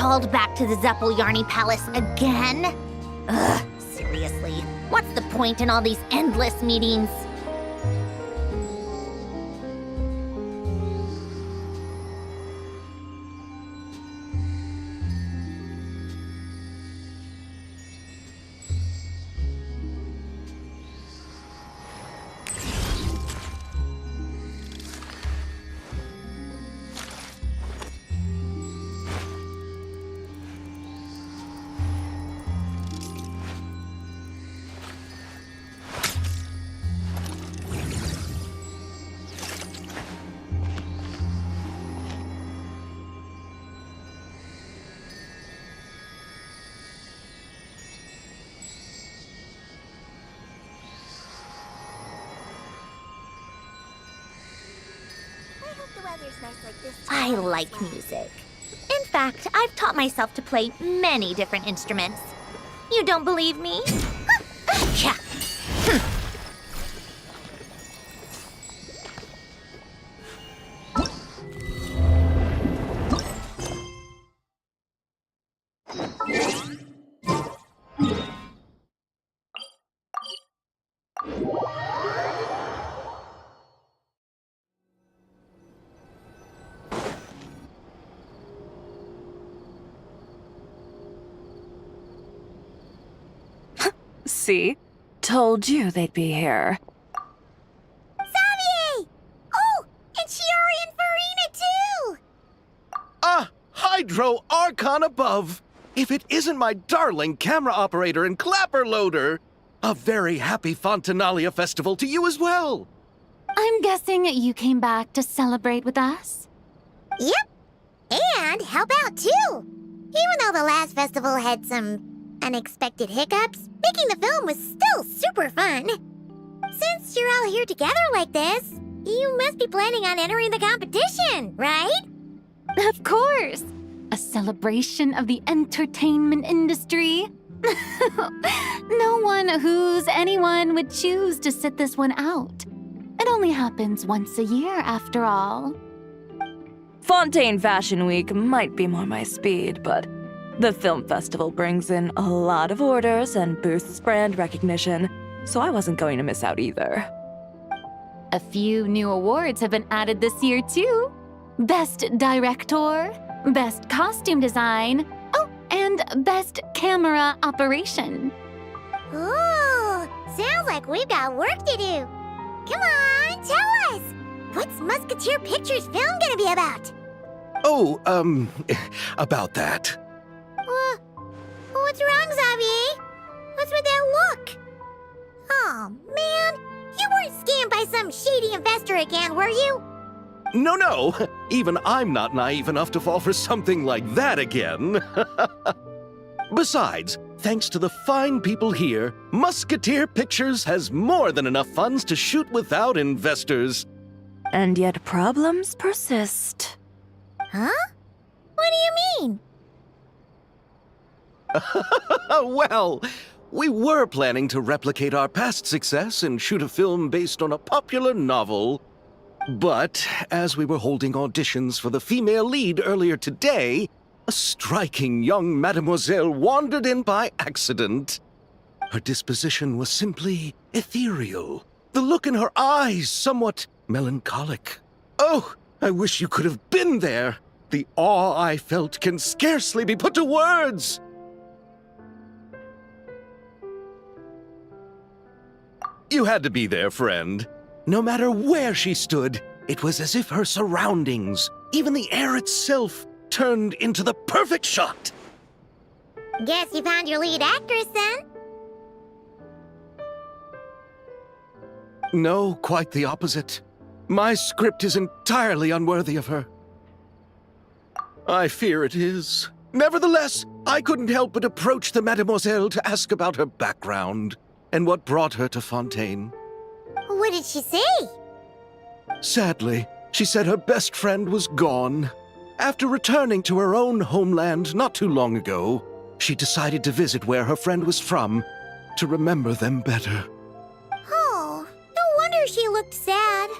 called back to the Zeppeljärni Palace again? Ugh, seriously. What's the point in all these endless meetings? I like music. In fact, I've taught myself to play many different instruments. You don't believe me? Yeah. See? Told you they'd be here. Xavier! Oh, and Shiori and Farina too! Ah, Hydro Archon above! If it isn't my darling camera operator and clapper loader! A very happy Fontanalia festival to you as well! I'm guessing you came back to celebrate with us? Yep, and help out too! Even though the last festival had some unexpected hiccups, making the film was still super fun. Since you're all here together like this, you must be planning on entering the competition, right? Of course! A celebration of the entertainment industry. No one who's anyone would choose to sit this one out. It only happens once a year, after all. Fontaine Fashion Week might be more my speed, but the film festival brings in a lot of orders and boosts brand recognition, so I wasn't going to miss out either. A few new awards have been added this year, too. Best Director, Best Costume Design, oh, and Best Camera Operation. Ooh, sounds like we've got work to do. Come on, tell us! What's Musketeer Pictures film gonna be about? Oh, about that. What's wrong, Xavier? What's with that look? Oh, man. You weren't scammed by some shady investor again, were you? No. Even I'm not naive enough to fall for something like that again. Besides, thanks to the fine people here, Musketeer Pictures has more than enough funds to shoot without investors. And yet problems persist. Huh? What do you mean? Well, we were planning to replicate our past success and shoot a film based on a popular novel. But as we were holding auditions for the female lead earlier today, a striking young mademoiselle wandered in by accident. Her disposition was simply ethereal, the look in her eyes somewhat melancholic. Oh, I wish you could have been there. The awe I felt can scarcely be put to words. You had to be there, friend. No matter where she stood, it was as if her surroundings, even the air itself, turned into the perfect shot. Guess you found your lead actress, then? No, quite the opposite. My script is entirely unworthy of her. I fear it is. Nevertheless, I couldn't help but approach the mademoiselle to ask about her background and what brought her to Fontaine. What did she say? Sadly, she said her best friend was gone. After returning to her own homeland not too long ago, she decided to visit where her friend was from to remember them better. Oh, no wonder she looked sad.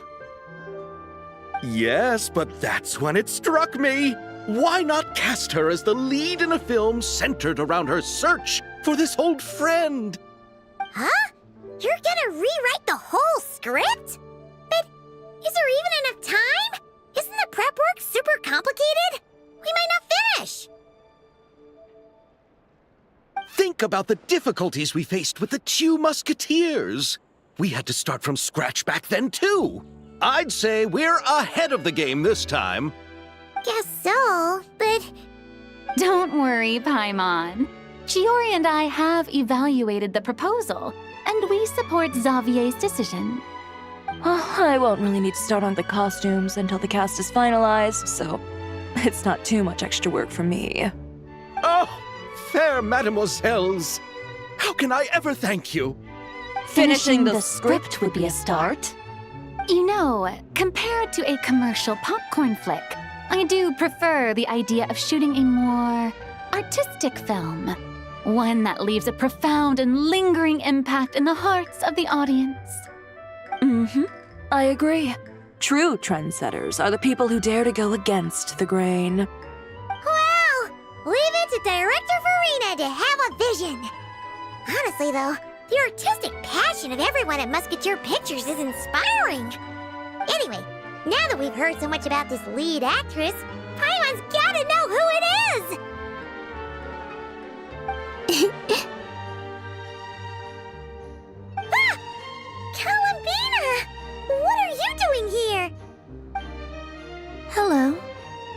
Yes, but that's when it struck me. Why not cast her as the lead in a film centered around her search for this old friend? Huh? You're gonna rewrite the whole script? But is there even enough time? Isn't the prep work super complicated? We might not finish. Think about the difficulties we faced with the Two Musketeers. We had to start from scratch back then, too. I'd say we're ahead of the game this time. Guess so, but Don't worry, Paimon. Shiori and I have evaluated the proposal, and we support Xavier's decision. I won't really need to start on the costumes until the cast is finalized, so it's not too much extra work for me. Oh, fair mademoiselles. How can I ever thank you? Finishing the script would be a start. You know, compared to a commercial popcorn flick, I do prefer the idea of shooting a more artistic film. One that leaves a profound and lingering impact in the hearts of the audience. I agree. True trendsetters are the people who dare to go against the grain. well, leave it to Director Farina to have a vision. Honestly, though, the artistic passion of everyone at Musketeer Pictures is inspiring. Anyway, now that we've heard so much about this lead actress, Paimon's gotta know who it is! Ah! Columbina! What are you doing here? Hello.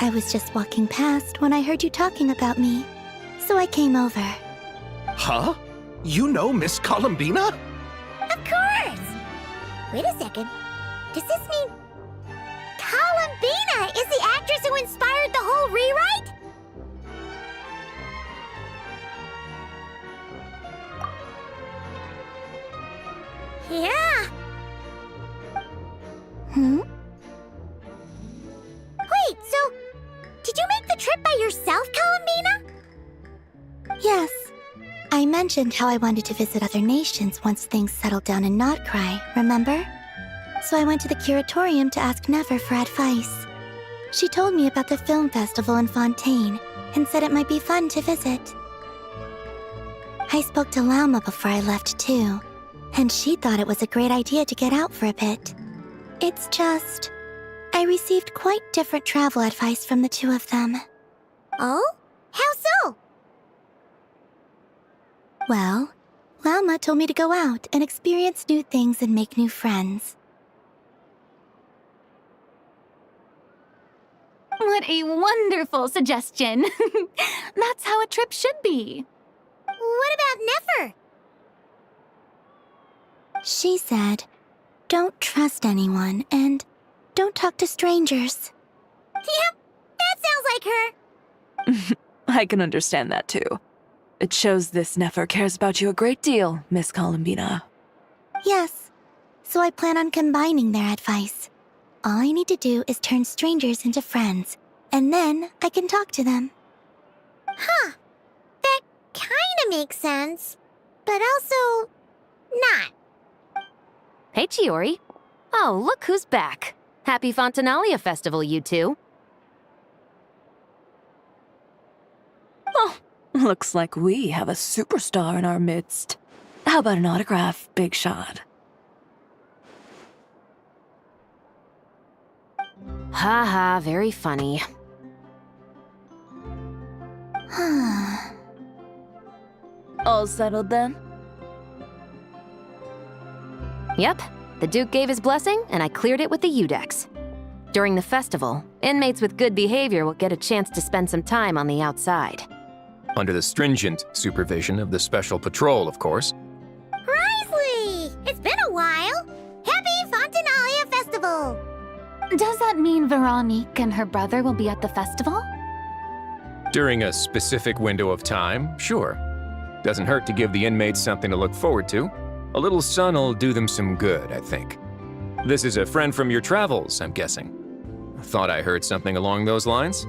I was just walking past when I heard you talking about me, so I came over. Huh? You know Miss Columbina? Of course! Wait a second. Does this mean Columbina is the actress who inspired the whole rewrite? Yeah. Wait, so did you make the trip by yourself, Columbina? Yes. I mentioned how I wanted to visit other nations once things settled down in Notcry, remember? So I went to the curatorium to ask Never for advice. She told me about the film festival in Fontaine and said it might be fun to visit. I spoke to Lauma before I left too, and she thought it was a great idea to get out for a bit. It's just, I received quite different travel advice from the two of them. Oh? How so? Well, Lauma told me to go out and experience new things and make new friends. What a wonderful suggestion. That's how a trip should be. What about Nefer? She said, don't trust anyone and don't talk to strangers. Yep, that sounds like her. I can understand that too. It shows this Nefer cares about you a great deal, Miss Columbina. Yes, so I plan on combining their advice. All I need to do is turn strangers into friends, and then I can talk to them. Huh. That kinda makes sense, but also not. Hey, Chiori. Oh, look who's back. Happy Fontanalia Festival, you two. Oh, looks like we have a superstar in our midst. How about an autograph, Big Shot? Ha, very funny. All settled then? Yep, the Duke gave his blessing, and I cleared it with the Udex. During the festival, inmates with good behavior will get a chance to spend some time on the outside. Under the stringent supervision of the Special Patrol, of course. Risley! It's been a while. Happy Fontanalia Festival! Does that mean Veronique and her brother will be at the festival? During a specific window of time, sure. Doesn't hurt to give the inmates something to look forward to. A little sun'll do them some good, I think. This is a friend from your travels, I'm guessing. Thought I heard something along those lines.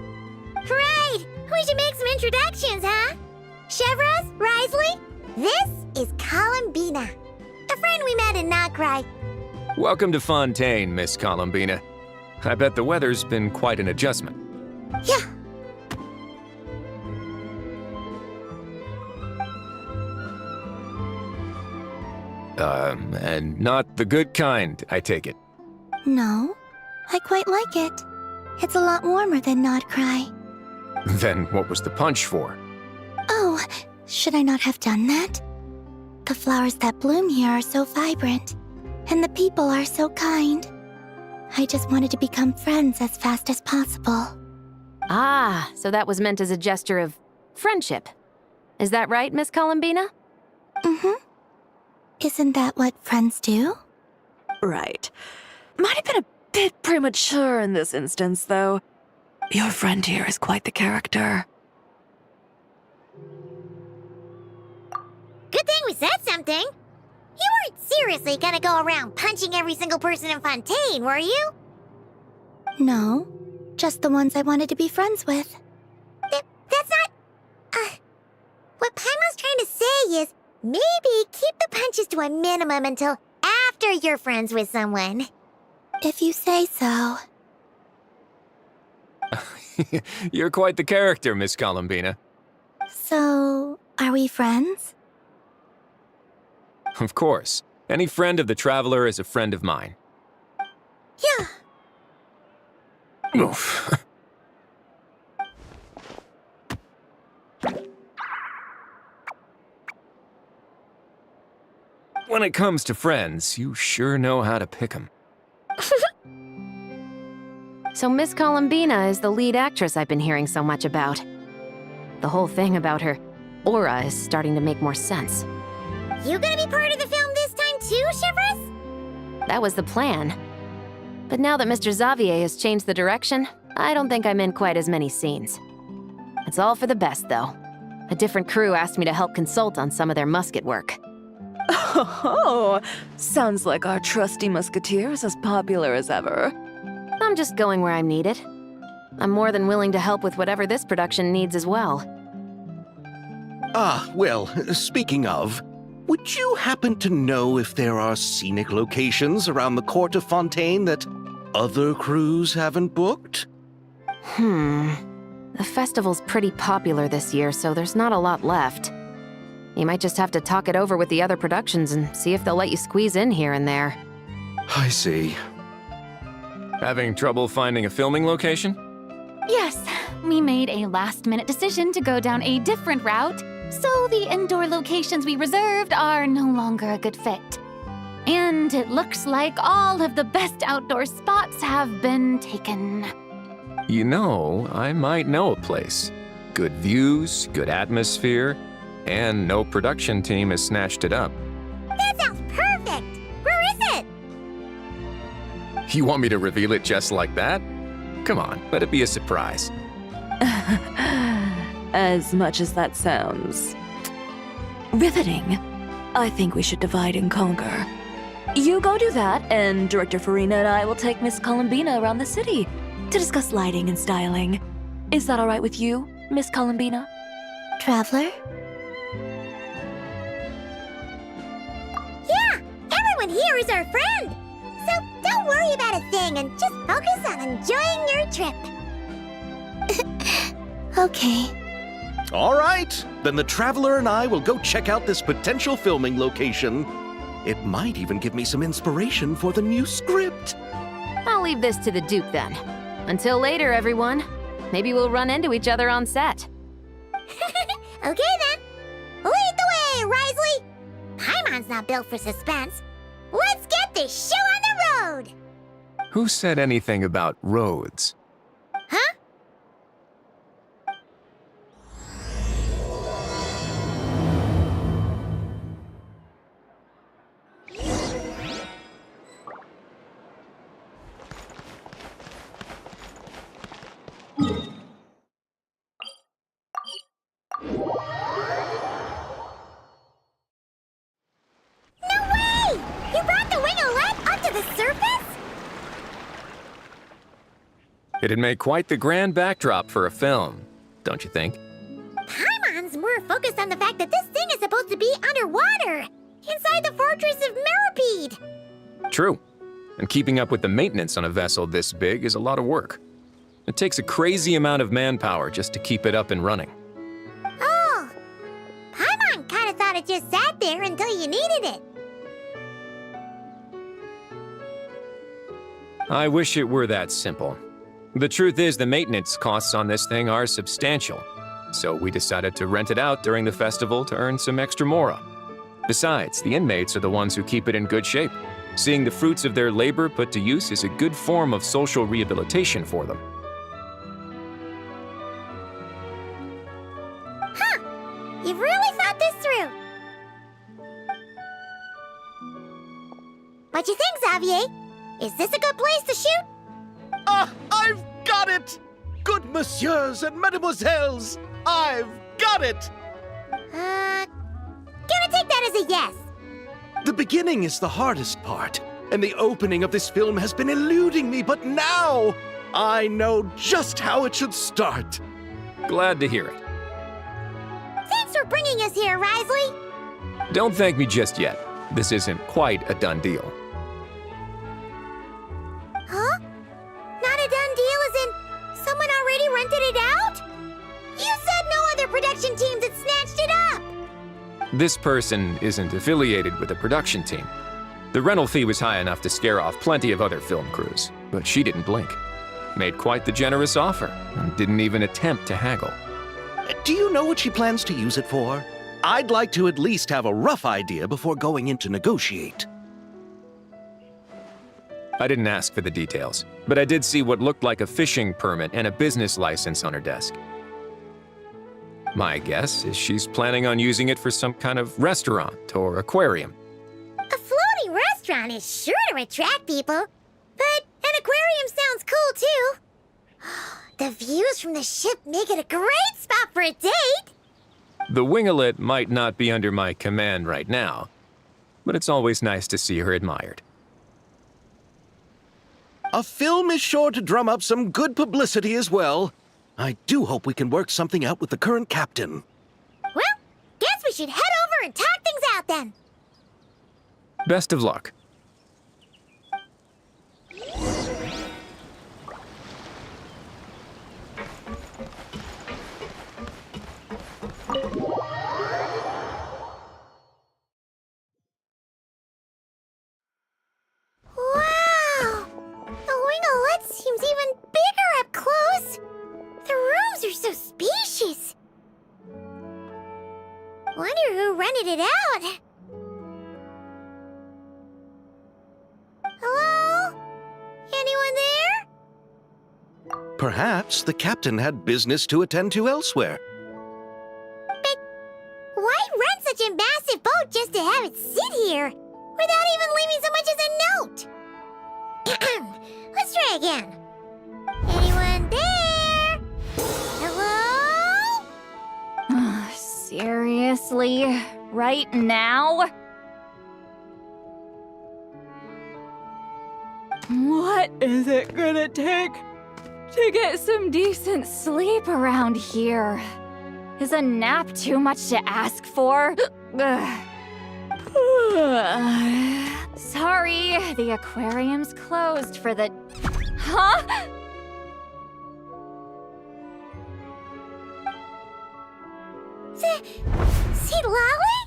Right! We should make some introductions, huh? Chevros, Risley, this is Columbina, a friend we met in Notcry. Welcome to Fontaine, Miss Columbina. I bet the weather's been quite an adjustment. Yeah, And not the good kind, I take it. No, I quite like it. It's a lot warmer than Nod Cry. Then what was the punch for? Oh, should I not have done that? The flowers that bloom here are so vibrant, and the people are so kind. I just wanted to become friends as fast as possible. Ah, so that was meant as a gesture of friendship. Is that right, Miss Columbina? Mm-hmm. Isn't that what friends do? Right. Might have been a bit premature in this instance, though. Your friend here is quite the character. Good thing we said something. You weren't seriously gonna go around punching every single person in Fontaine, were you? No, just the ones I wanted to be friends with. That's not... What Paimon's trying to say is, maybe keep the punches to a minimum until after you're friends with someone. If you say so. You're quite the character, Miss Columbina. So, are we friends? Of course. Any friend of the Traveler is a friend of mine. Yeah. Oof. When it comes to friends, you sure know how to pick 'em. So Miss Columbina is the lead actress I've been hearing so much about. The whole thing about her aura is starting to make more sense. You gonna be part of the film this time too, Shivers? That was the plan. But now that Mr. Xavier has changed the direction, I don't think I'm in quite as many scenes. It's all for the best, though. A different crew asked me to help consult on some of their musket work. Oh, sounds like our trusty musketeer is as popular as ever. I'm just going where I'm needed. I'm more than willing to help with whatever this production needs as well. Ah, well, speaking of, would you happen to know if there are scenic locations around the court of Fontaine that other crews haven't booked? The festival's pretty popular this year, so there's not a lot left. You might just have to talk it over with the other productions and see if they'll let you squeeze in here and there. I see. Having trouble finding a filming location? Yes, we made a last-minute decision to go down a different route, so the indoor locations we reserved are no longer a good fit. And it looks like all of the best outdoor spots have been taken. You know, I might know a place. Good views, good atmosphere, and no production team has snatched it up. That sounds perfect! Where is it? You want me to reveal it just like that? Come on, let it be a surprise. As much as that sounds riveting, I think we should divide and conquer. You go do that, and Director Farina and I will take Miss Columbina around the city to discuss lighting and styling. Is that all right with you, Miss Columbina? Traveler? Yeah, everyone here is our friend! So don't worry about a thing and just focus on enjoying your trip. Okay. All right, then the Traveler and I will go check out this potential filming location. It might even give me some inspiration for the new script. I'll leave this to the Duke then. Until later, everyone. Maybe we'll run into each other on set. Okay then. Lead the way, Risley! Paimon's not built for suspense. Let's get this show on the road! Who said anything about roads? Huh? No way! You brought the wing-o-let up to the surface? It'd make quite the grand backdrop for a film, don't you think? Paimon's more focused on the fact that this thing is supposed to be underwater, inside the fortress of Millipede. True. And keeping up with the maintenance on a vessel this big is a lot of work. It takes a crazy amount of manpower just to keep it up and running. Oh, Paimon kind of thought it just sat there until you needed it. I wish it were that simple. The truth is, the maintenance costs on this thing are substantial, so we decided to rent it out during the festival to earn some extra mora. Besides, the inmates are the ones who keep it in good shape. Seeing the fruits of their labor put to use is a good form of social rehabilitation for them. You've really thought this through. What you think, Xavier? Is this a good place to shoot? Ah, I've got it! Good messieurs and mesdemoiselles, I've got it! Gonna take that as a yes. The beginning is the hardest part, and the opening of this film has been eluding me, but now I know just how it should start. Glad to hear it. Thanks for bringing us here, Risley. Don't thank me just yet. This isn't quite a done deal. Huh? Not a done deal as in someone already rented it out? You said no other production teams had snatched it up! This person isn't affiliated with a production team. The rental fee was high enough to scare off plenty of other film crews, but she didn't blink. Made quite the generous offer, and didn't even attempt to haggle. Do you know what she plans to use it for? I'd like to at least have a rough idea before going in to negotiate. I didn't ask for the details, but I did see what looked like a fishing permit and a business license on her desk. My guess is she's planning on using it for some kind of restaurant or aquarium. A floating restaurant is sure to attract people, but an aquarium sounds cool too. The views from the ship make it a great spot for a date. The winglet might not be under my command right now, but it's always nice to see her admired. A film is sure to drum up some good publicity as well. I do hope we can work something out with the current captain. Well, guess we should head over and talk things out then. Best of luck. Wow! The winglet seems even bigger up close. The rooms are so spacious. Wonder who rented it out. Hello? Anyone there? Perhaps the captain had business to attend to elsewhere. But why rent such a massive boat just to have it sit here without even leaving so much as a note? Let's try again. Anyone there? Hello? Seriously? Right now? What is it gonna take to get some decent sleep around here? Is a nap too much to ask for? Sorry, the aquarium's closed for the... Huh? See Lolly?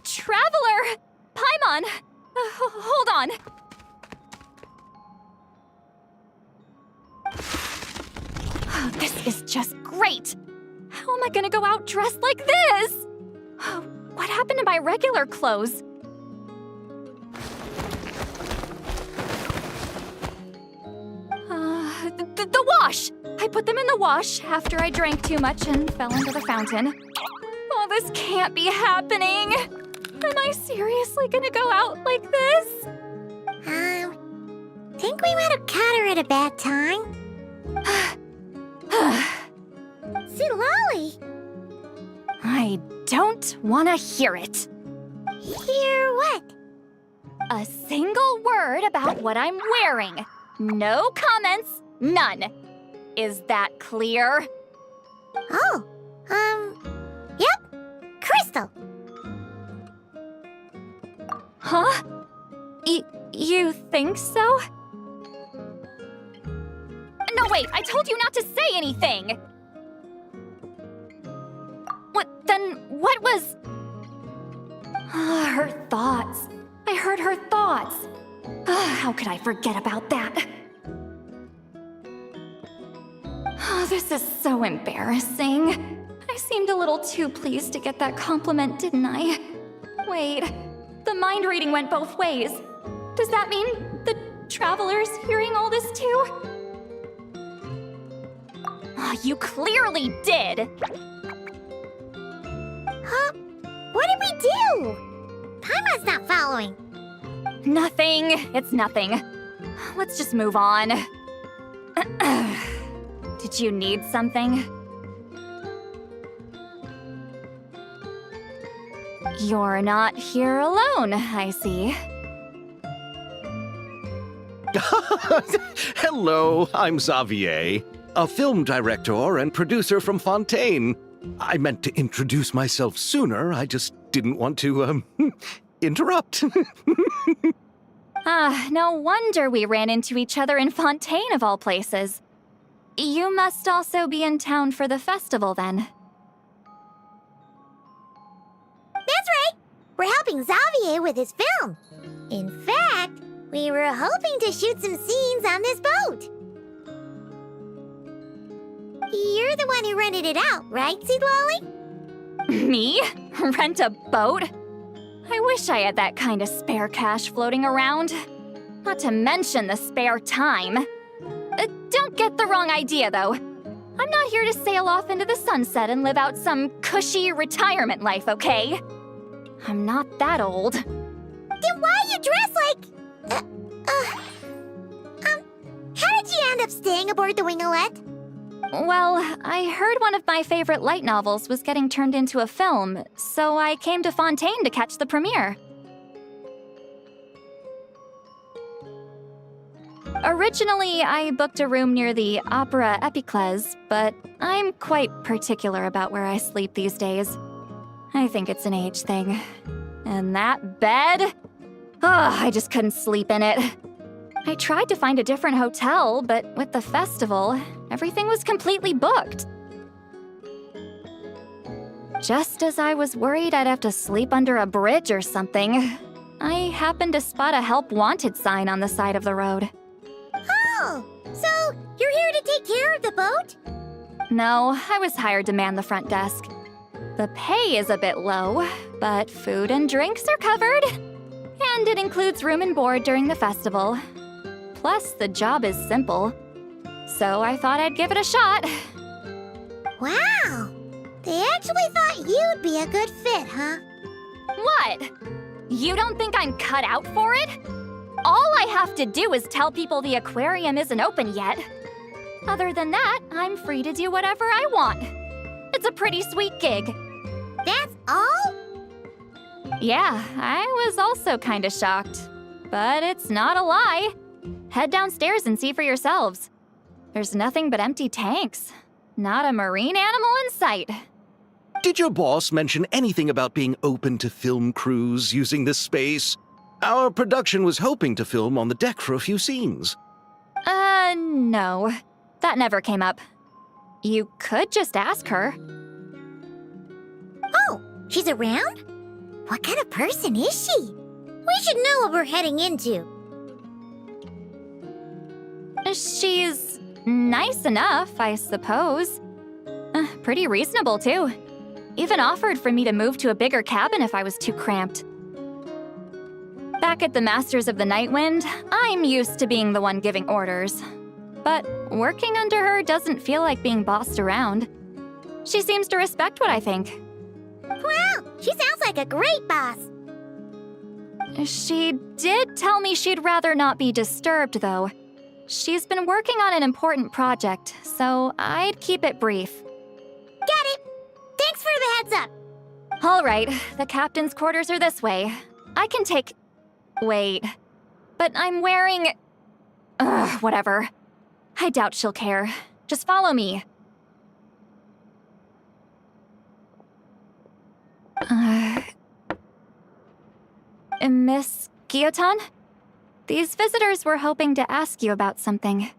Traveler! Paimon! Hold on. This is just great! How am I gonna go out dressed like this? What happened to my regular clothes? The wash! I put them in the wash after I drank too much and fell into the fountain. Oh, this can't be happening! Am I seriously gonna go out like this? Think we might have caught her at a bad time. See Lolly? I don't want to hear it. Hear what? A single word about what I'm wearing. No comments, none. Is that clear? Oh, yep. Crystal. Huh? You think so? No, wait, I told you not to say anything! What was... Her thoughts. I heard her thoughts. How could I forget about that? Oh, this is so embarrassing. I seemed a little too pleased to get that compliment, didn't I? Wait, the mind reading went both ways. Does that mean the traveler's hearing all this too? Oh, you clearly did! Huh? What did we do? Paimon's not following. Nothing. It's nothing. Let's just move on. Did you need something? You're not here alone, I see. Hello, I'm Xavier, a film director and producer from Fontaine. I meant to introduce myself sooner, I just didn't want to, interrupt. No wonder we ran into each other in Fontaine of all places. You must also be in town for the festival then. That's right! We're helping Xavier with his film. In fact, we were hoping to shoot some scenes on this boat. You're the one who rented it out, right, Seed Lolly? Me? Rent a boat? I wish I had that kind of spare cash floating around. Not to mention the spare time. Don't get the wrong idea, though. I'm not here to sail off into the sunset and live out some cushy retirement life, okay? I'm not that old. Then why you dress like... how did you end up staying aboard the Winglet? Well, I heard one of my favorite light novels was getting turned into a film, so I came to Fontaine to catch the premiere. Originally, I booked a room near the Opera Epiclese, but I'm quite particular about where I sleep these days. I think it's an age thing. And that bed? I just couldn't sleep in it. I tried to find a different hotel, but with the festival, everything was completely booked. Just as I was worried I'd have to sleep under a bridge or something, I happened to spot a help wanted sign on the side of the road. Oh, so you're here to take care of the boat? No, I was hired to man the front desk. The pay is a bit low, but food and drinks are covered. And it includes room and board during the festival. Plus, the job is simple. So I thought I'd give it a shot. Wow! They actually thought you'd be a good fit, huh? What? You don't think I'm cut out for it? All I have to do is tell people the aquarium isn't open yet. Other than that, I'm free to do whatever I want. It's a pretty sweet gig. That's all? Yeah, I was also kinda shocked. But it's not a lie. Head downstairs and see for yourselves. There's nothing but empty tanks. Not a marine animal in sight. Did your boss mention anything about being open to film crews using this space? Our production was hoping to film on the deck for a few scenes. No. That never came up. You could just ask her. Oh, she's around? What kind of person is she? We should know what we're heading into. She's nice enough, I suppose. Pretty reasonable, too. Even offered for me to move to a bigger cabin if I was too cramped. Back at the Masters of the Nightwind, I'm used to being the one giving orders. But working under her doesn't feel like being bossed around. She seems to respect what I think. Wow, she sounds like a great boss. She did tell me she'd rather not be disturbed, though. She's been working on an important project, so I'd keep it brief. Got it. Thanks for the heads up. All right, the captain's quarters are this way. I can take... Wait. But I'm wearing... whatever. I doubt she'll care. Just follow me. Miss Guillotin? These visitors were hoping to ask you about something.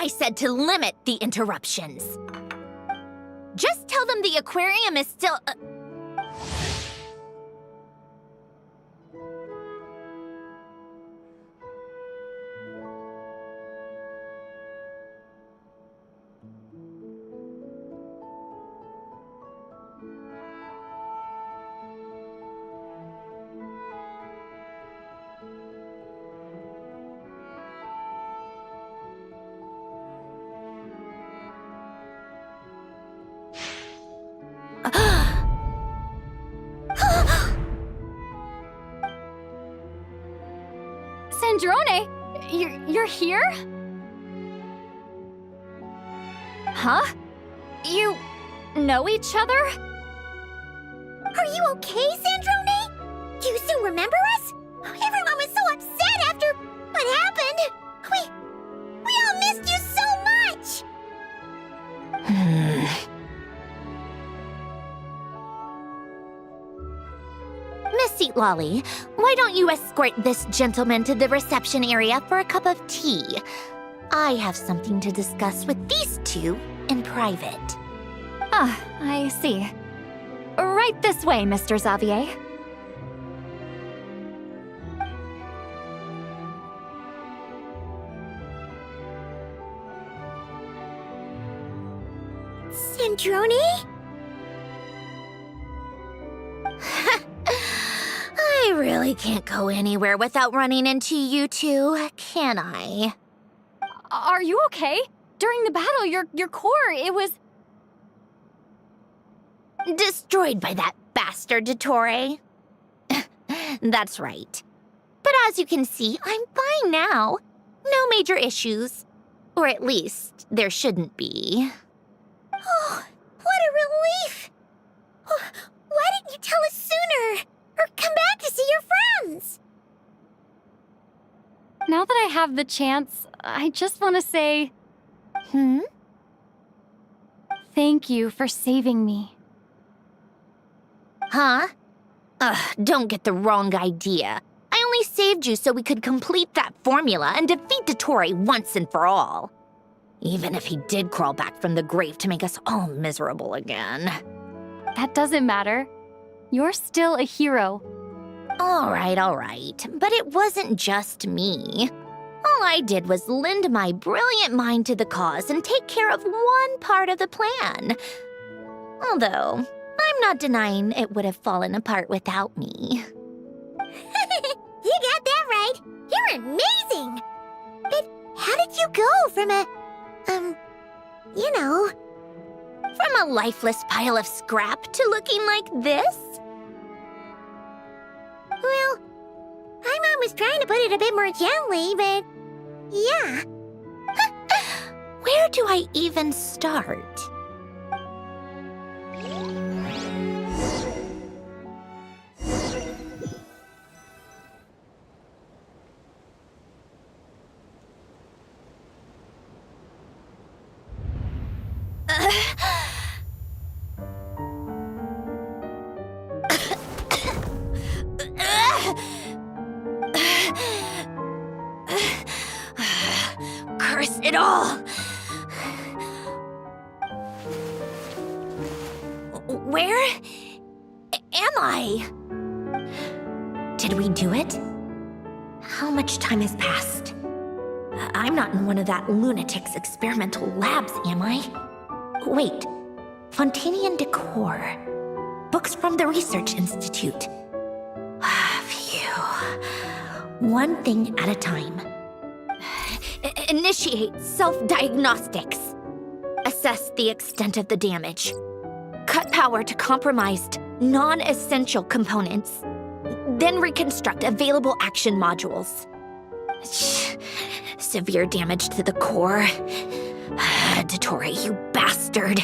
I said to limit the interruptions. Just tell them the aquarium is still... Sandrone, you're here? Huh? You know each other? Are you okay, Sandrone? Do you still remember us? Everyone was so upset after what happened. We all missed you so much. Miss Seat Lolly, why don't you escort this gentleman to the reception area for a cup of tea? I have something to discuss with these two in private. Ah, I see. Right this way, Mr. Xavier. Sandrone? I really can't go anywhere without running into you two, can I? Are you okay? During the battle, your core, it was... Destroyed by that bastard Dottore. That's right. But as you can see, I'm fine now. No major issues. Or at least, there shouldn't be. Oh, what a relief! Oh, why didn't you tell us sooner? Or come back to see your friends? Now that I have the chance, I just want to say... Thank you for saving me. Huh? Don't get the wrong idea. I only saved you so we could complete that formula and defeat Dottore once and for all. Even if he did crawl back from the grave to make us all miserable again. That doesn't matter. You're still a hero. All right. But it wasn't just me. All I did was lend my brilliant mind to the cause and take care of one part of the plan. Although, I'm not denying it would have fallen apart without me. You got that right. You're amazing. But how did you go from a, From a lifeless pile of scrap to looking like this? Well, my mom was trying to put it a bit more gently, but yeah. Where do I even start? Curse it all! Where am I? Did we do it? How much time has passed? I'm not in one of that lunatic's experimental labs, am I? Wait, Fontanian decor. Books from the Research Institute. Phew. One thing at a time. Initiate self-diagnostics. Assess the extent of the damage. Cut power to compromised, non-essential components. Then reconstruct available action modules. Severe damage to the core. Dottore, you bastard.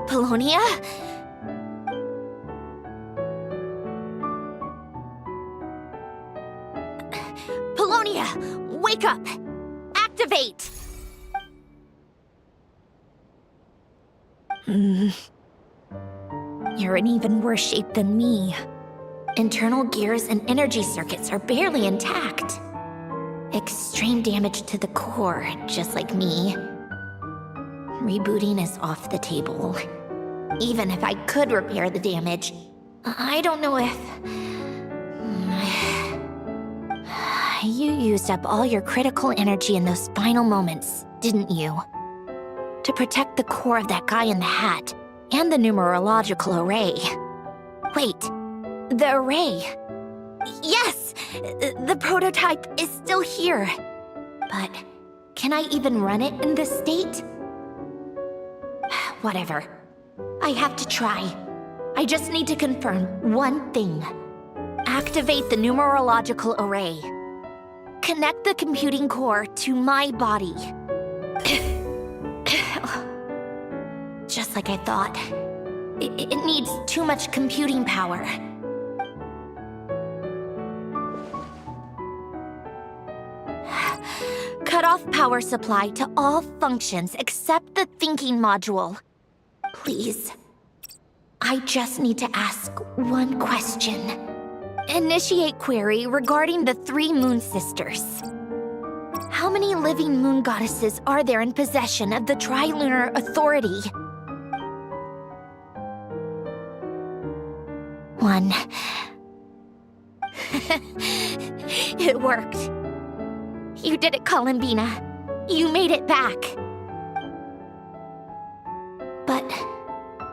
Polonia? Polonia, wake up! Activate! You're in even worse shape than me. Internal gears and energy circuits are barely intact. extreme damage to the core, just like me. Rebooting is off the table. Even if I could repair the damage, I don't know if... You used up all your critical energy in those final moments, didn't you? To protect the core of that guy in the hat, and the numerological array. Wait, the array. Yes! The prototype is still here. But can I even run it in this state? Whatever. I have to try. I just need to confirm one thing. Activate the numerological array. Connect the computing core to my body. Just like I thought. It needs too much computing power. Cut off power supply to all functions except the thinking module. Please. I just need to ask one question. Initiate query regarding the 3 moon sisters. How many living moon goddesses are there in possession of the Trilunar Authority? 1. It worked. You did it, Columbina. You made it back. But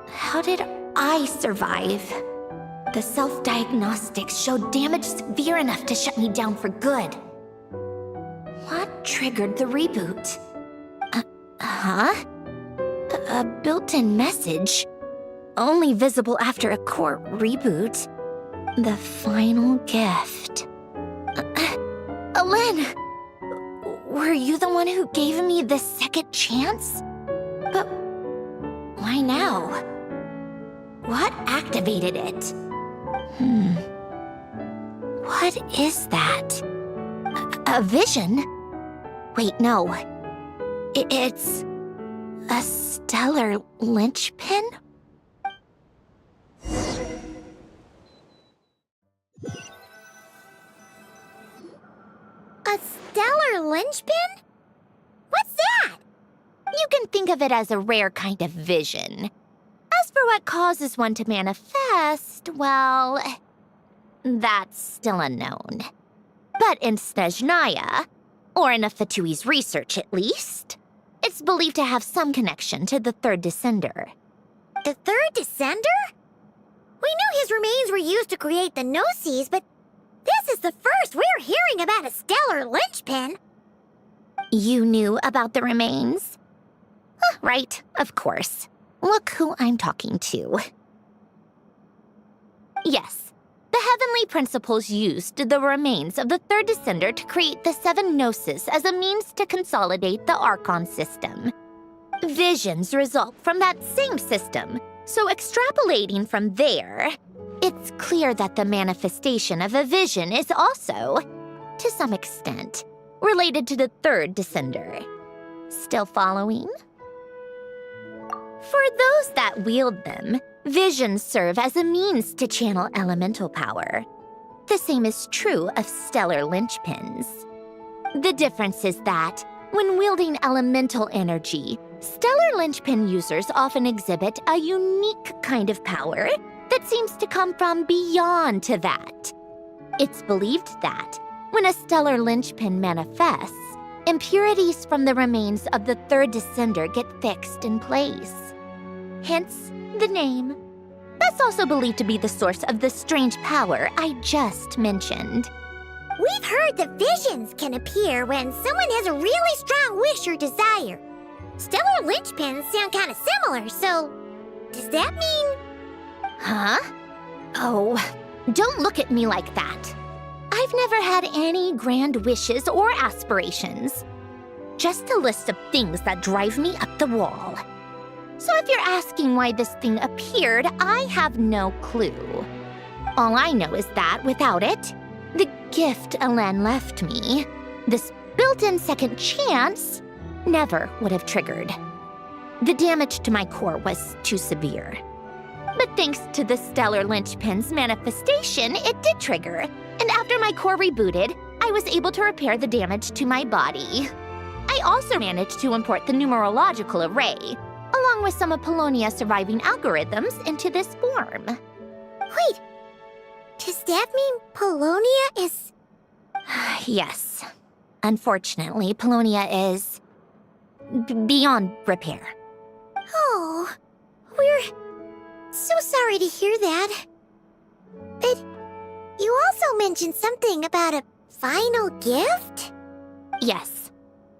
how did I survive? The self-diagnostics showed damage severe enough to shut me down for good. What triggered the reboot? A built-in message? Only visible after a core reboot. The final gift. Alen! Were you the one who gave me this second chance? But why now? What activated it? What is that? A vision? Wait, no. It's a stellar linchpin? A stellar linchpin? What's that? You can think of it as a rare kind of vision. As for what causes one to manifest, well, that's still unknown. But in Snezhnaya, or in Afatui's research at least, it's believed to have some connection to the third descender. The third descender? We knew his remains were used to create the Gnosis, but this is the first we're hearing about a stellar linchpin. You knew about the remains? Right, of course. Look who I'm talking to. Yes, the Heavenly Principles used the remains of the third descender to create the 7 Gnosis as a means to consolidate the Archon system. Visions result from that same system, so extrapolating from there, it's clear that the manifestation of a vision is also, to some extent, related to the third descender. Still following? For those that wield them, visions serve as a means to channel elemental power. The same is true of stellar linchpins. The difference is that, when wielding elemental energy, stellar linchpin users often exhibit a unique kind of power that seems to come from beyond to that. It's believed that, when a stellar linchpin manifests, impurities from the remains of the third descender get fixed in place. Hence, the name. That's also believed to be the source of the strange power I just mentioned. We've heard that visions can appear when someone has a really strong wish or desire. Stellar linchpins sound kind of similar, so does that mean... Huh? Oh, don't look at me like that. I've never had any grand wishes or aspirations. Just a list of things that drive me up the wall. So if you're asking why this thing appeared, I have no clue. All I know is that without it, the gift Alen left me, this built-in second chance, never would have triggered. The damage to my core was too severe. But thanks to the stellar linchpin's manifestation, it did trigger. And after my core rebooted, I was able to repair the damage to my body. I also managed to import the numerological array, along with some of Polonia's surviving algorithms, into this form. Wait, does that mean Polonia is... Yes. Unfortunately, Polonia is... beyond repair. Oh, we're so sorry to hear that. But you also mentioned something about a final gift? Yes.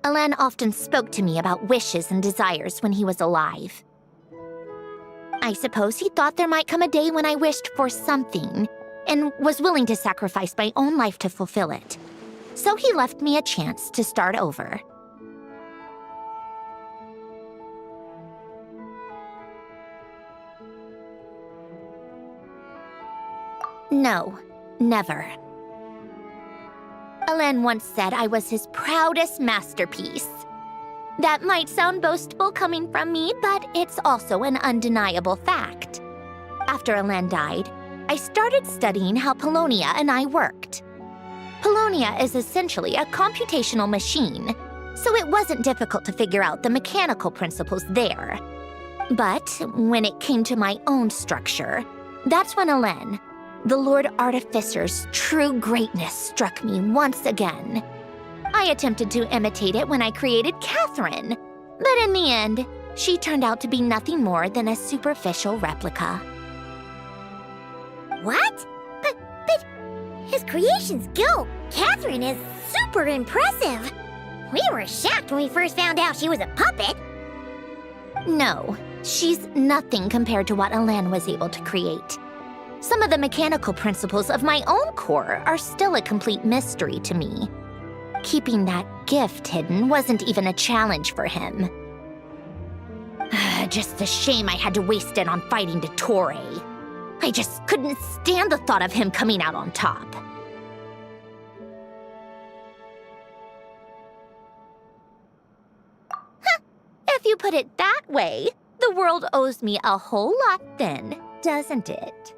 Alain often spoke to me about wishes and desires when he was alive. I suppose he thought there might come a day when I wished for something, and was willing to sacrifice my own life to fulfill it. So he left me a chance to start over. No, never. Alain once said I was his proudest masterpiece. That might sound boastful coming from me, but it's also an undeniable fact. After Alain died, I started studying how Polonia and I worked. Polonia is essentially a computational machine, so it wasn't difficult to figure out the mechanical principles there. But when it came to my own structure, that's when Alain, the Lord Artificer's true greatness, struck me once again. I attempted to imitate it when I created Catherine, but in the end, she turned out to be nothing more than a superficial replica. What? But his creations go. Catherine is super impressive. We were shocked when we first found out she was a puppet. No, she's nothing compared to what Alain was able to create. Some of the mechanical principles of my own core are still a complete mystery to me. Keeping that gift hidden wasn't even a challenge for him. Just a shame I had to waste it on fighting Dottore. I just couldn't stand the thought of him coming out on top. If you put it that way, the world owes me a whole lot then, doesn't it?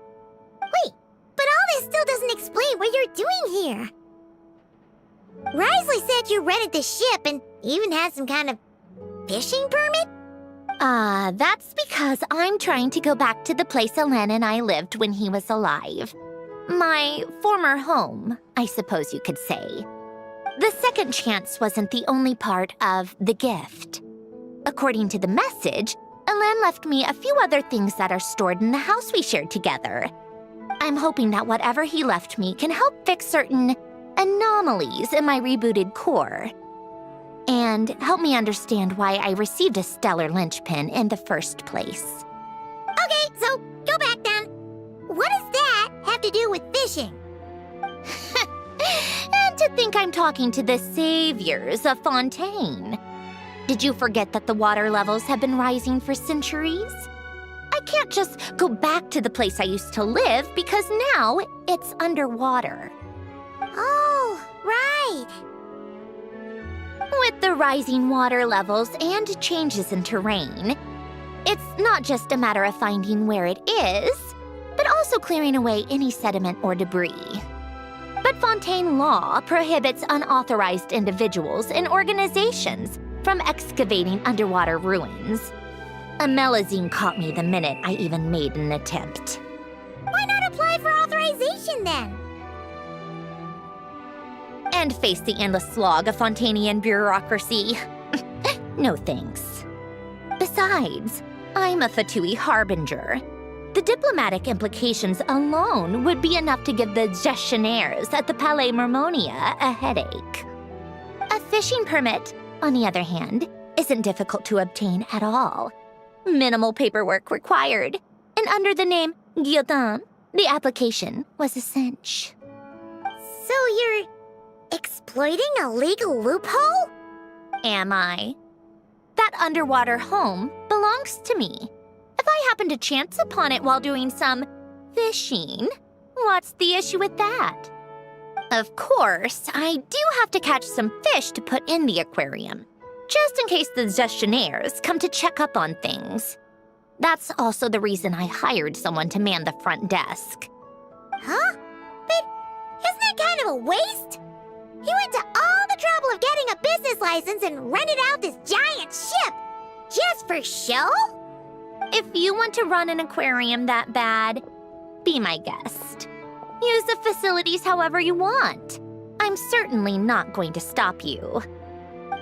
Wait, but all this still doesn't explain what you're doing here. Risley said you rented the ship and even had some kind of fishing permit? That's because I'm trying to go back to the place Alain and I lived when he was alive. My former home, I suppose you could say. The second chance wasn't the only part of the gift. According to the message, Alain left me a few other things that are stored in the house we shared together. I'm hoping that whatever he left me can help fix certain anomalies in my rebooted core, and help me understand why I received a stellar linchpin in the first place. Okay, so go back then. What does that have to do with fishing? And to think I'm talking to the saviors of Fontaine. Did you forget that the water levels have been rising for centuries? I can't just go back to the place I used to live because now it's underwater. Oh, right. With the rising water levels and changes in terrain, it's not just a matter of finding where it is, but also clearing away any sediment or debris. But Fontaine law prohibits unauthorized individuals and organizations from excavating underwater ruins. A Melazine caught me the minute I even made an attempt. Why not apply for authorization then? And face the endless slog of Fontainian bureaucracy. No thanks. Besides, I'm a Fatui harbinger. The diplomatic implications alone would be enough to give the gestionnaires at the Palais Mermonia a headache. A fishing permit, on the other hand, isn't difficult to obtain at all. Minimal paperwork required, and under the name Guillotin, the application was a cinch. So you're exploiting a legal loophole? Am I? That underwater home belongs to me. If I happen to chance upon it while doing some fishing, what's the issue with that? Of course, I do have to catch some fish to put in the aquarium, just in case the gestionnaires come to check up on things. That's also the reason I hired someone to man the front desk. Huh? But isn't that kind of a waste? He went to all the trouble of getting a business license and rented out this giant ship. Just for show? If you want to run an aquarium that bad, be my guest. Use the facilities however you want. I'm certainly not going to stop you.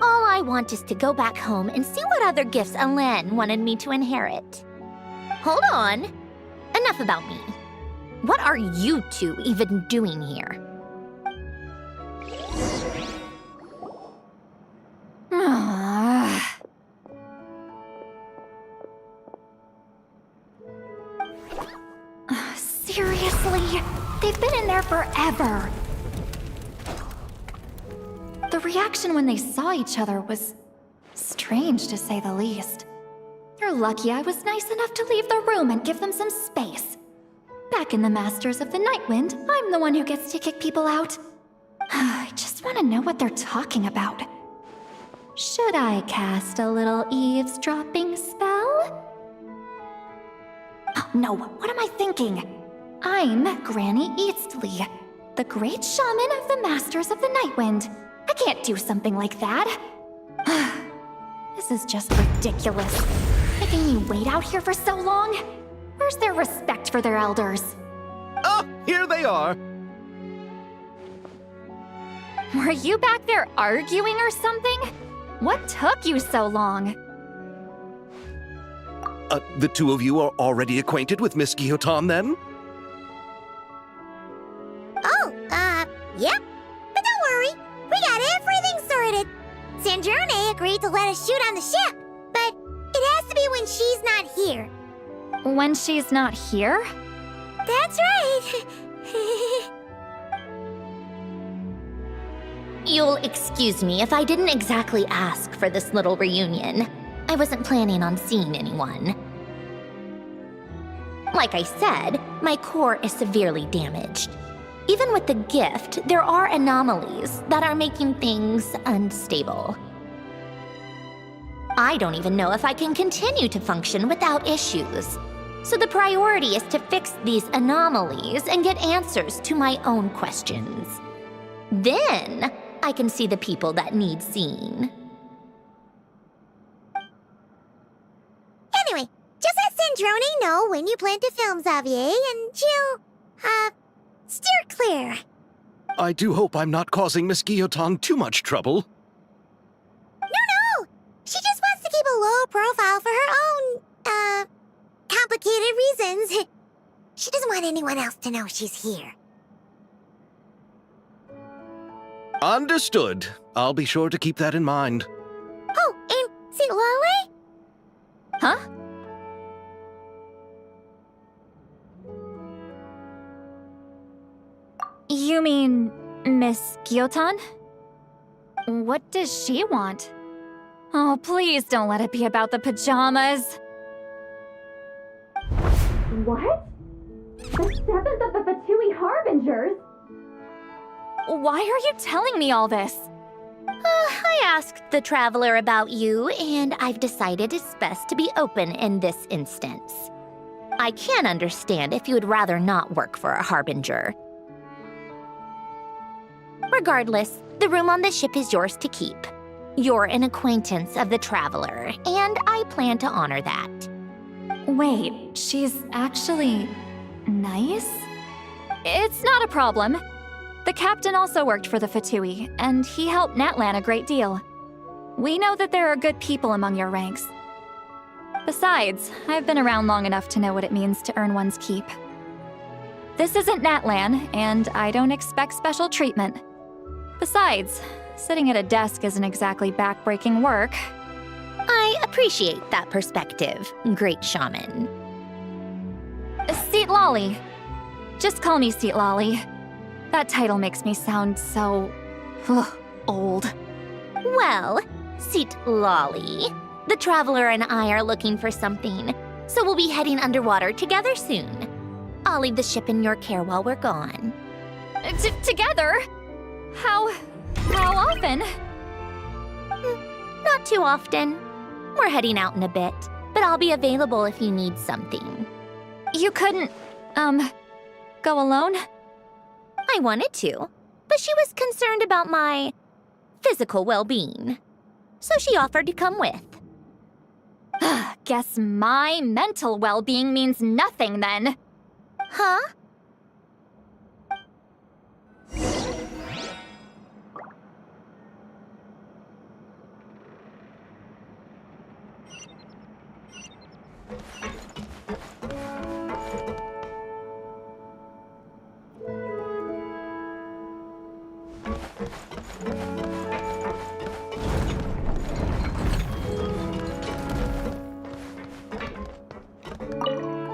All I want is to go back home and see what other gifts Alain wanted me to inherit. Hold on. Enough about me. What are you two even doing here? Seriously? They've been in there forever. The reaction when they saw each other was strange, to say the least. They're lucky I was nice enough to leave the room and give them some space. Back in the Masters of the Nightwind, I'm the one who gets to kick people out. I just want to know what they're talking about. Should I cast a little eavesdropping spell? Oh, no, what am I thinking? I'm Granny Eastley, the great shaman of the Masters of the Nightwind. I can't do something like that. This is just ridiculous. Making me wait out here for so long? Where's their respect for their elders? Oh, here they are. Were you back there arguing or something? What took you so long? The two of you are already acquainted with Miss Guillotin, then? Oh, yep. But don't worry, we got everything sorted. Sandrone agreed to let us shoot on the ship, but it has to be when she's not here. When she's not here? That's right. You'll excuse me if I didn't exactly ask for this little reunion. I wasn't planning on seeing anyone. Like I said, my core is severely damaged. Even with the gift, there are anomalies that are making things unstable. I don't even know if I can continue to function without issues. So the priority is to fix these anomalies and get answers to my own questions. Then, I can see the people that need seeing. Anyway, just let Sandrone know when you plan to film Xavier, and she'll, steer clear. I do hope I'm not causing Miss Guillotin too much trouble. No! She just wants to keep a low profile for her own, complicated reasons. She doesn't want anyone else to know she's here. Understood. I'll be sure to keep that in mind. Oh, and see Lale? Huh? You mean Miss Guillotin? What does she want? Oh, please don't let it be about the pajamas. What? The 7th of the Fatui Harbingers? Why are you telling me all this? I asked the Traveler about you, and I've decided it's best to be open in this instance. I can understand if you would rather not work for a Harbinger. Regardless, the room on the ship is yours to keep. You're an acquaintance of the Traveler, and I plan to honor that. Wait, she's actually nice? It's not a problem. The captain also worked for the Fatui, and he helped Natlan a great deal. We know that there are good people among your ranks. Besides, I've been around long enough to know what it means to earn one's keep. This isn't Natlan, and I don't expect special treatment. Besides, sitting at a desk isn't exactly back-breaking work. I appreciate that perspective, great shaman. Seat Lolly. Just call me Seat Lolly. That title makes me sound so... old. Well, Seat Lolly, the Traveler and I are looking for something, so we'll be heading underwater together soon. I'll leave the ship in your care while we're gone. Together? How often? Not too often. We're heading out in a bit, but I'll be available if you need something. You couldn't, go alone? I wanted to, but she was concerned about my physical well-being. So she offered to come with. Guess my mental well-being means nothing then. Huh?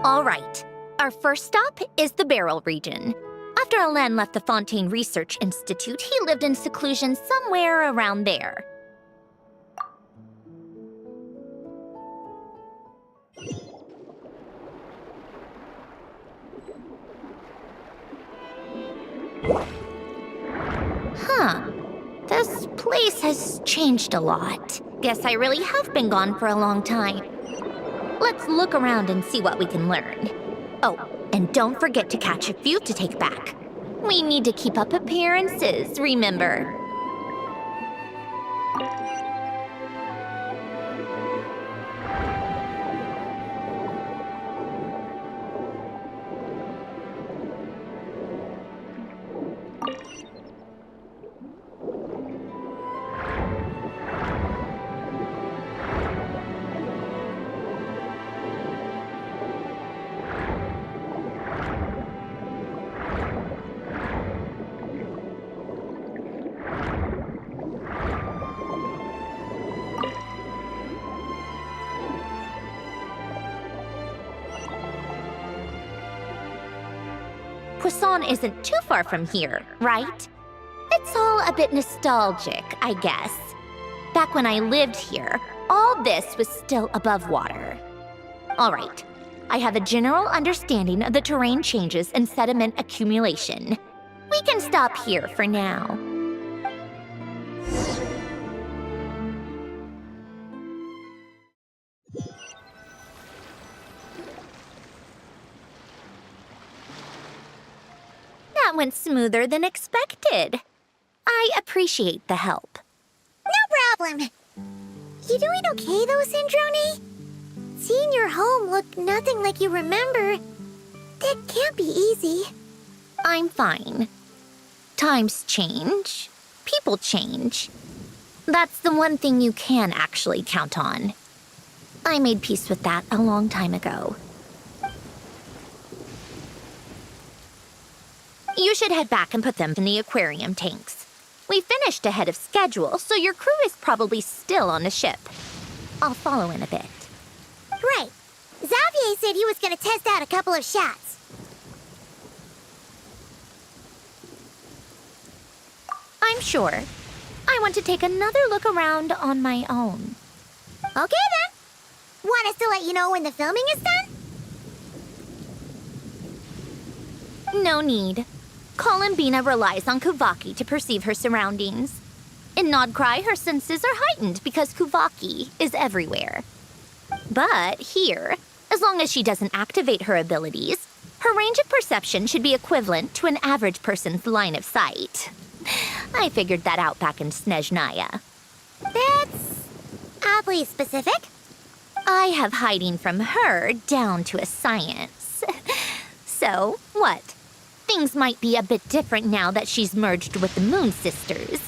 All right. Our first stop is the Barrel region. After Alain left the Fontaine Research Institute, he lived in seclusion somewhere around there. Huh. This place has changed a lot. Guess I really have been gone for a long time. Let's look around and see what we can learn. Oh, and don't forget to catch a few to take back. We need to keep up appearances, remember? Poisson isn't too far from here, right? It's all a bit nostalgic, I guess. Back when I lived here, all this was still above water. All right, I have a general understanding of the terrain changes and sediment accumulation. We can stop here for now. That went smoother than expected. I appreciate the help. No problem. You doing okay though, Sandrone? Seeing your home look nothing like you remember, that can't be easy. I'm fine. Times change. People change. That's the one thing you can actually count on. I made peace with that a long time ago. You should head back and put them in the aquarium tanks. We finished ahead of schedule, so your crew is probably still on the ship. I'll follow in a bit. Right. Xavier said he was gonna test out a couple of shots. I'm sure. I want to take another look around on my own. Okay then. Want us to let you know when the filming is done? No need. Columbina relies on Kuvaki to perceive her surroundings. In Nodcry, her senses are heightened because Kuvaki is everywhere. But here, as long as she doesn't activate her abilities, her range of perception should be equivalent to an average person's line of sight. I figured that out back in Snezhnaya. That's oddly specific. I have hiding from her down to a science. So, what? Things might be a bit different now that she's merged with the Moon Sisters,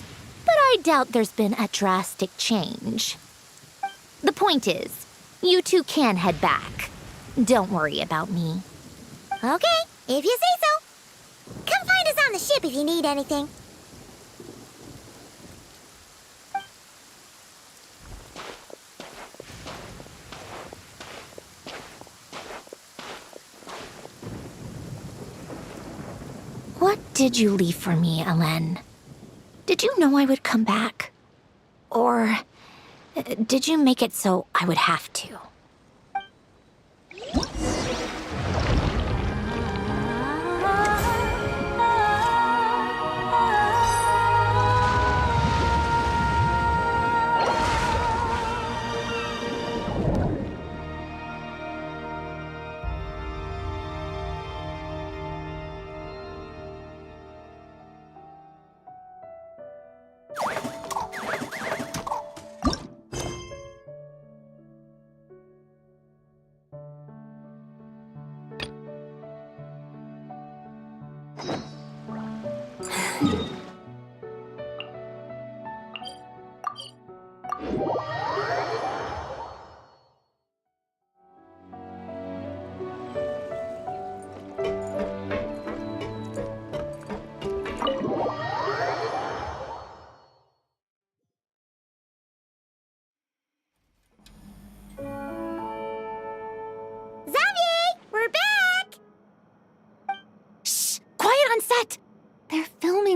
but I doubt there's been a drastic change. The point is, you two can head back. Don't worry about me. Okay, if you say so. Come find us on the ship if you need anything. What did you leave for me, Alain? Did you know I would come back? Or did you make it so I would have to?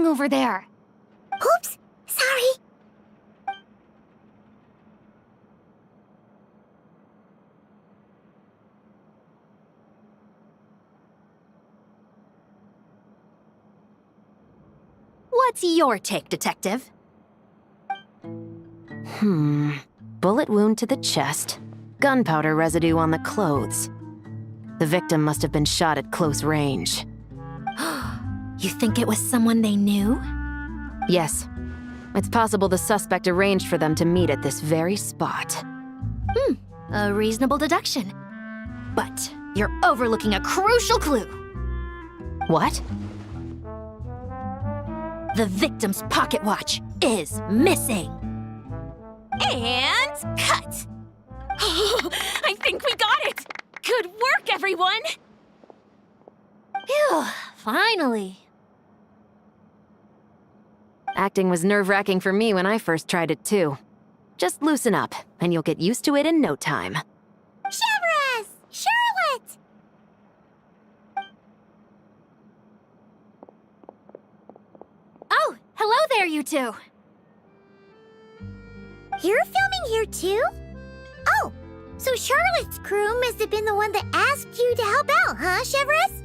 doing over there? Oops, sorry. What's your take, Detective? Bullet wound to the chest. Gunpowder residue on the clothes. The victim must have been shot at close range. You think it was someone they knew? Yes. It's possible the suspect arranged for them to meet at this very spot. A reasonable deduction. But you're overlooking a crucial clue. What? The victim's pocket watch is missing. And cut! I think we got it! Good work, everyone! Phew, finally. Acting was nerve-wracking for me when I first tried it too. Just loosen up, and you'll get used to it in no time. Severus! Charlotte! Oh, hello there, you two. You're filming here too? Oh, so Charlotte's crew must have been the one that asked you to help out, huh, Severus?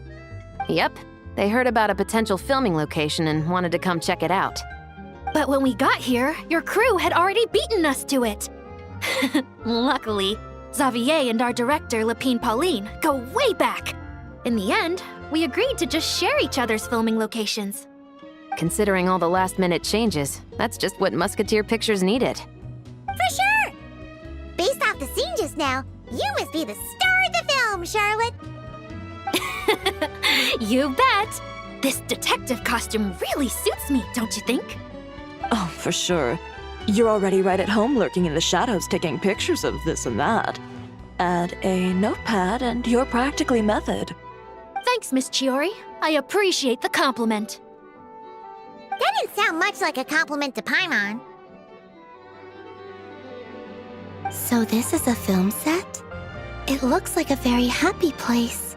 Yep. They heard about a potential filming location and wanted to come check it out. But when we got here, your crew had already beaten us to it. Luckily, Xavier and our director, Lapine Pauline, go way back. In the end, we agreed to just share each other's filming locations. Considering all the last-minute changes, that's just what Musketeer Pictures needed. For sure! Based off the scene just now, you must be the star of the film, Charlotte! You bet! This detective costume really suits me, don't you think? Oh, for sure. You're already right at home lurking in the shadows taking pictures of this and that. Add a notepad and you're practically method. Thanks, Miss Chiori. I appreciate the compliment. That didn't sound much like a compliment to Paimon. So this is a film set? It looks like a very happy place.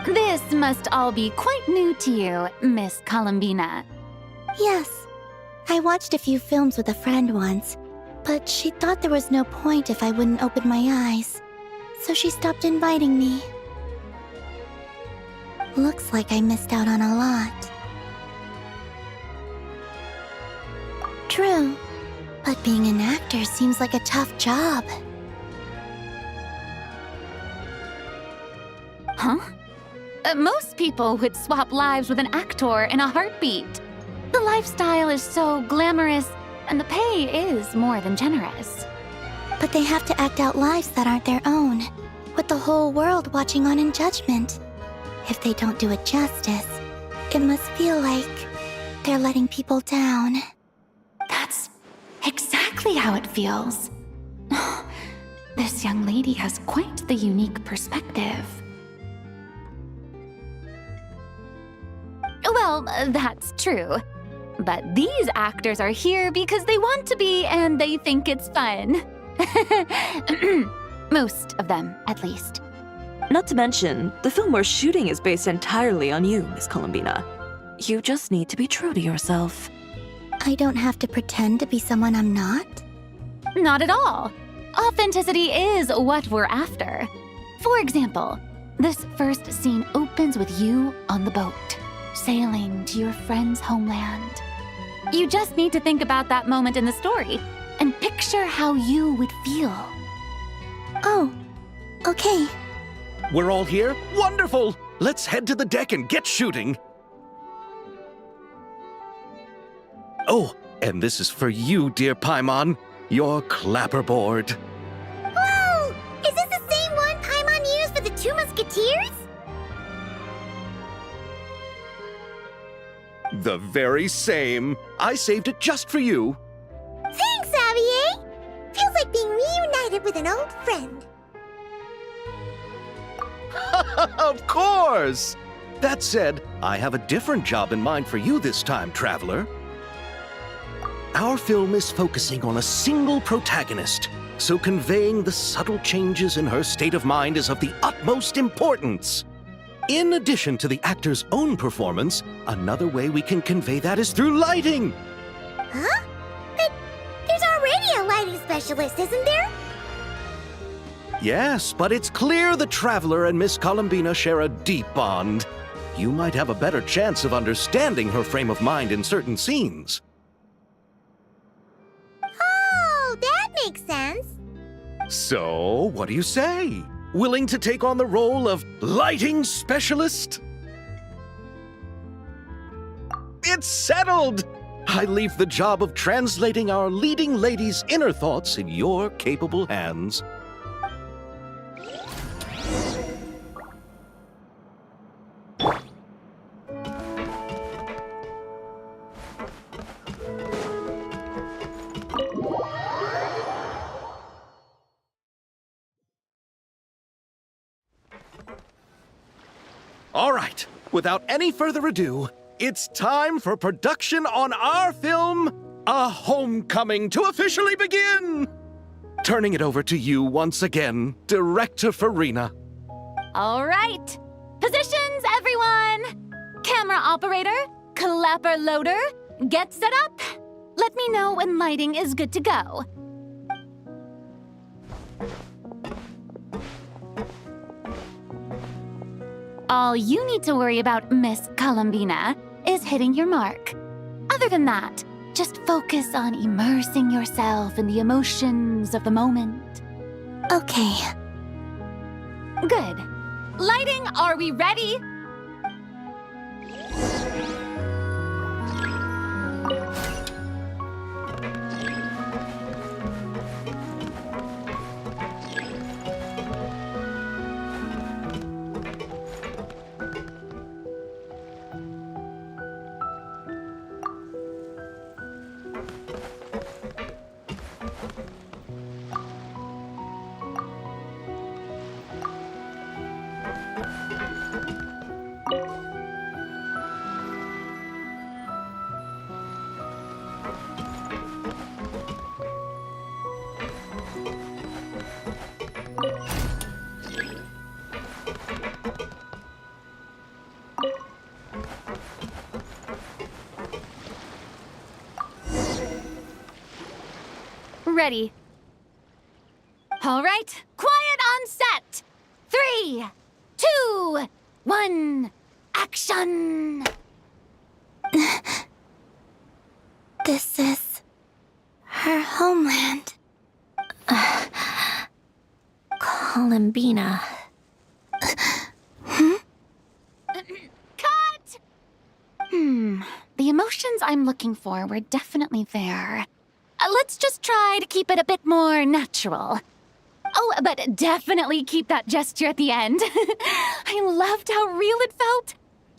This must all be quite new to you, Miss Columbina. Yes. I watched a few films with a friend once, but she thought there was no point if I wouldn't open my eyes. So she stopped inviting me. Looks like I missed out on a lot. True, but being an actor seems like a tough job. Huh? Most people would swap lives with an actor in a heartbeat. The lifestyle is so glamorous, and the pay is more than generous. But they have to act out lives that aren't their own, with the whole world watching on in judgment. If they don't do it justice, it must feel like they're letting people down. That's exactly how it feels. This young lady has quite the unique perspective. Well, that's true. But these actors are here because they want to be and they think it's fun. Most of them, at least. Not to mention, the film we're shooting is based entirely on you, Miss Columbina. You just need to be true to yourself. I don't have to pretend to be someone I'm not? Not at all. Authenticity is what we're after. For example, this first scene opens with you on the boat, sailing to your friend's homeland. You just need to think about that moment in the story and picture how you would feel. Oh, okay. We're all here? Wonderful! Let's head to the deck and get shooting. Oh, and this is for you, dear Paimon. Your clapperboard. Whoa! Is this the same one Paimon used for the Two Musketeers? The very same. I saved it just for you. Thanks, Xavier! Feels like being reunited with an old friend. Of course! That said, I have a different job in mind for you this time, traveler. Our film is focusing on a single protagonist, so conveying the subtle changes in her state of mind is of the utmost importance. In addition to the actor's own performance, another way we can convey that is through lighting. Huh? But there's already a lighting specialist, isn't there? Yes, but it's clear the Traveler and Miss Columbina share a deep bond. You might have a better chance of understanding her frame of mind in certain scenes. Oh, that makes sense. So, what do you say? Willing to take on the role of lighting specialist? It's settled! I leave the job of translating our leading lady's inner thoughts in your capable hands. All right, without any further ado, it's time for production on our film, A Homecoming, to officially begin! Turning it over to you once again, Director Farina. All right. Positions, everyone. Camera operator, clapper loader, get set up. Let me know when lighting is good to go. All you need to worry about, Miss Columbina, is hitting your mark. Other than that, just focus on immersing yourself in the emotions of the moment. Okay. Good. Lighting, are we ready? Ready. All right, quiet on set. 3, 2, 1, action! This is her homeland. Columbina. Cut! The emotions I'm looking for were definitely there. Let's just try to keep it a bit more natural. Oh, but definitely keep that gesture at the end. I loved how real it felt.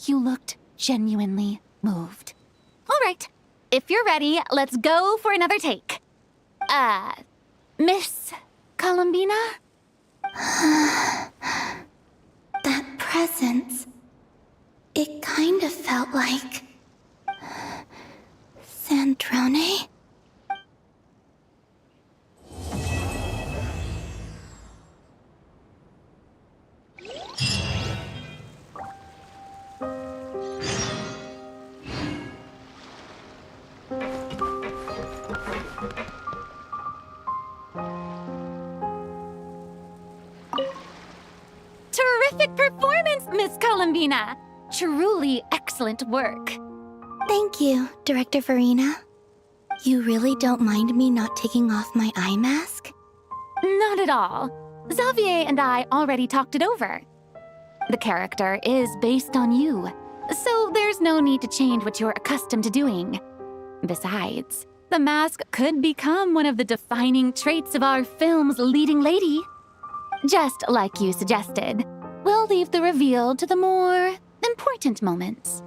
You looked genuinely moved. All right, if you're ready, let's go for another take. Miss Columbina? That presence. It kind of felt like... Sandrone? Terrific performance, Miss Columbina! Truly excellent work. Thank you, Director Farina. You really don't mind me not taking off my eye mask? Not at all. Xavier and I already talked it over. The character is based on you, so there's no need to change what you're accustomed to doing. Besides, the mask could become one of the defining traits of our film's leading lady. Just like you suggested, we'll leave the reveal to the more important moments.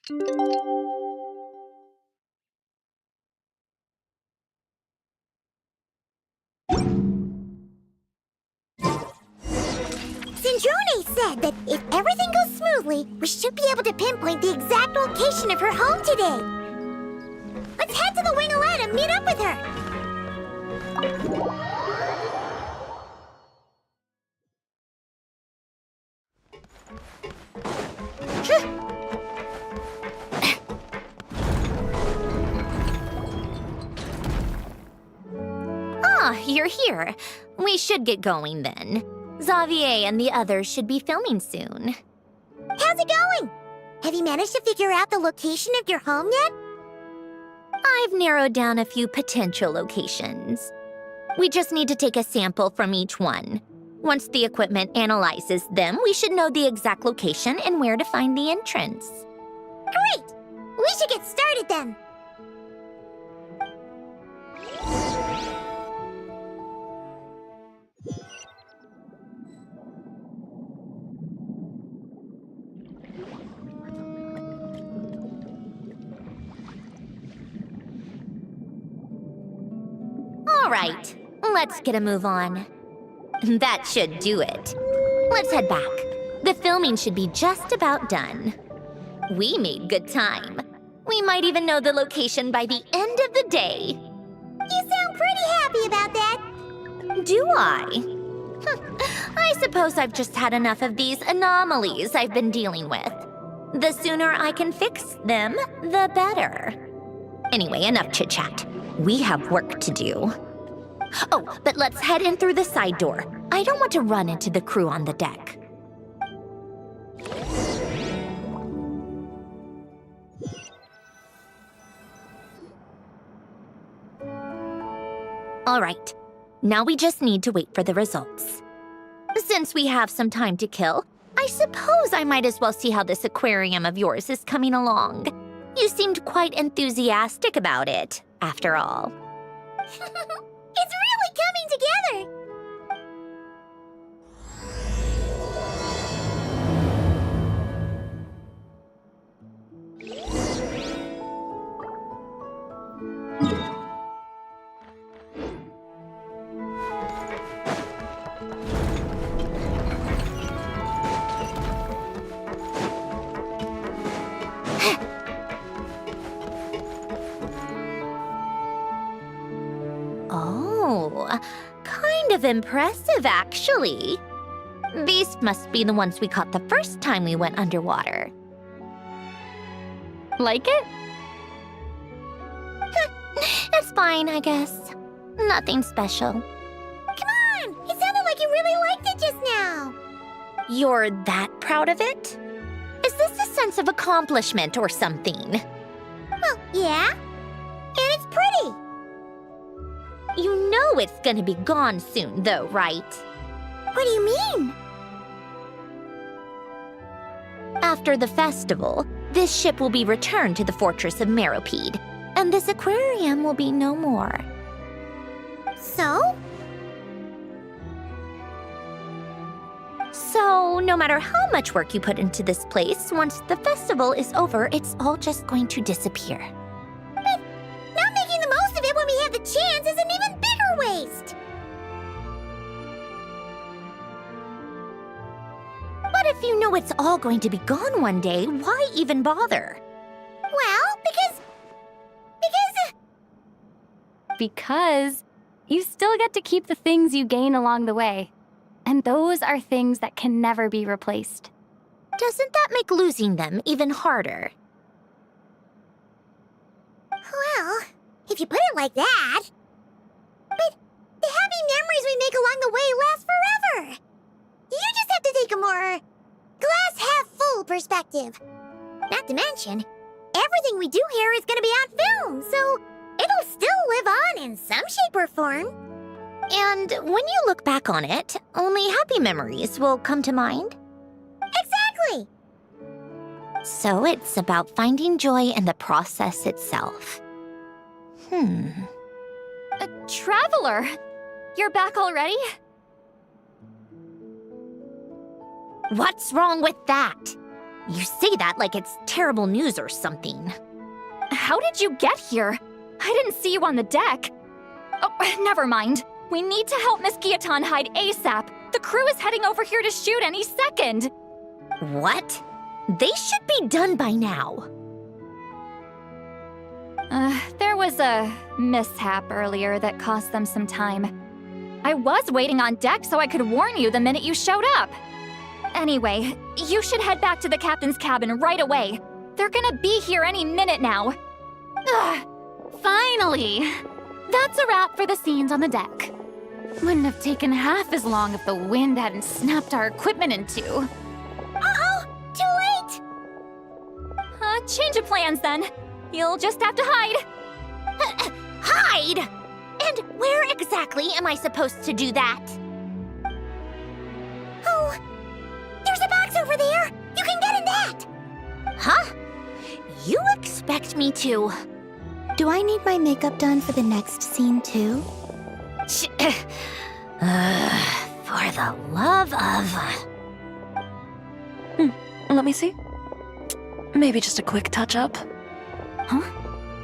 Sandrone said that if everything goes smoothly, we should be able to pinpoint the exact location of her home today. Let's head to the wing-a-let and meet up with her. Ah, you're here. We should get going then. Xavier and the others should be filming soon. How's it going? Have you managed to figure out the location of your home yet? I've narrowed down a few potential locations. We just need to take a sample from each one. Once the equipment analyzes them, we should know the exact location and where to find the entrance. Great! We should get started then. All right, let's get a move on. That should do it. Let's head back. The filming should be just about done. We made good time. We might even know the location by the end of the day. You sound pretty happy about that. Do I? I suppose I've just had enough of these anomalies I've been dealing with. The sooner I can fix them, the better. Anyway, enough chit-chat. We have work to do. Oh, but let's head in through the side door. I don't want to run into the crew on the deck. All right, now we just need to wait for the results. Since we have some time to kill, I suppose I might as well see how this aquarium of yours is coming along. You seemed quite enthusiastic about it, after all. It's really coming together. Oh, kind of impressive, actually. These must be the ones we caught the first time we went underwater. Like it? It's fine, I guess. Nothing special. Come on! It sounded like you really liked it just now. You're that proud of it? Is this a sense of accomplishment or something? Well, yeah. And it's pretty. You know it's gonna be gone soon, though, right? What do you mean? After the festival, this ship will be returned to the fortress of Meropide, and this aquarium will be no more. So? So, no matter how much work you put into this place, once the festival is over, it's all just going to disappear. But not making the most of it when we have the chance is an even bigger waste. But if you know it's all going to be gone one day, why even bother? Well, because Because you still get to keep the things you gain along the way. And those are things that can never be replaced. Doesn't that make losing them even harder? well, if you put it like that. But the happy memories we make along the way last forever. You just have to take a more glass-half-full perspective. Not to mention, everything we do here is going to be on film, so it'll still live on in some shape or form. And when you look back on it, only happy memories will come to mind? Exactly. So it's about finding joy in the process itself. Traveler, you're back already? What's wrong with that? You say that like it's terrible news or something. How did you get here? I didn't see you on the deck. Oh, never mind. We need to help Miss Guillotin hide ASAP. The crew is heading over here to shoot any second. What? They should be done by now. There was a mishap earlier that cost them some time. I was waiting on deck so I could warn you the minute you showed up. Anyway, you should head back to the captain's cabin right away. They're gonna be here any minute now. Finally! That's a wrap for the scenes on the deck. Wouldn't have taken half as long if the wind hadn't snapped our equipment in two. Uh-oh! Too late! Change of plans then. You'll just have to hide. Hide? And where exactly am I supposed to do that? Oh, there's a box over there! You can get in that! Huh? You expect me to... Do I need my makeup done for the next scene too? For the love of... Let me see. Maybe just a quick touch-up. Huh?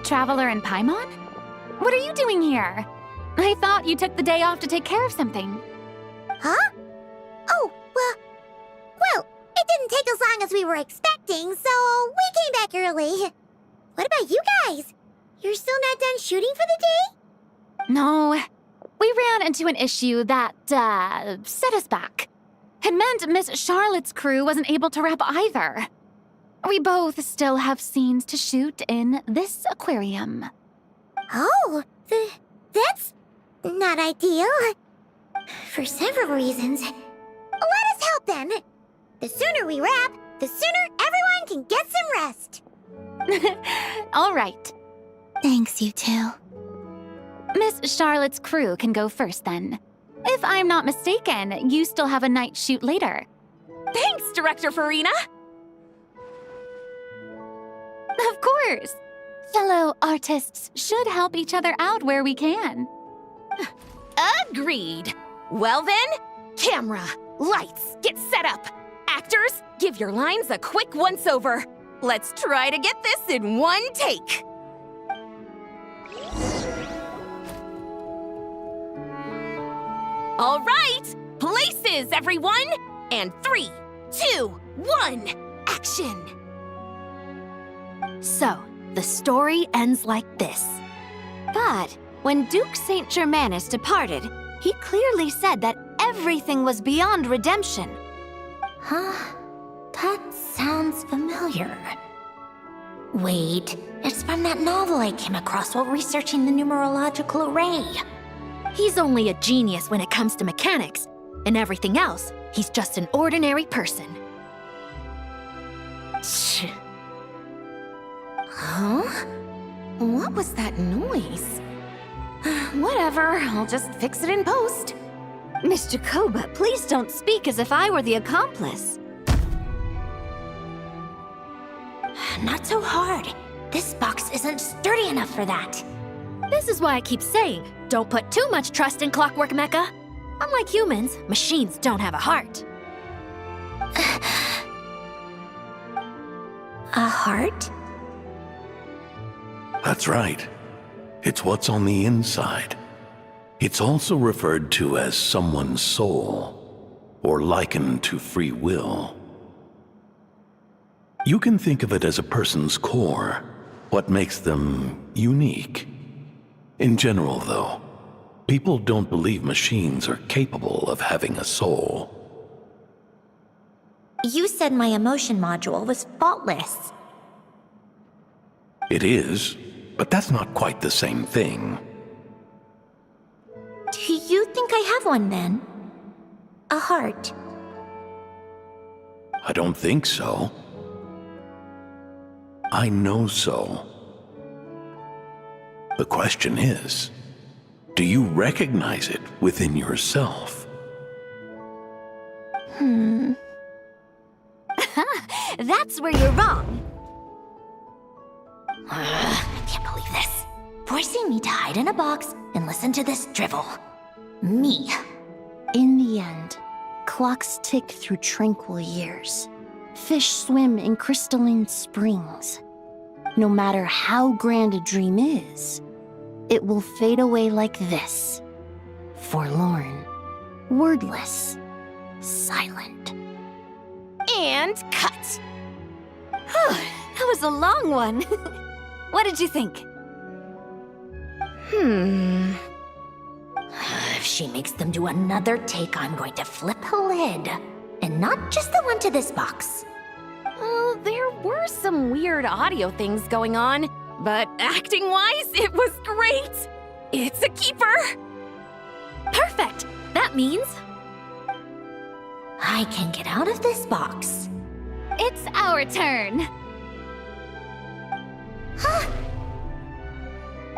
Traveler in Paimon? What are you doing here? I thought you took the day off to take care of something. Huh? Oh, well, it didn't take as long as we were expecting, so we came back early. What about you guys? You're still not done shooting for the day? No, we ran into an issue that, set us back. It meant Miss Charlotte's crew wasn't able to wrap either. We both still have scenes to shoot in this aquarium. Oh, that's not ideal. For several reasons. Let us help then. The sooner we wrap, the sooner everyone can get some rest. All right. Thanks, you two. Miss Charlotte's crew can go first then. If I'm not mistaken, you still have a night shoot later. Thanks, Director Farina. Of course. Fellow artists should help each other out where we can. Agreed. Well then, camera, lights, get set up. Actors, give your lines a quick once-over. Let's try to get this in one take. All right, places, everyone. And 3, 2, 1, action. So, the story ends like this. But when Duke Saint Germanus departed, he clearly said that everything was beyond redemption. Huh? That sounds familiar. Wait, it's from that novel I came across while researching the numerological array. He's only a genius when it comes to mechanics, and everything else, he's just an ordinary person. Huh? What was that noise? Whatever, I'll just fix it in post. Miss Jacoba, please don't speak as if I were the accomplice. Not so hard. This box isn't sturdy enough for that. This is why I keep saying, don't put too much trust in Clockwork Mecha. Unlike humans, machines don't have a heart. A heart? That's right. It's what's on the inside. It's also referred to as someone's soul, or likened to free will. You can think of it as a person's core, what makes them unique. In general, though, people don't believe machines are capable of having a soul. You said my emotion module was faultless. It is, but that's not quite the same thing. Do you think I have one then? A heart? I don't think so. I know so. The question is, do you recognize it within yourself? That's where you're wrong. I can't believe this. Forcing me to hide in a box and listen to this drivel. Me. In the end, clocks tick through tranquil years. Fish swim in crystalline springs. No matter how grand a dream is, it will fade away like this. Forlorn, wordless, silent. And cut. That was a long one. What did you think? If she makes them do another take, I'm going to flip a lid. And not just the one to this box. Well, there were some weird audio things going on, but acting-wise, it was great. It's a keeper. Perfect! That means I can get out of this box. It's our turn.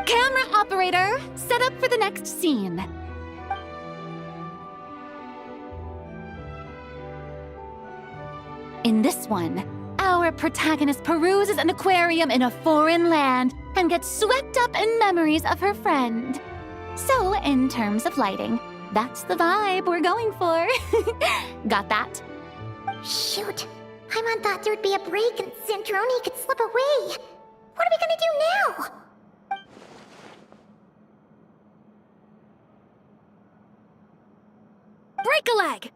Camera operator, set up for the next scene. In this one, our protagonist peruses an aquarium in a foreign land and gets swept up in memories of her friend. So, in terms of lighting, that's the vibe we're going for. Got that? Shoot. Paimon thought there would be a break and Sandrone could slip away. What are we gonna do now? Break a leg.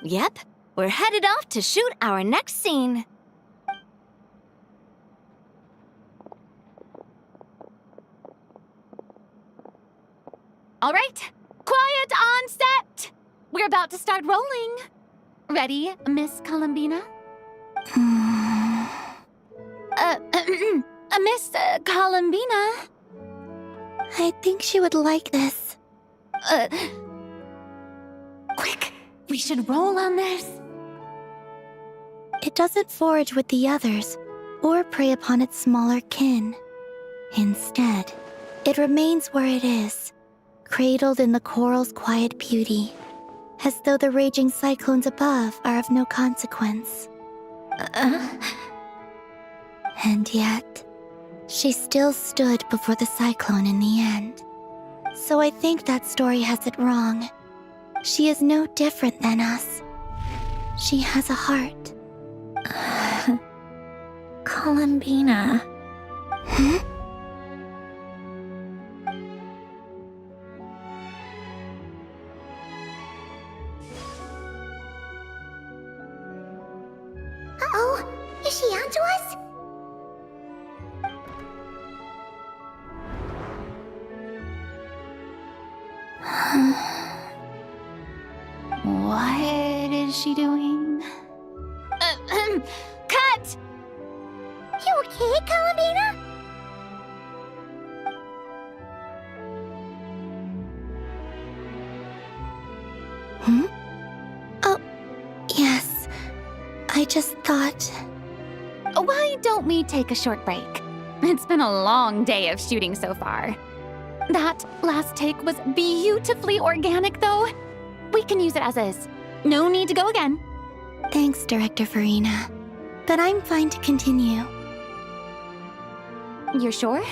Yep, we're headed off to shoot our next scene. All right, quiet on set. We're about to start rolling. Ready, Miss Columbina? Miss Columbina? I think she would like this. Quick, we should roll on this. It doesn't forage with the others or prey upon its smaller kin. Instead, it remains where it is, cradled in the coral's quiet beauty, as though the raging cyclones above are of no consequence. And yet, she still stood before the cyclone in the end. So I think that story has it wrong. She is no different than us. She has a heart. Columbina. Uh-oh, is she onto us? What is she doing? Cut! You okay, Columbina? Oh, yes. I just thought... Why don't we take a short break? It's been a long day of shooting so far. That last take was beautifully organic, though. We can use it as is. No need to go again. Thanks, Director Farina. But I'm fine to continue. You're sure?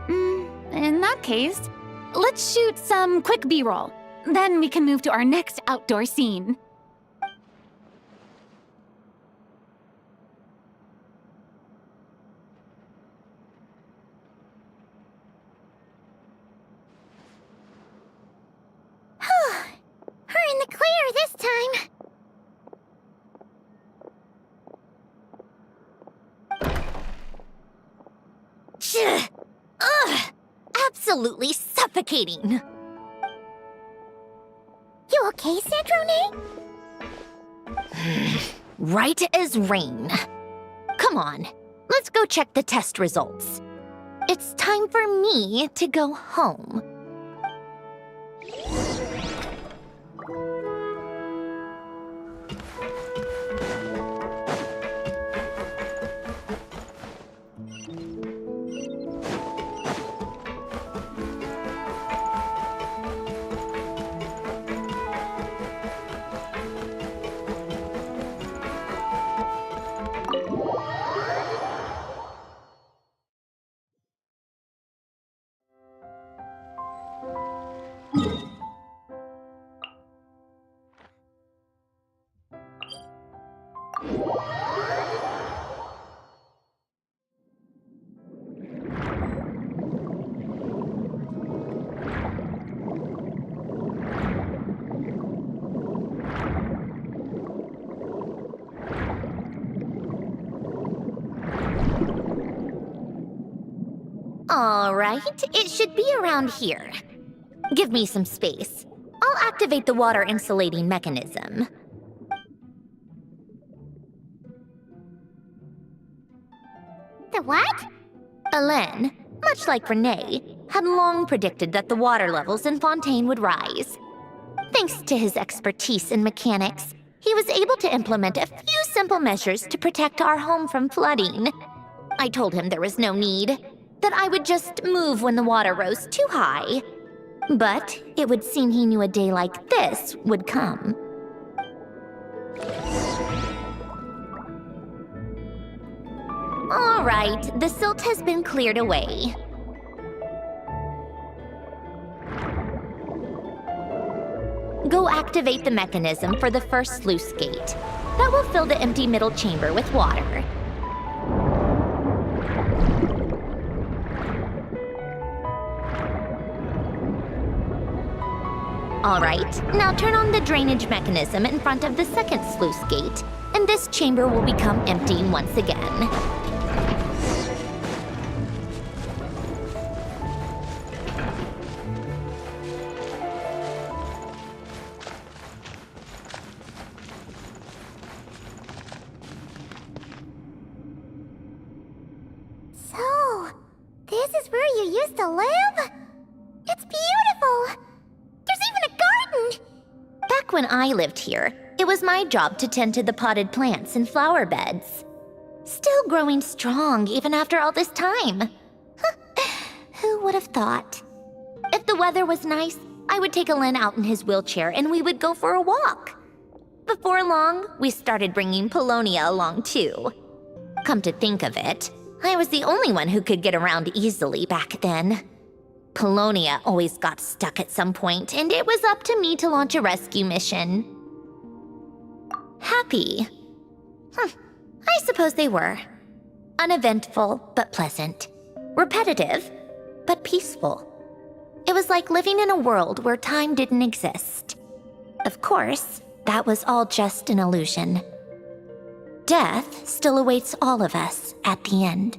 In that case, let's shoot some quick B-roll. Then we can move to our next outdoor scene. We're in the clear this time. Ugh! Absolutely suffocating. You okay, Sandrone? Right as rain. Come on, let's go check the test results. It's time for me to go home. All right, it should be around here. Give me some space. I'll activate the water insulating mechanism. The what? Alen, much like Renee, had long predicted that the water levels in Fontaine would rise. Thanks to his expertise in mechanics, he was able to implement a few simple measures to protect our home from flooding. I told him there was no need, that I would just move when the water rose too high. But it would seem he knew a day like this would come. All right, the silt has been cleared away. Go activate the mechanism for the first sluice gate. That will fill the empty middle chamber with water. All right, now turn on the drainage mechanism in front of the second sluice gate, and this chamber will become empty once again. So, this is where you used to live? It's beautiful! There's even a garden! Back when I lived here, it was my job to tend to the potted plants and flower beds. Still growing strong even after all this time. Who would have thought? If the weather was nice, I would take Alen out in his wheelchair and we would go for a walk. Before long, we started bringing Polonia along too. Come to think of it, I was the only one who could get around easily back then. Polonia always got stuck at some point, and it was up to me to launch a rescue mission. Happy. I suppose they were. Uneventful, but pleasant. Repetitive, but peaceful. It was like living in a world where time didn't exist. Of course, that was all just an illusion. Death still awaits all of us at the end.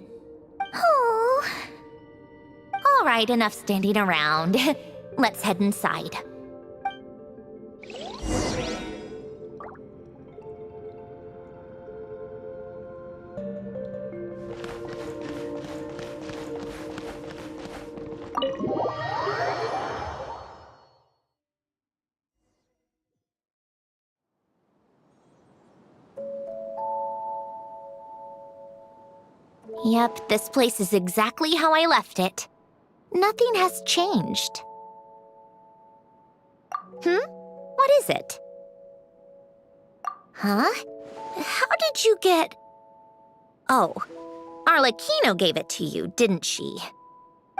Oh. All right, enough standing around. Let's head inside. Yep, this place is exactly how I left it. Nothing has changed. What is it? Huh? How did you get... Oh, Arlecchino gave it to you, didn't she?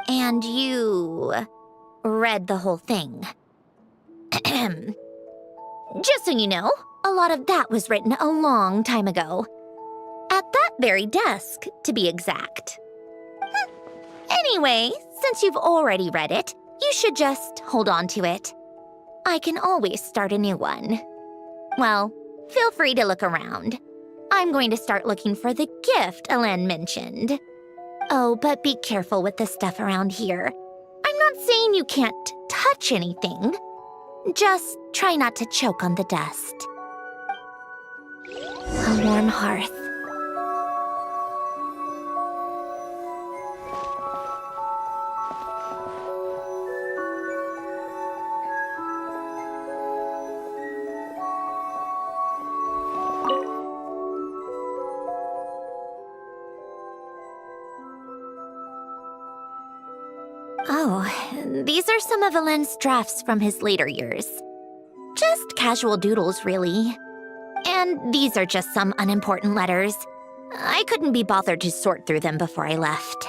And you... read the whole thing. Just so you know, a lot of that was written a long time ago. At that very desk, to be exact. Anyway, since you've already read it, you should just hold on to it. I can always start a new one. Well, feel free to look around. I'm going to start looking for the gift Alen mentioned. Oh, but be careful with the stuff around here. I'm not saying you can't touch anything. Just try not to choke on the dust. A warm hearth. Oh, these are some of Alen's drafts from his later years. Just casual doodles, really. And these are just some unimportant letters. I couldn't be bothered to sort through them before I left.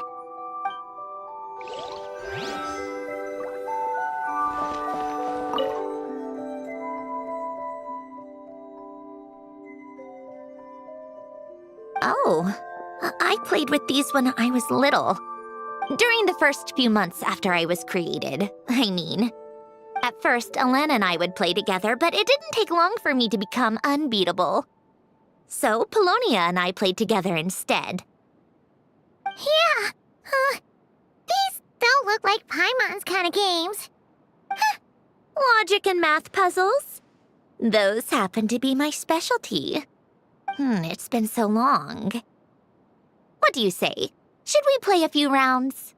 Oh, I played with these when I was little. During the first few months after I was created, I mean. At first, Alana and I would play together, but it didn't take long for me to become unbeatable. So, Polonia and I played together instead. Yeah, these don't look like Paimon's kind of games. Logic and math puzzles? Those happen to be my specialty. It's been so long. What do you say? Should we play a few rounds?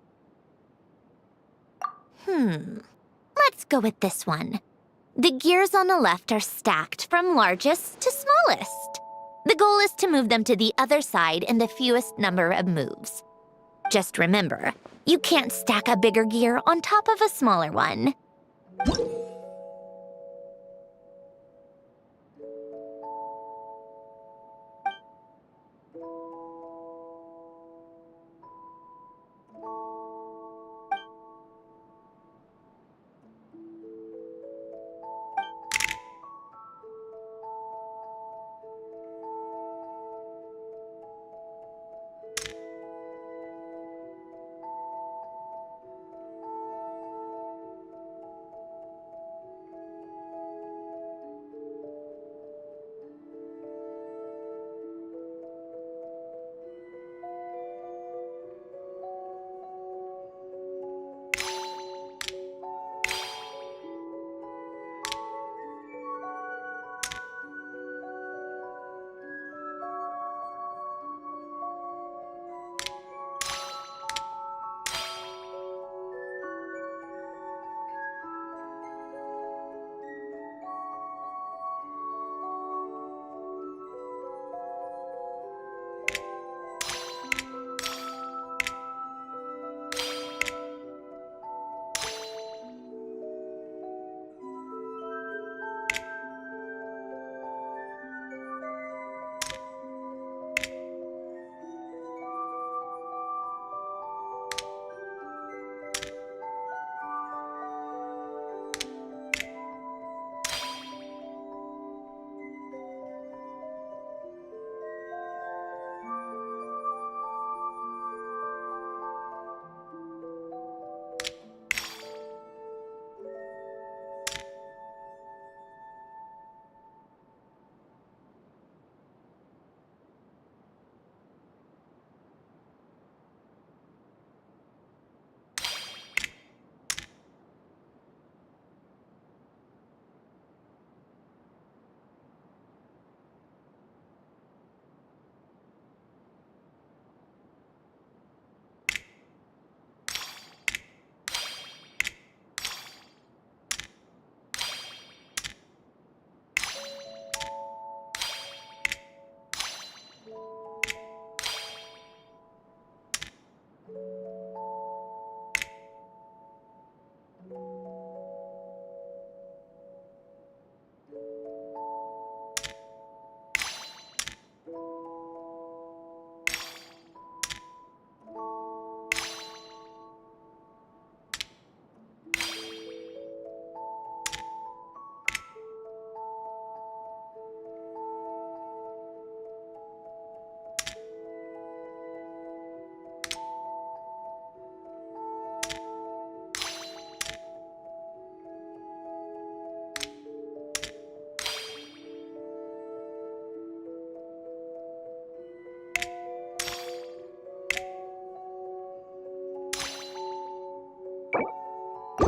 Let's go with this one. The gears on the left are stacked from largest to smallest. The goal is to move them to the other side in the fewest number of moves. Just remember, you can't stack a bigger gear on top of a smaller one.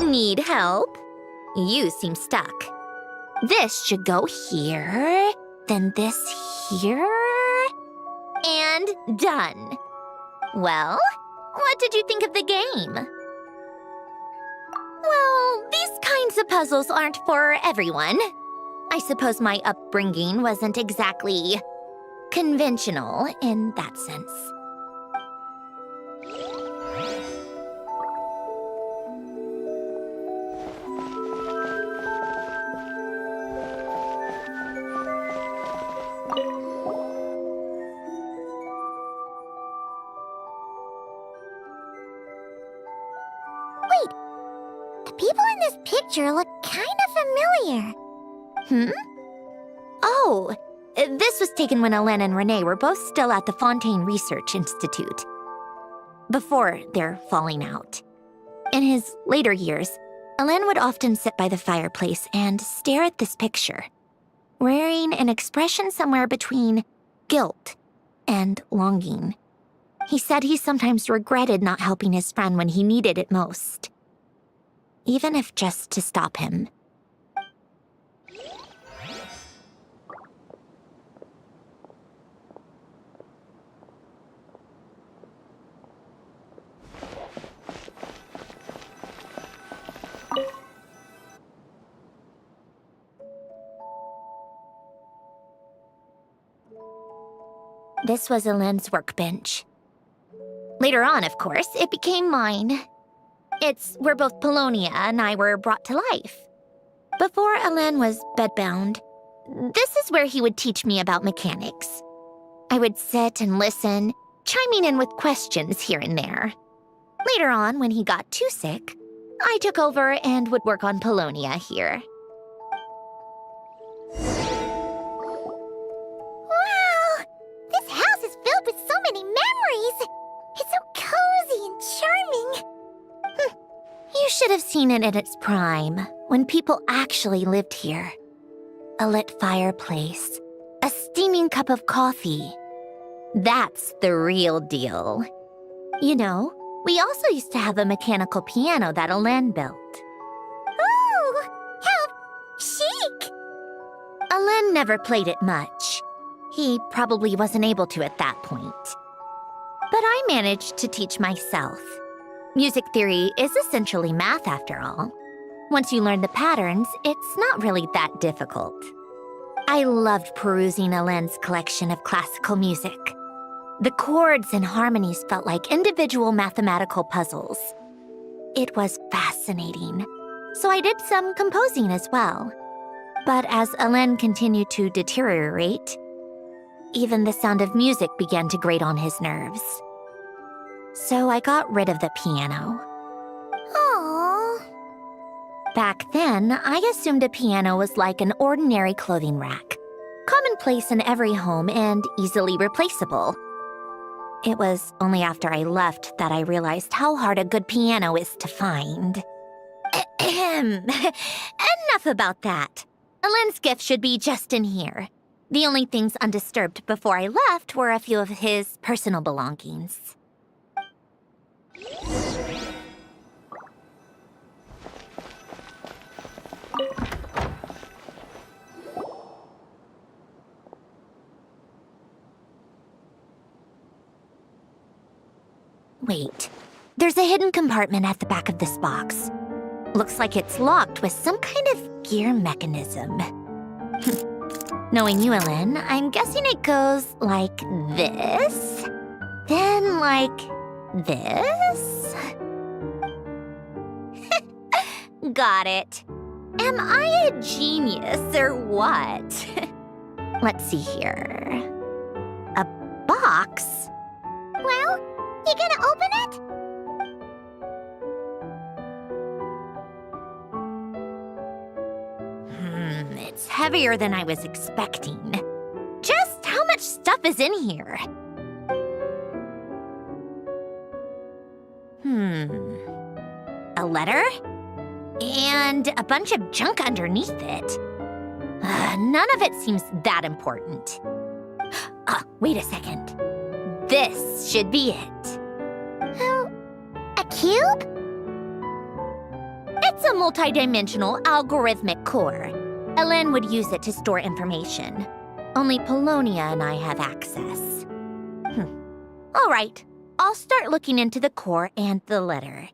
Need help? You seem stuck. This should go here, then this here, and done. Well, what did you think of the game? Well, these kinds of puzzles aren't for everyone. I suppose my upbringing wasn't exactly conventional in that sense. The people in this picture look kind of familiar. Oh, This was taken when Hélène and Renee were both still at the Fontaine Research Institute, before their falling out. In his later years, Hélène would often sit by the fireplace and stare at this picture, wearing an expression somewhere between guilt and longing. He said he sometimes regretted not helping his friend when he needed it most, even if just to stop him. This was Hélène's workbench. Later on, of course, it became mine. It's where both Polonia and I were brought to life. Before Hélène was bedbound, this is where he would teach me about mechanics. I would sit and listen, chiming in with questions here and there. Later on, when he got too sick, I took over and would work on Polonia here. Wow! This house is filled with so many memories! It's so cozy and charming! You should have seen it in its prime, when people actually lived here. A lit fireplace, a steaming cup of coffee. That's the real deal. You know, we also used to have a mechanical piano that Hélène built. Ooh! How chic! Hélène never played it much. He probably wasn't able to at that point. But I managed to teach myself. Music theory is essentially math after all. Once you learn the patterns, it's not really that difficult. I loved perusing Hélène's collection of classical music. The chords and harmonies felt like individual mathematical puzzles. It was fascinating, so I did some composing as well. But as Hélène continued to deteriorate, even the sound of music began to grate on his nerves. So I got rid of the piano. Aww. Back then, I assumed a piano was like an ordinary clothing rack, commonplace in every home and easily replaceable. It was only after I left that I realized how hard a good piano is to find. Enough about that. Hélène's gift should be just in here. The only things undisturbed before I left were a few of his personal belongings. Wait, there's a hidden compartment at the back of this box. Looks like it's locked with some kind of gear mechanism. Knowing you, Hélène, I'm guessing it goes like this, then like this. Got it. Am I a genius or what? Let's see here. A box? Well, you gonna open it? It's heavier than I was expecting. Just how much stuff is in here? A letter? And a bunch of junk underneath it. None of it seems that important. Wait a second. This should be it. A cube? It's a multidimensional algorithmic core. Hélène would use it to store information. Only Polonia and I have access. All right, I'll start looking into the core and the letter.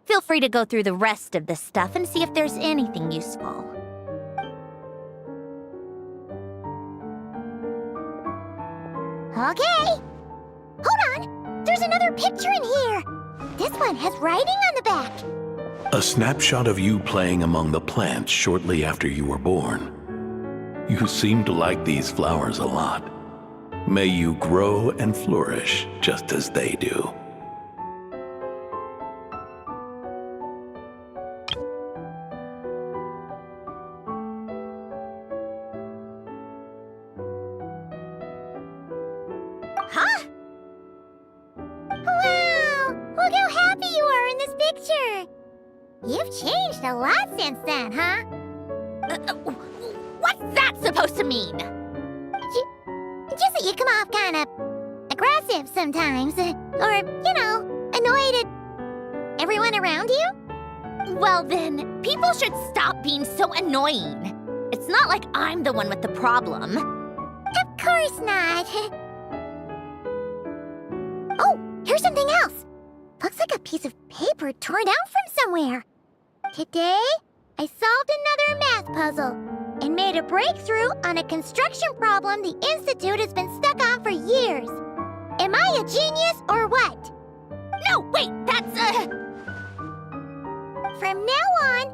Feel free to go through the rest of the stuff and see if there's anything useful. Okay. Hold on. There's another picture in here. This one has writing on the back. A snapshot of you playing among the plants shortly after you were born. You seem to like these flowers a lot. May you grow and flourish just as they do. picture. You've changed a lot since then, huh? What's that supposed to mean? Just that you come off kind of aggressive sometimes. Or, annoyed at everyone around you? Well then, people should stop being so annoying. It's not like I'm the one with the problem. Of course not. Oh, here's something else. Looks like a piece of paper torn out from somewhere. Today, I solved another math puzzle and made a breakthrough on a construction problem the Institute has been stuck on for years. Am I a genius or what? No, wait, that's From now on,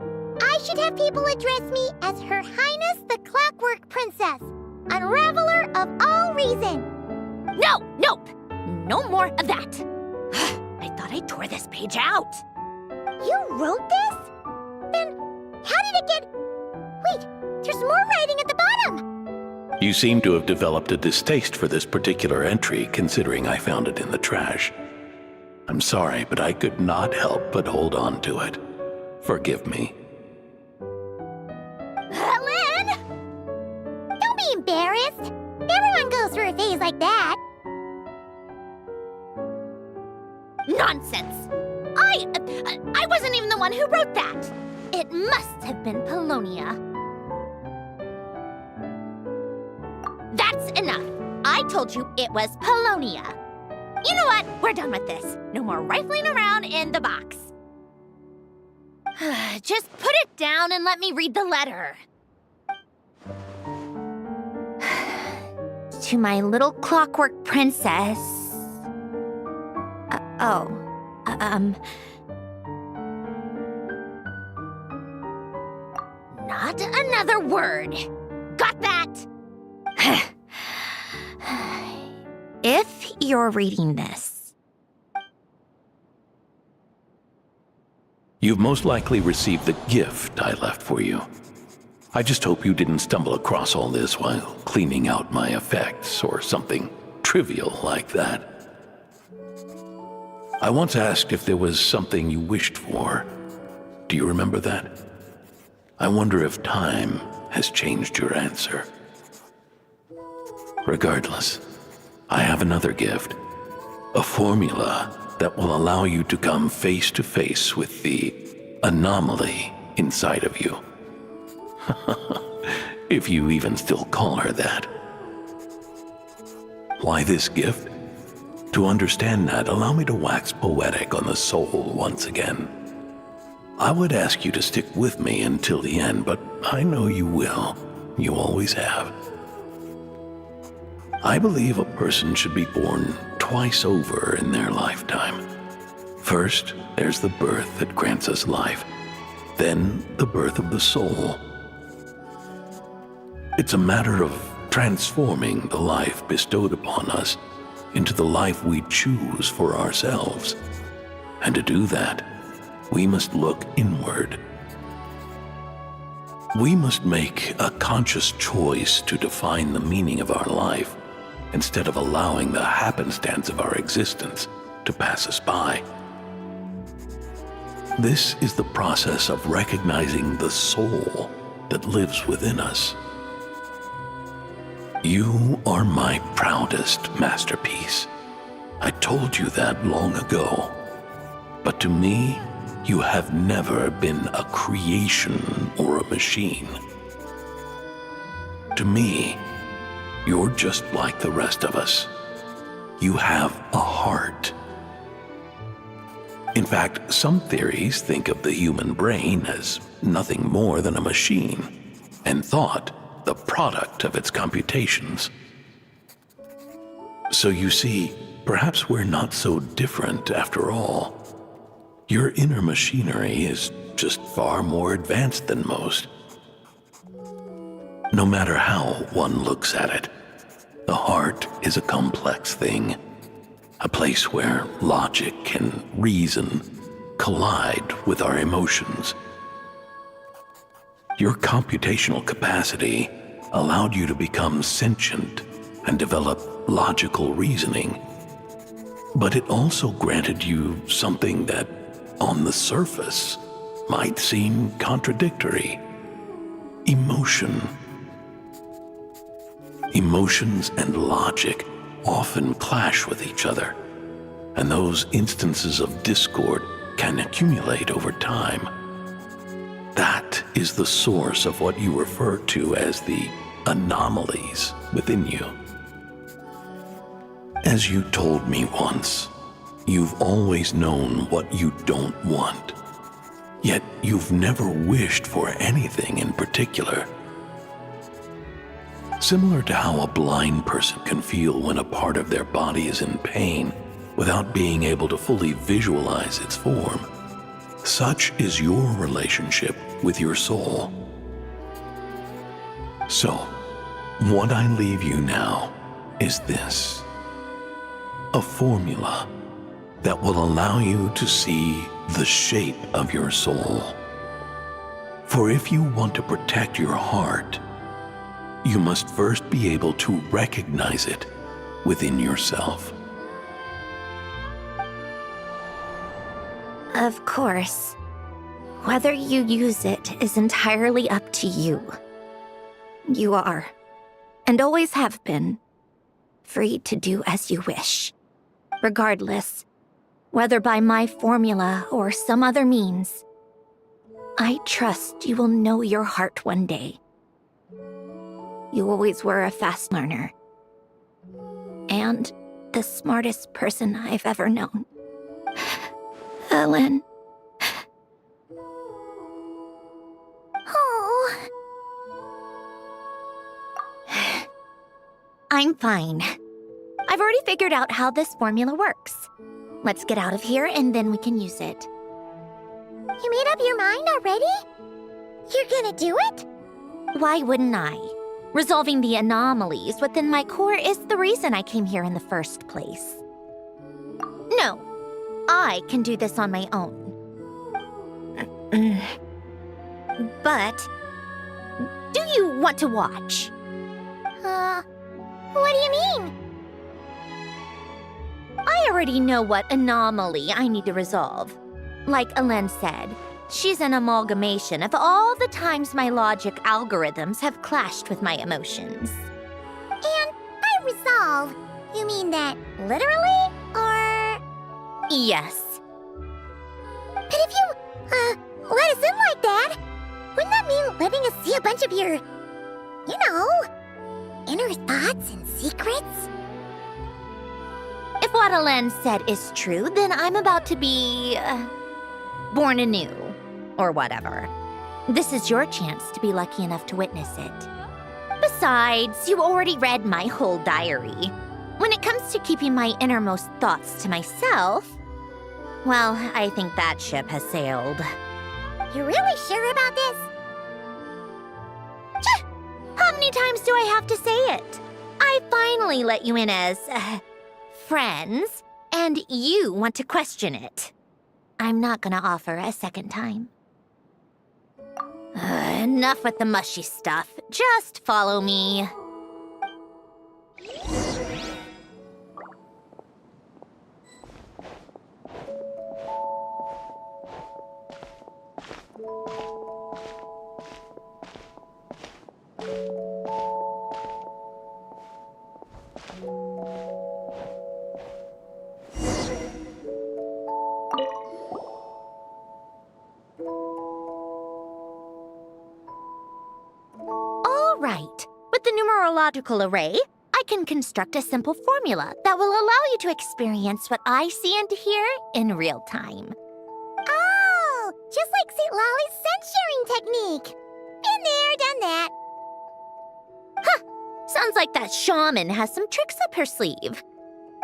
I should have people address me as Her Highness the Clockwork Princess, Unraveler of all reason. Nope. No more of that. I thought I tore this page out. You wrote this? Then how did it get... Wait, there's more writing at the bottom. You seem to have developed a distaste for this particular entry, considering I found it in the trash. I'm sorry, but I could not help but hold on to it. Forgive me. Lynn! Don't be embarrassed. Everyone goes through a phase like that. Nonsense. I wasn't even the one who wrote that. It must have been Polonia. That's enough. I told you it was Polonia. You know what? We're done with this. No more rifling around in the box. Just put it down and let me read the letter. To my little clockwork princess. Not another word. Got that? If you're reading this, You've most likely received the gift I left for you. I just hope you didn't stumble across all this while cleaning out my effects or something trivial like that. I once asked if there was something you wished for. Do you remember that? I wonder if time has changed your answer. Regardless, I have another gift. A formula that will allow you to come face to face with the anomaly inside of you. If you even still call her that. Why this gift? To understand that, allow me to wax poetic on the soul once again. I would ask you to stick with me until the end, but I know you will. You always have. I believe a person should be born twice over in their lifetime. First, there's the birth that grants us life. Then, the birth of the soul. It's a matter of transforming the life bestowed upon us into the life we choose for ourselves. And to do that, we must look inward. We must make a conscious choice to define the meaning of our life instead of allowing the happenstance of our existence to pass us by. This is the process of recognizing the soul that lives within us. You are my proudest masterpiece. I told you that long ago. But to me, you have never been a creation or a machine. To me, you're just like the rest of us. You have a heart. In fact, some theories think of the human brain as nothing more than a machine, and thought the product of its computations. So you see, perhaps we're not so different after all. Your inner machinery is just far more advanced than most. No matter how one looks at it, the heart is a complex thing, a place where logic and reason collide with our emotions. Your computational capacity allowed you to become sentient and develop logical reasoning, but it also granted you something that on the surface, might seem contradictory. Emotions and logic often clash with each other, and those instances of discord can accumulate over time. That is the source of what you refer to as the anomalies within you. As you told me once, you've always known what you don't want, yet you've never wished for anything in particular. Similar to how a blind person can feel when a part of their body is in pain without being able to fully visualize its form, such is your relationship with your soul. So, what I leave you now is this: a formula that will allow you to see the shape of your soul. For if you want to protect your heart, you must first be able to recognize it within yourself. Of course. Whether you use it is entirely up to you. You are, and always have been, free to do as you wish. Regardless, whether by my formula or some other means, I trust you will know your heart one day. You always were a fast learner, and the smartest person I've ever known. Ellen. Oh. I'm fine. I've already figured out how this formula works. Let's get out of here and then we can use it. You made up your mind already? You're gonna do it? Why wouldn't I? Resolving the anomalies within my core is the reason I came here in the first place. No, I can do this on my own. But, do you want to watch? What do you mean? I already know what anomaly I need to resolve. Like Alen said, she's an amalgamation of all the times my logic algorithms have clashed with my emotions. And by resolve, you mean that literally, or...? Yes. But if you, let us in like that, wouldn't that mean letting us see a bunch of your, inner thoughts and secrets? If what Alen said is true, then I'm about to be... born anew, or whatever. This is your chance to be lucky enough to witness it. Besides, you already read my whole diary. When it comes to keeping my innermost thoughts to myself, well, I think that ship has sailed. You're really sure about this? How many times do I have to say it? I finally let you in as, friends, and you want to question it. I'm not gonna offer a second time. Enough with the mushy stuff. Just follow me. Right. With the numerological array, I can construct a simple formula that will allow you to experience what I see and hear in real time. Oh, just like St. Lolly's scent-sharing technique. Been there, done that. Huh. Sounds like that shaman has some tricks up her sleeve.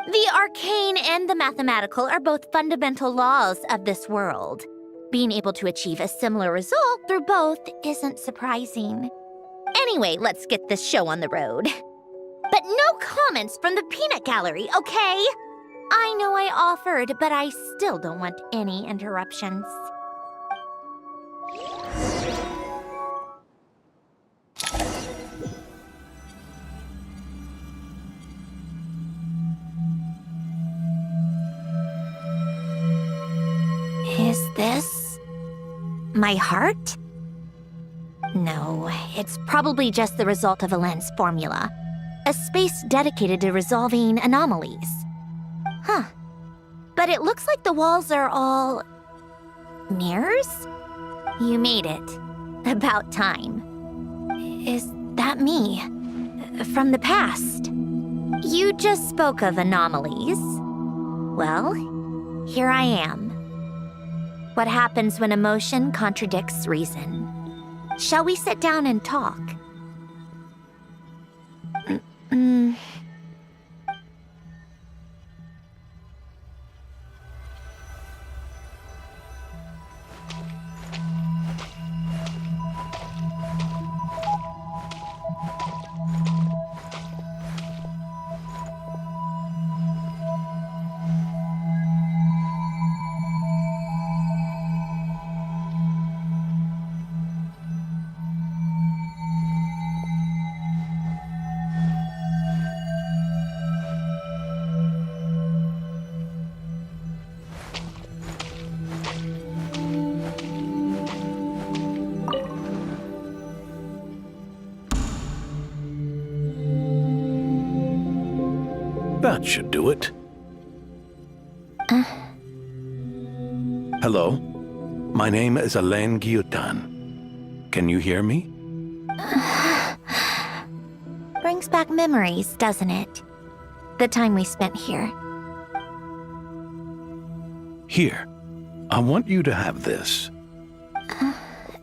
The arcane and the mathematical are both fundamental laws of this world. Being able to achieve a similar result through both isn't surprising. Anyway, let's get this show on the road. But no comments from the peanut gallery, okay? I know I offered, but I still don't want any interruptions. Is this my heart? No, it's probably just the result of Alen's formula. A space dedicated to resolving anomalies. Huh. But it looks like the walls are all mirrors? You made it. About time. Is that me? From the past? You just spoke of anomalies. Well, here I am. What happens when emotion contradicts reason? Shall we sit down and talk? That should do it. Hello? My name is Alain Guillotin. Can you hear me? Brings back memories, doesn't it? The time we spent here. Here. I want you to have this.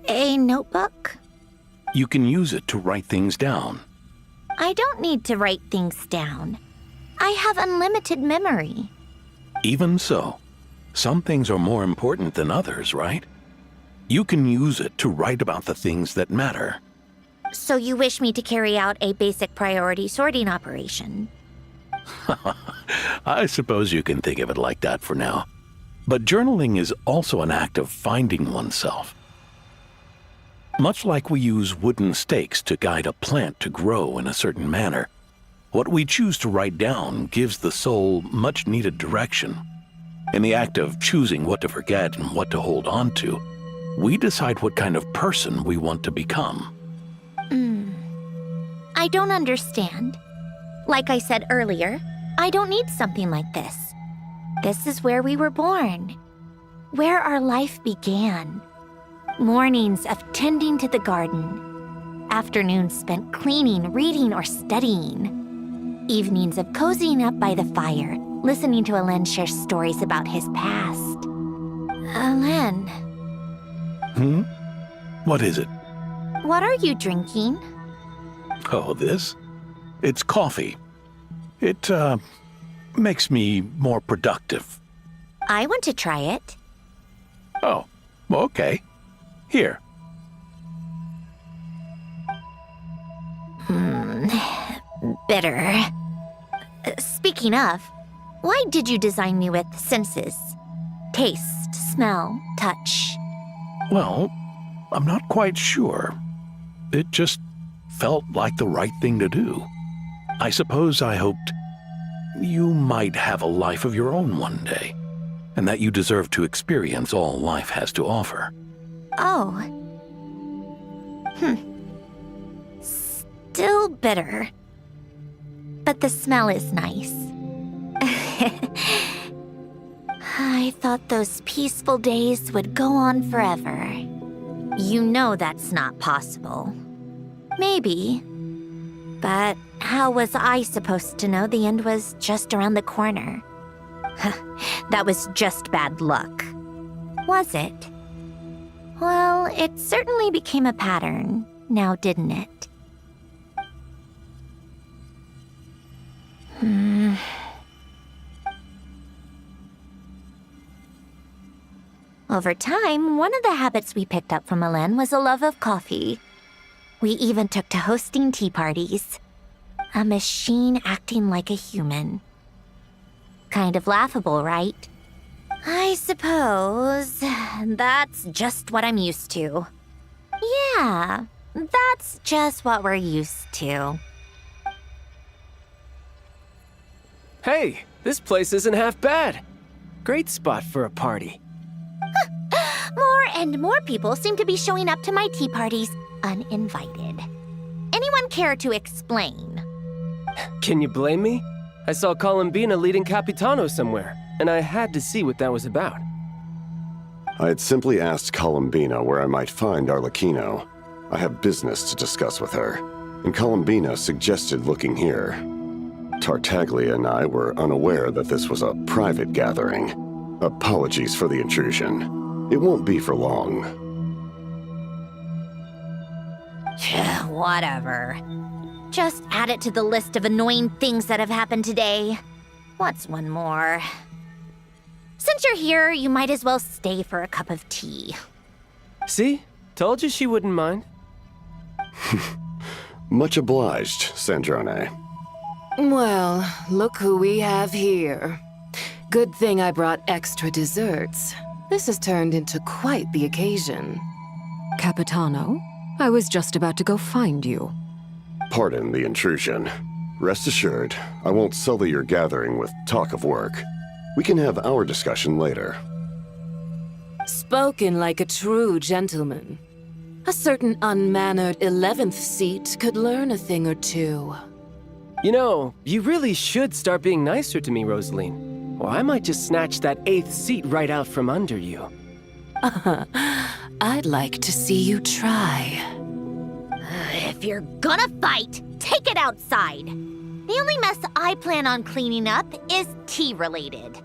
A notebook? You can use it to write things down. I don't need to write things down. I have unlimited memory. Even so, some things are more important than others, right? You can use it to write about the things that matter. So you wish me to carry out a basic priority sorting operation? I suppose you can think of it like that for now. But journaling is also an act of finding oneself. Much like we use wooden stakes to guide a plant to grow in a certain manner, what we choose to write down gives the soul much-needed direction. In the act of choosing what to forget and what to hold on to, we decide what kind of person we want to become. I don't understand. Like I said earlier, I don't need something like this. This is where we were born. Where our life began. Mornings of tending to the garden. Afternoons spent cleaning, reading, or studying. Evenings of cozying up by the fire, listening to Alen share stories about his past. Alen, What is it? what are you drinking? Oh, this? It's coffee. It, makes me more productive. I want to try it. Oh, okay. Here. Bitter. Speaking of, why did you design me with senses? Taste, smell, touch. Well, I'm not quite sure. It just felt like the right thing to do. I suppose I hoped you might have a life of your own one day, and that you deserve to experience all life has to offer. Oh. Still bitter. But the smell is nice. I thought those peaceful days would go on forever. You know that's not possible. Maybe. But how was I supposed to know the end was just around the corner? That was just bad luck. Was it? Well, it certainly became a pattern, now didn't it? Over time, one of the habits we picked up from Alen was a love of coffee. We even took to hosting tea parties. A machine acting like a human. Kind of laughable, right? I suppose that's just what I'm used to. Yeah, that's just what we're used to. Hey, this place isn't half bad. Great spot for a party. And more people seem to be showing up to my tea parties uninvited. Anyone care to explain? Can you blame me? I saw Columbina leading Capitano somewhere, and I had to see what that was about. I had simply asked Columbina where I might find Arlecchino. I have business to discuss with her, and Columbina suggested looking here. Tartaglia and I were unaware that this was a private gathering. Apologies for the intrusion. It won't be for long. Whatever. Just add it to the list of annoying things that have happened today. What's one more? Since you're here, you might as well stay for a cup of tea. See? Told you she wouldn't mind. Much obliged, Sandrone. Well, look who we have here. Good thing I brought extra desserts. This has turned into quite the occasion. Capitano, I was just about to go find you. Pardon the intrusion. Rest assured, I won't sully your gathering with talk of work. We can have our discussion later. Spoken like a true gentleman. A certain unmannered 11th seat could learn a thing or two. You know, you really should start being nicer to me, Rosaline. Or I might just snatch that 8th seat right out from under you. I'd like to see you try. If you're gonna fight, take it outside. The only mess I plan on cleaning up is tea-related.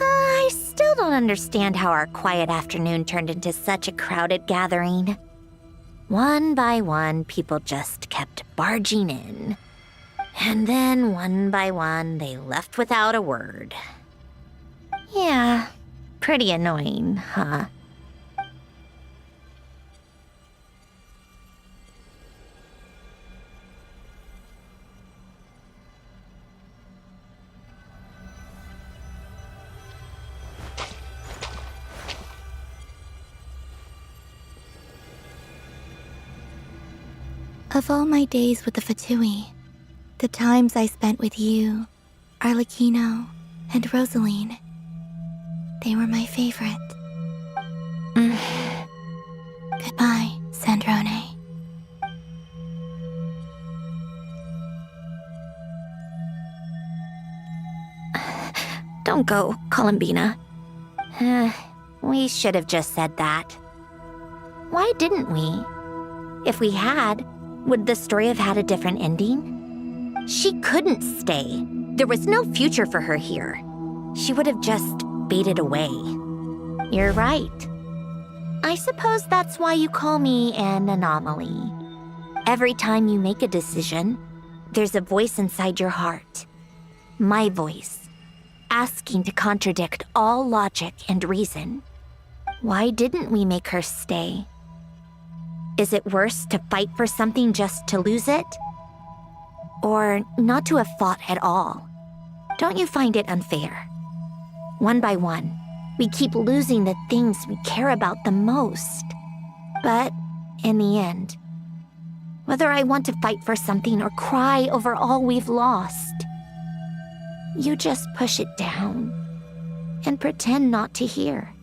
I still don't understand how our quiet afternoon turned into such a crowded gathering. One by one, people just kept barging in. And then, one by one, they left without a word. Yeah, pretty annoying, huh? Of all my days with the Fatui, the times I spent with you, Arlecchino, and Rosaline, they were my favorite. Goodbye, Sandrone. Don't go, Columbina. We should have just said that. Why didn't we? If we had, would the story have had a different ending? She couldn't stay. There was no future for her here. She would have just faded away. You're right. I suppose that's why you call me an anomaly. Every time you make a decision, there's a voice inside your heart. My voice, asking to contradict all logic and reason. Why didn't we make her stay? Is it worse to fight for something just to lose it? Or not to have fought at all? Don't you find it unfair? One by one, we keep losing the things we care about the most. But in the end, whether I want to fight for something or cry over all we've lost, you just push it down and pretend not to hear.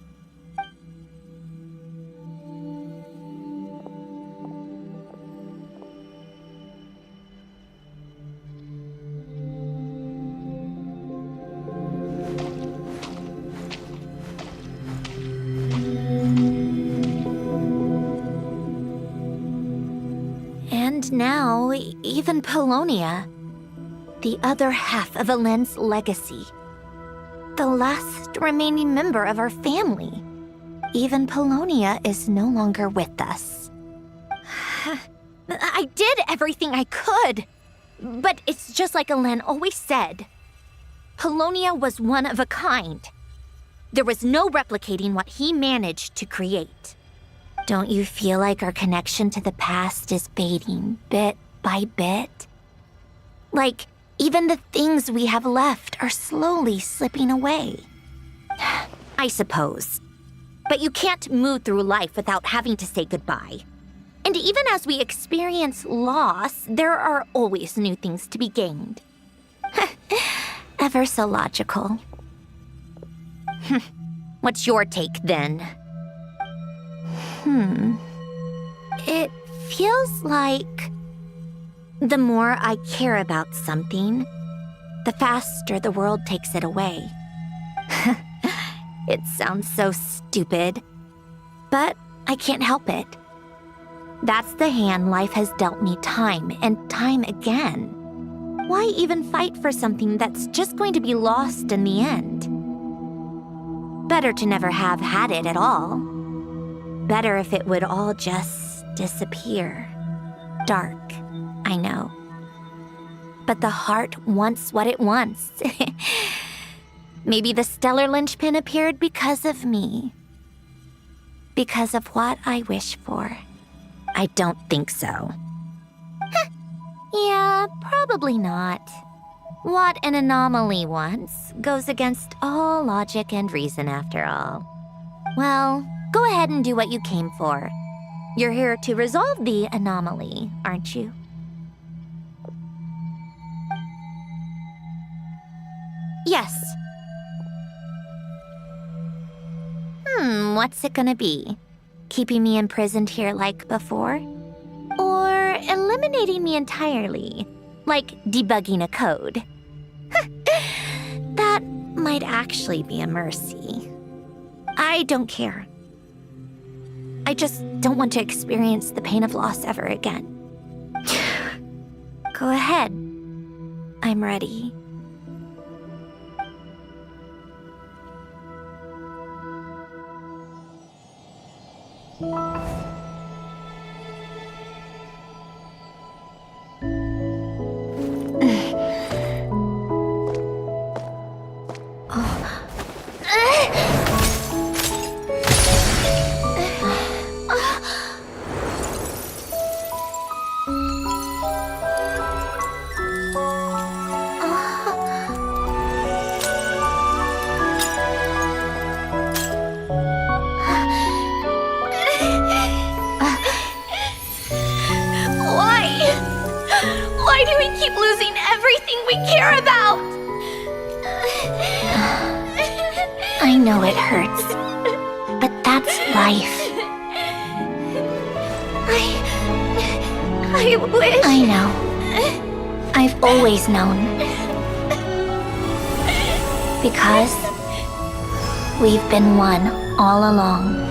And now, even Polonia, the other half of Elend's legacy, the last remaining member of our family, even Polonia is no longer with us. I did everything I could, but it's just like Elend always said. Polonia was one of a kind. There was no replicating what he managed to create. Don't you feel like our connection to the past is fading bit by bit? Like, even the things we have left are slowly slipping away. I suppose. But you can't move through life without having to say goodbye. And even as we experience loss, there are always new things to be gained. Ever so logical. What's your take then? It feels like the more I care about something, the faster the world takes it away. It sounds so stupid, but I can't help it. That's the hand life has dealt me time and time again. Why even fight for something that's just going to be lost in the end? Better to never have had it at all. Better if it would all just disappear. Dark, I know. But the heart wants what it wants. Maybe the stellar linchpin appeared because of me. Because of what I wish for. I don't think so. Yeah, probably not. What an anomaly wants goes against all logic and reason after all. Well, go ahead and do what you came for. You're here to resolve the anomaly, aren't you? Yes. What's it gonna be? Keeping me imprisoned here like before? Or eliminating me entirely, like debugging a code? That might actually be a mercy. I don't care. I just don't want to experience the pain of loss ever again. Go ahead. I'm ready. Why do we keep losing everything we care about? I know it hurts, but that's life. I wish... I know. I've always known. Because we've been one all along.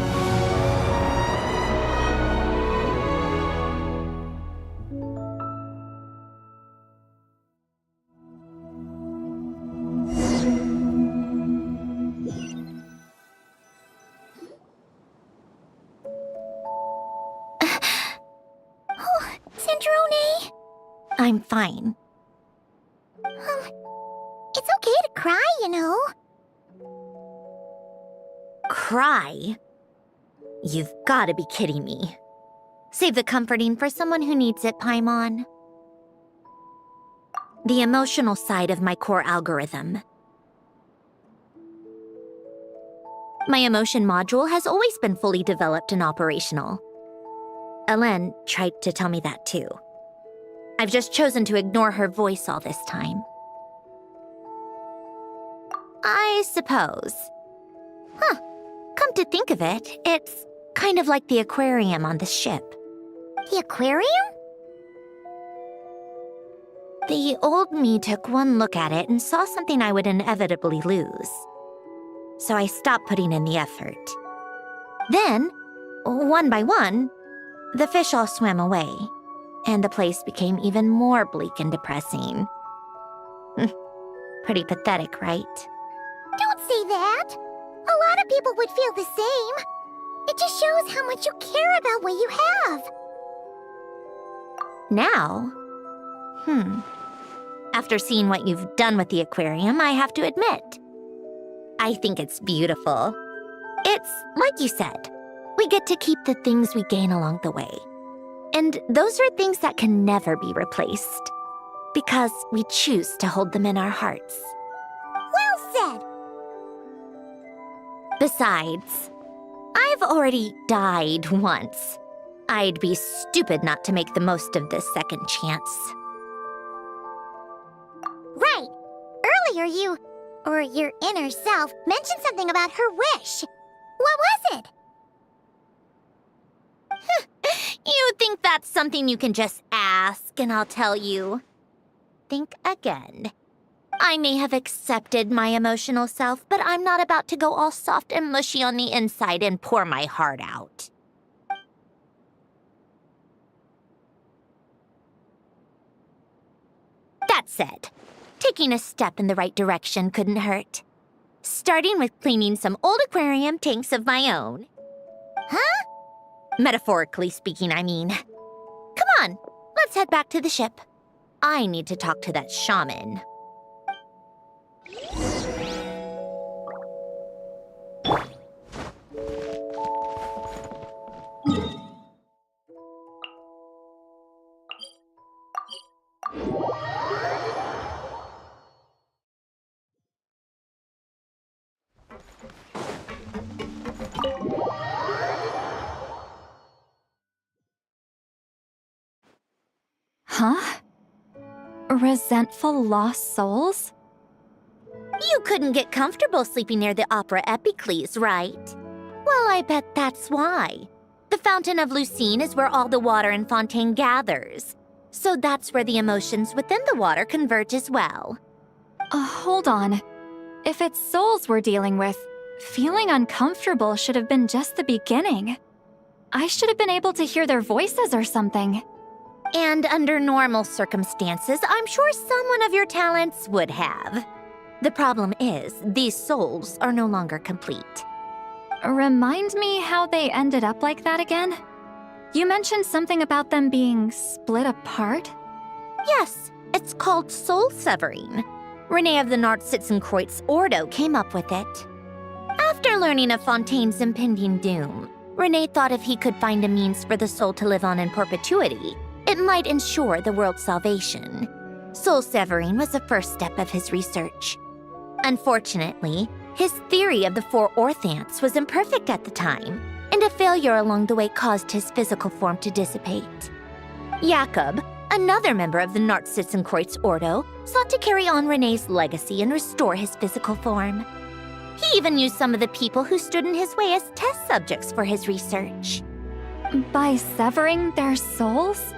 Sandrone? I'm fine. It's okay to cry, you know. Cry? You've got to be kidding me. Save the comforting for someone who needs it, Paimon. The emotional side of my core algorithm. My emotion module has always been fully developed and operational. Elen tried to tell me that too. I've just chosen to ignore her voice all this time. I suppose. Come to think of it, it's kind of like the aquarium on the ship. The aquarium? The old me took one look at it and saw something I would inevitably lose. So I stopped putting in the effort. Then, one by one, the fish all swam away, and the place became even more bleak and depressing. Pretty pathetic, right? Don't say that. A lot of people would feel the same. It just shows how much you care about what you have. Now? After seeing what you've done with the aquarium, I have to admit, I think it's beautiful. It's like you said, we get to keep the things we gain along the way. And those are things that can never be replaced, because we choose to hold them in our hearts. Well said. Besides, I've already died once. I'd be stupid not to make the most of this second chance. Right. Earlier or your inner self mentioned something about her wish. What was it? You think that's something you can just ask, and I'll tell you. Think again. I may have accepted my emotional self, but I'm not about to go all soft and mushy on the inside and pour my heart out. That said, taking a step in the right direction couldn't hurt. Starting with cleaning some old aquarium tanks of my own. Huh? Metaphorically speaking, I mean. Come on, let's head back to the ship. I need to talk to that shaman. Huh? Resentful lost souls? You couldn't get comfortable sleeping near the Opera Epicles, right? Well, I bet that's why. The Fountain of Lucine is where all the water in Fontaine gathers. So that's where the emotions within the water converge as well. Hold on. If it's souls we're dealing with, feeling uncomfortable should have been just the beginning. I should have been able to hear their voices or something. And under normal circumstances, I'm sure someone of your talents would have. The problem is, these souls are no longer complete. Remind me how they ended up like that again? You mentioned something about them being split apart? Yes, it's called soul severing. Renee of the Nartsitzenkreuz Ordo came up with it. After learning of Fontaine's impending doom, Renee thought if he could find a means for the soul to live on in perpetuity, it might ensure the world's salvation. Soul severing was the first step of his research. Unfortunately, his theory of the four orthants was imperfect at the time, and a failure along the way caused his physical form to dissipate. Jakob, another member of the Nartsitzenkreuz Ordo, sought to carry on Renee's legacy and restore his physical form. He even used some of the people who stood in his way as test subjects for his research. By severing their souls?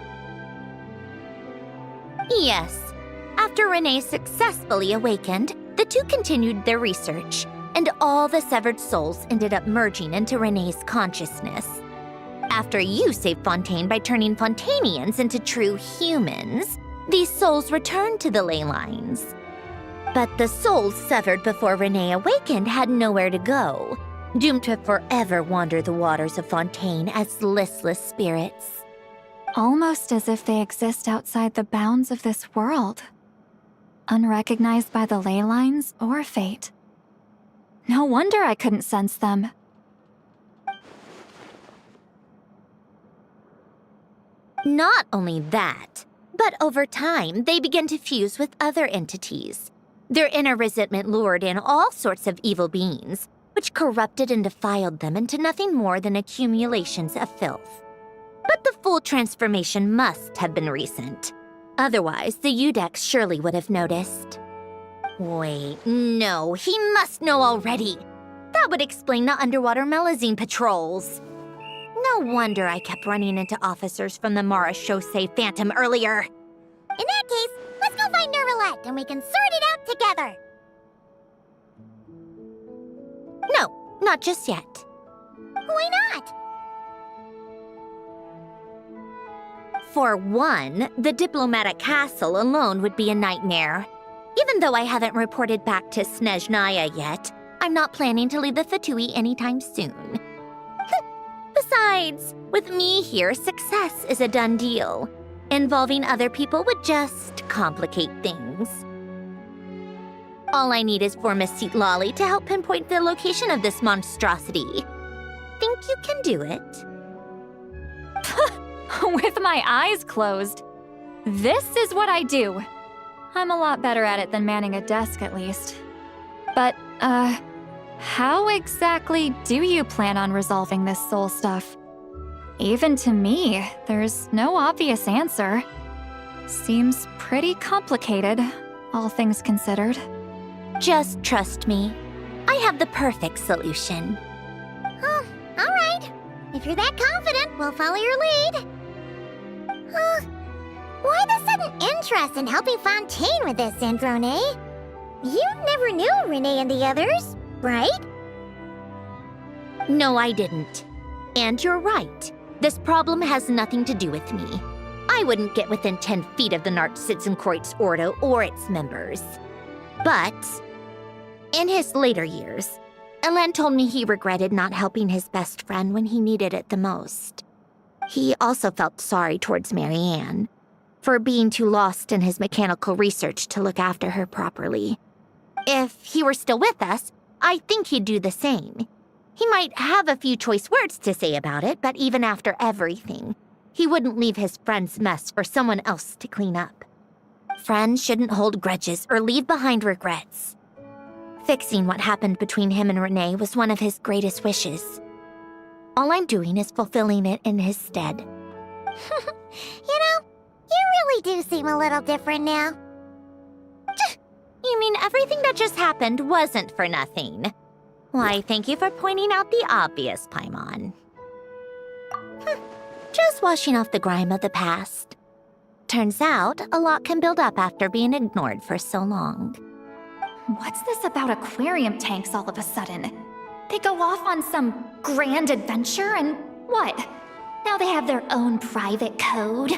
Yes. After Renee successfully awakened, the two continued their research, and all the severed souls ended up merging into Renee's consciousness. After you saved Fontaine by turning Fontainians into true humans, these souls returned to the ley lines. But the souls severed before Renee awakened had nowhere to go, doomed to forever wander the waters of Fontaine as listless spirits. Almost as if they exist outside the bounds of this world. Unrecognized by the ley lines or fate. No wonder I couldn't sense them. Not only that, but over time, they began to fuse with other entities. Their inner resentment lured in all sorts of evil beings, which corrupted and defiled them into nothing more than accumulations of filth. But the full transformation must have been recent. Otherwise, the Udex surely would have noticed. Wait, no, he must know already. That would explain the underwater melazine patrols. No wonder I kept running into officers from the Mara Chaussee Phantom earlier. In that case, let's go find Nervalette and we can sort it out together. No, not just yet. Why not? For one, the diplomatic castle alone would be a nightmare. Even though I haven't reported back to Snezhnaya yet, I'm not planning to leave the Fatui anytime soon. Besides, with me here, success is a done deal. Involving other people would just complicate things. All I need is for Miss Lolly to help pinpoint the location of this monstrosity. Think you can do it? With my eyes closed. This is what I do. I'm a lot better at it than manning a desk, at least. But, how exactly do you plan on resolving this soul stuff? Even to me, there's no obvious answer. Seems pretty complicated, all things considered. Just trust me. I have the perfect solution. Oh, all right. If you're that confident, we'll follow your lead. Why the sudden interest in helping Fontaine with this, Sandrone? You never knew Renee and the others, right? No, I didn't. And you're right. This problem has nothing to do with me. I wouldn't get within 10 feet of the Nartschitzenkreuz Ordo or its members. But, in his later years, Elen told me he regretted not helping his best friend when he needed it the most. He also felt sorry towards Marianne for being too lost in his mechanical research to look after her properly. If he were still with us, I think he'd do the same. He might have a few choice words to say about it, but even after everything, he wouldn't leave his friend's mess for someone else to clean up. Friends shouldn't hold grudges or leave behind regrets. Fixing what happened between him and Renee was one of his greatest wishes. All I'm doing is fulfilling it in his stead. You know, you really do seem a little different now. You mean everything that just happened wasn't for nothing? Why, thank you for pointing out the obvious, Paimon. Just washing off the grime of the past. Turns out, a lot can build up after being ignored for so long. What's this about aquarium tanks all of a sudden? They go off on some grand adventure and what? Now they have their own private code?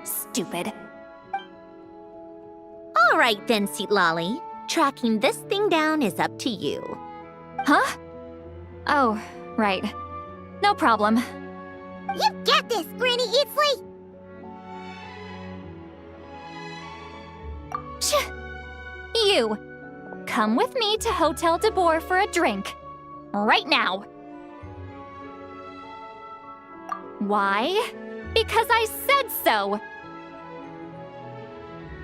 Stupid. All right then, Lolly. Tracking this thing down is up to you. Huh? Oh, right. No problem. You got this, Granny Eatsley! You! Come with me to Hotel de Boer for a drink. Right now. Why? Because I said so!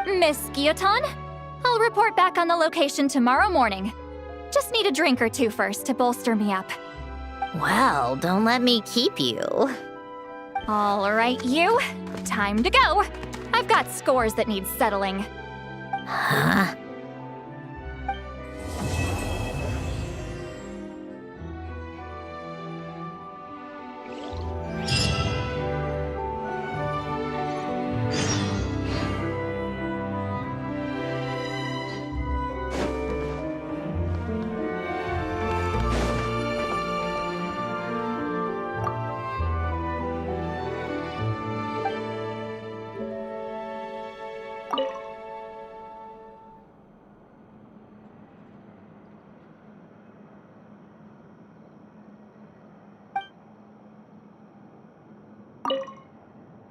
Miss Guillotin, I'll report back on the location tomorrow morning. Just need a drink or two first to bolster me up. Well, don't let me keep you. All right, you. Time to go. I've got scores that need settling. Huh?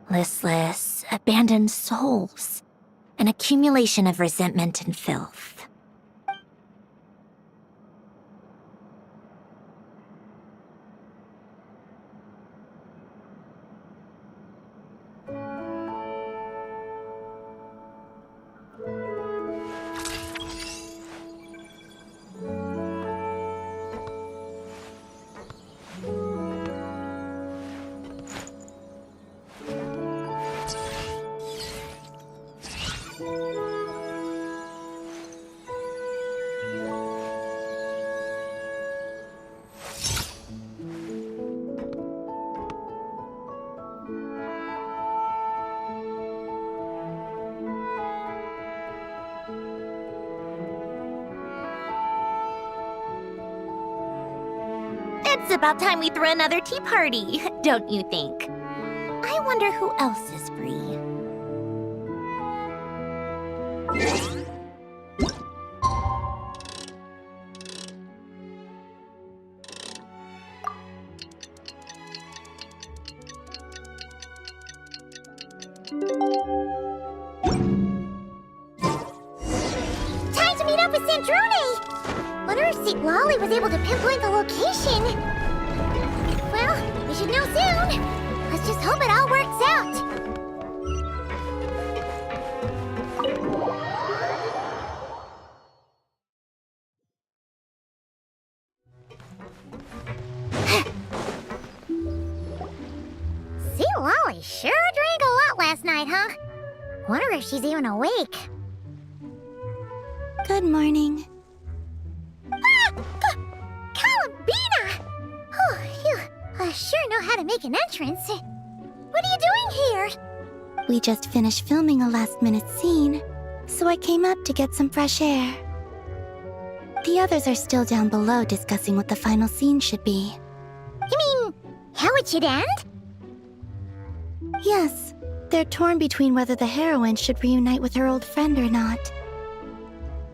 Listless, abandoned souls. An accumulation of resentment and filth. It's about time we threw another tea party, don't you think? I wonder who else is free. Time to meet up with Sandrone! Wonder if St. Lolly was able to pinpoint the location. Well, we should know soon. Let's just hope it all works out. St. Lolly sure drank a lot last night, huh? Wonder if she's even awake. Good morning. Columbina! Oh, you sure know how to make an entrance. What are you doing here? We just finished filming a last-minute scene, so I came up to get some fresh air. The others are still down below discussing what the final scene should be. You mean, how it should end? Yes, they're torn between whether the heroine should reunite with her old friend or not.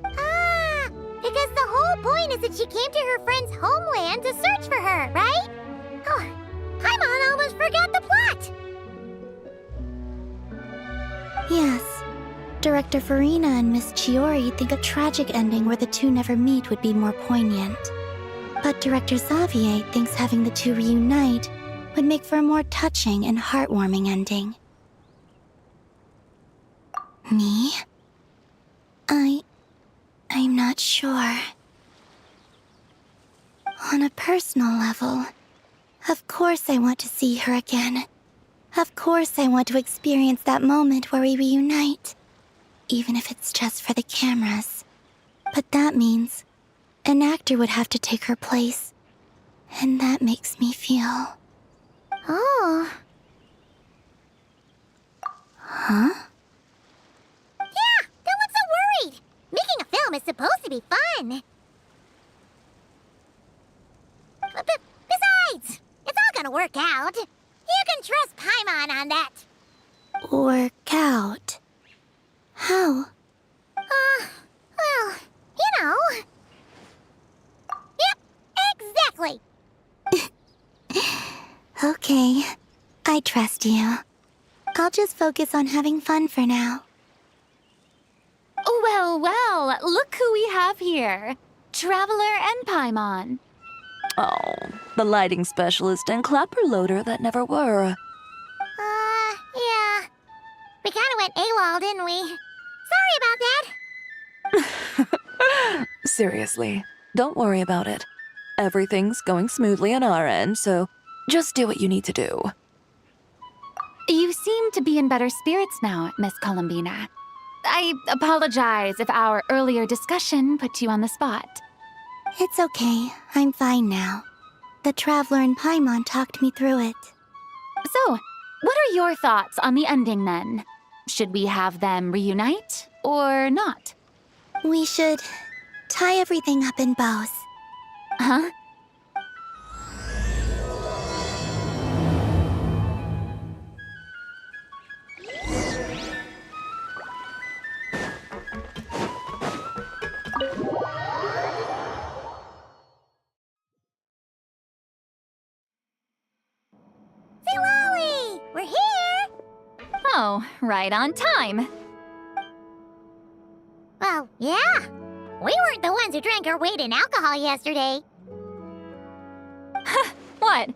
Ah, because the whole point is that she came to her friend's homeland to search for her, right? Oh, Paimon almost forgot the plot! Yes. Director Farina and Miss Chiori think a tragic ending where the two never meet would be more poignant. But Director Xavier thinks having the two reunite would make for a more touching and heartwarming ending. Me? I'm not sure. On a personal level, of course I want to see her again. Of course I want to experience that moment where we reunite. Even if it's just for the cameras. But that means an actor would have to take her place. And that makes me feel... Oh. Huh? Yeah, don't look so worried. Making a film is supposed to be fun. But besides, it's all gonna work out. You can trust Paimon on that. Work out? How? Well, you know. Yep, exactly. Okay, I trust you. I'll just focus on having fun for now. Well, well, look who we have here. Traveler and Paimon. Oh, the lighting specialist and clapper loader that never were. Yeah. We kinda went AWOL, didn't we? Sorry about that. Seriously, don't worry about it. Everything's going smoothly on our end, so just do what you need to do. You seem to be in better spirits now, Miss Columbina. I apologize if our earlier discussion put you on the spot. It's okay, I'm fine now. The Traveler and Paimon talked me through it. So, what are your thoughts on the ending then? Should we have them reunite or not? We should tie everything up in bows. Huh? Lolly, we're here! Oh, right on time. Well, yeah. We weren't the ones who drank our weight in alcohol yesterday. What?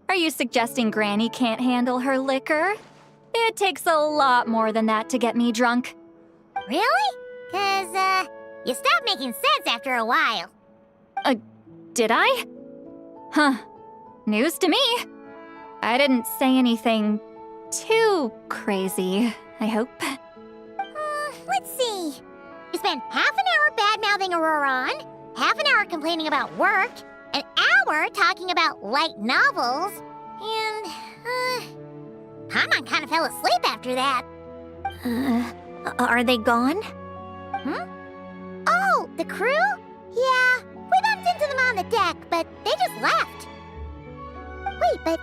Are you suggesting Granny can't handle her liquor? It takes a lot more than that to get me drunk. Really? 'Cause, you stopped making sense after a while. Did I? Huh. News to me. I didn't say anything too crazy, I hope. Let's see. You spent half an hour bad-mouthing Auroron, half an hour complaining about work, an hour talking about light novels, and, Paimon kind of fell asleep after that. Are they gone? Oh, the crew? Yeah, we bumped into them on the deck, but they just left. Wait, but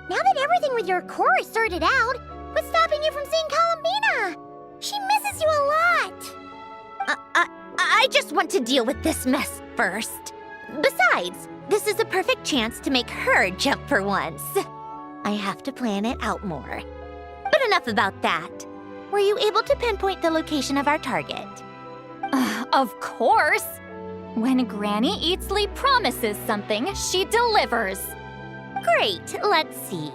now that everything with your core is sorted out, what's stopping you from seeing Columbina? She misses you a lot. I just want to deal with this mess first. Besides, this is a perfect chance to make her jump for once. I have to plan it out more. But enough about that. Were you able to pinpoint the location of our target? Of course! When Granny Eatsley promises something, she delivers. Great, let's see.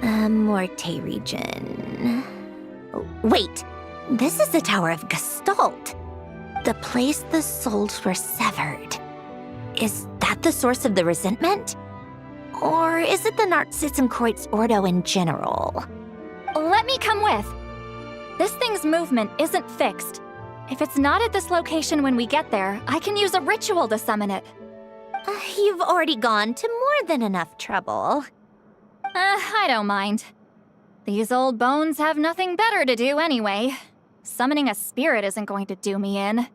Morte region. Wait, this is the Tower of Gestalt. The place the souls were severed. Is that the source of the resentment? Or is it the Narcissenkreuz Ordo in general? Let me come with. This thing's movement isn't fixed. If it's not at this location when we get there, I can use a ritual to summon it. You've already gone to more than enough trouble. I don't mind. These old bones have nothing better to do anyway. Summoning a spirit isn't going to do me in.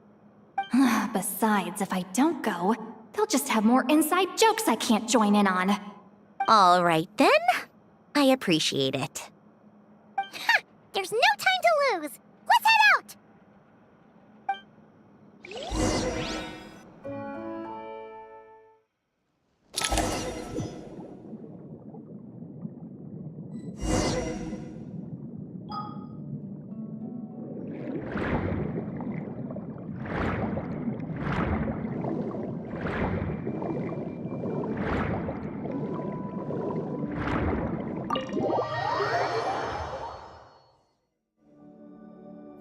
Besides, if I don't go, they'll just have more inside jokes I can't join in on. All right then. I appreciate it. Ha! There's no time to lose! Let's head out!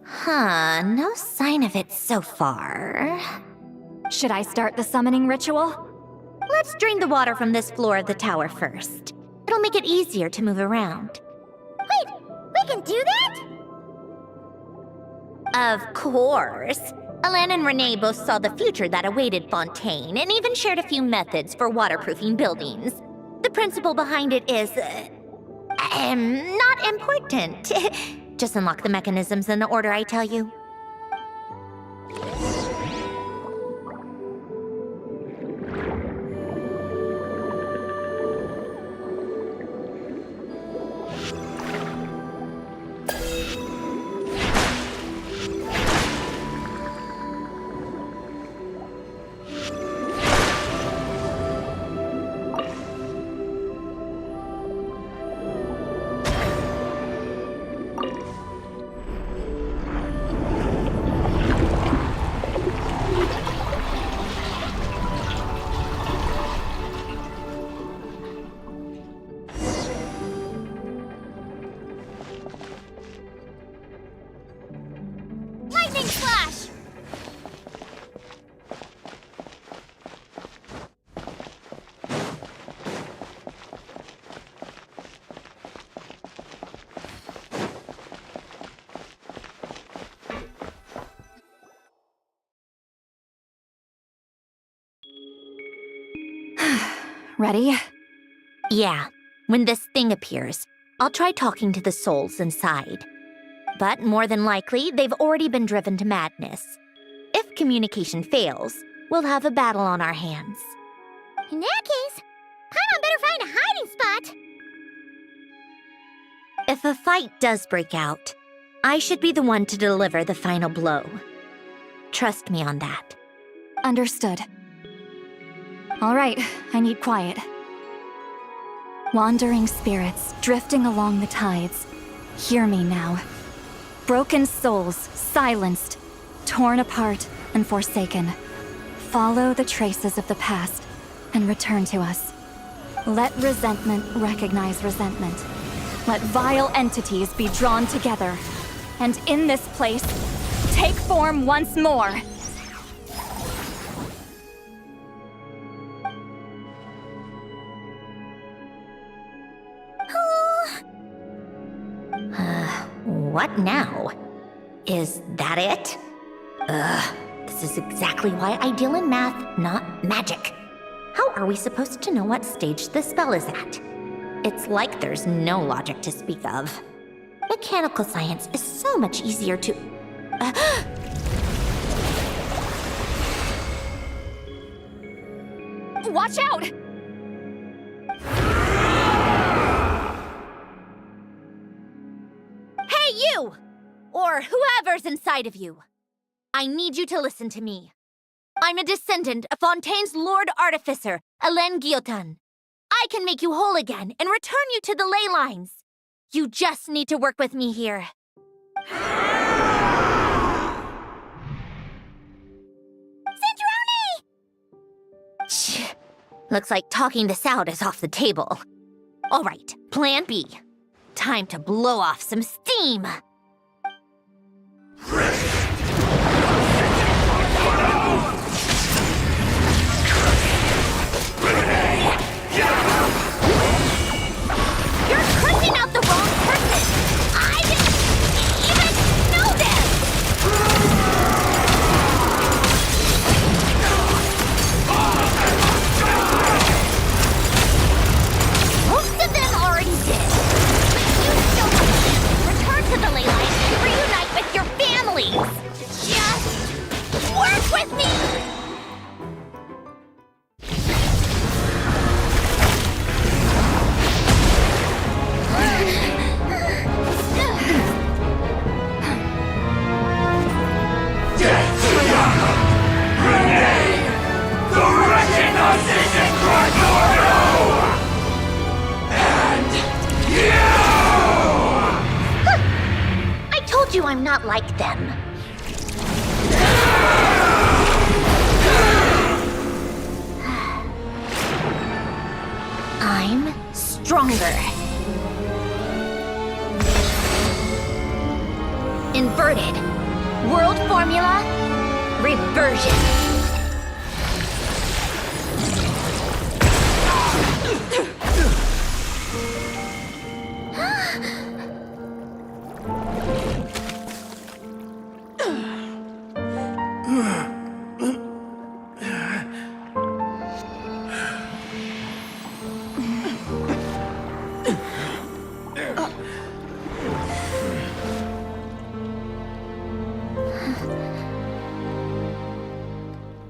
Huh, no sign of it so far. Should I start the summoning ritual? Let's drain the water from this floor of the tower first. It'll make it easier to move around. Wait, we can do that? Of course. Alan and Renee both saw the future that awaited Fontaine and even shared a few methods for waterproofing buildings. The principle behind it is... not important. Just unlock the mechanisms in the order I tell you. Lightning Slash! Ready? Yeah, when this thing appears, I'll try talking to the souls inside. But more than likely, they've already been driven to madness. If communication fails, we'll have a battle on our hands. In that case, Paimon better find a hiding spot. If a fight does break out, I should be the one to deliver the final blow. Trust me on that. Understood. All right, I need quiet. Wandering spirits drifting along the tides. Hear me now. Broken souls, silenced, torn apart, and forsaken. Follow the traces of the past and return to us. Let resentment recognize resentment. Let vile entities be drawn together. And in this place, take form once more. What now? Is that it? This is exactly why I deal in math, not magic. How are we supposed to know what stage the spell is at? It's like there's no logic to speak of. Mechanical science is so much easier to... Watch out! Hey, you! Or whoever's inside of you. I need you to listen to me. I'm a descendant of Fontaine's Lord Artificer, Alain Guillotin. I can make you whole again and return you to the ley lines. You just need to work with me here. Sandrone! Looks like talking this out is off the table. All right, plan B. Time to blow off some steam. You're cursing out the wrong person! I didn't even know this! I'm not like them. I'm stronger. Inverted. World formula. Reversion.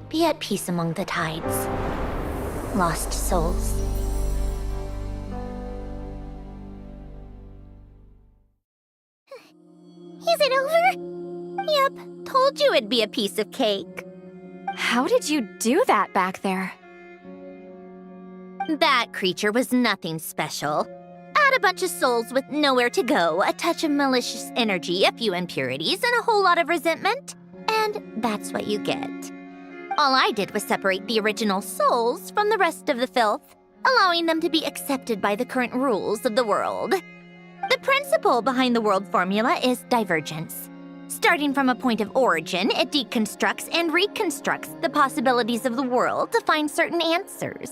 Be at peace among the tides. Lost souls. Is it over? Yep, told you it'd be a piece of cake. How did you do that back there? That creature was nothing special. Add a bunch of souls with nowhere to go, a touch of malicious energy, a few impurities, and a whole lot of resentment. And that's what you get. All I did was separate the original souls from the rest of the filth, allowing them to be accepted by the current rules of the world. The principle behind the world formula is divergence. Starting from a point of origin, it deconstructs and reconstructs the possibilities of the world to find certain answers.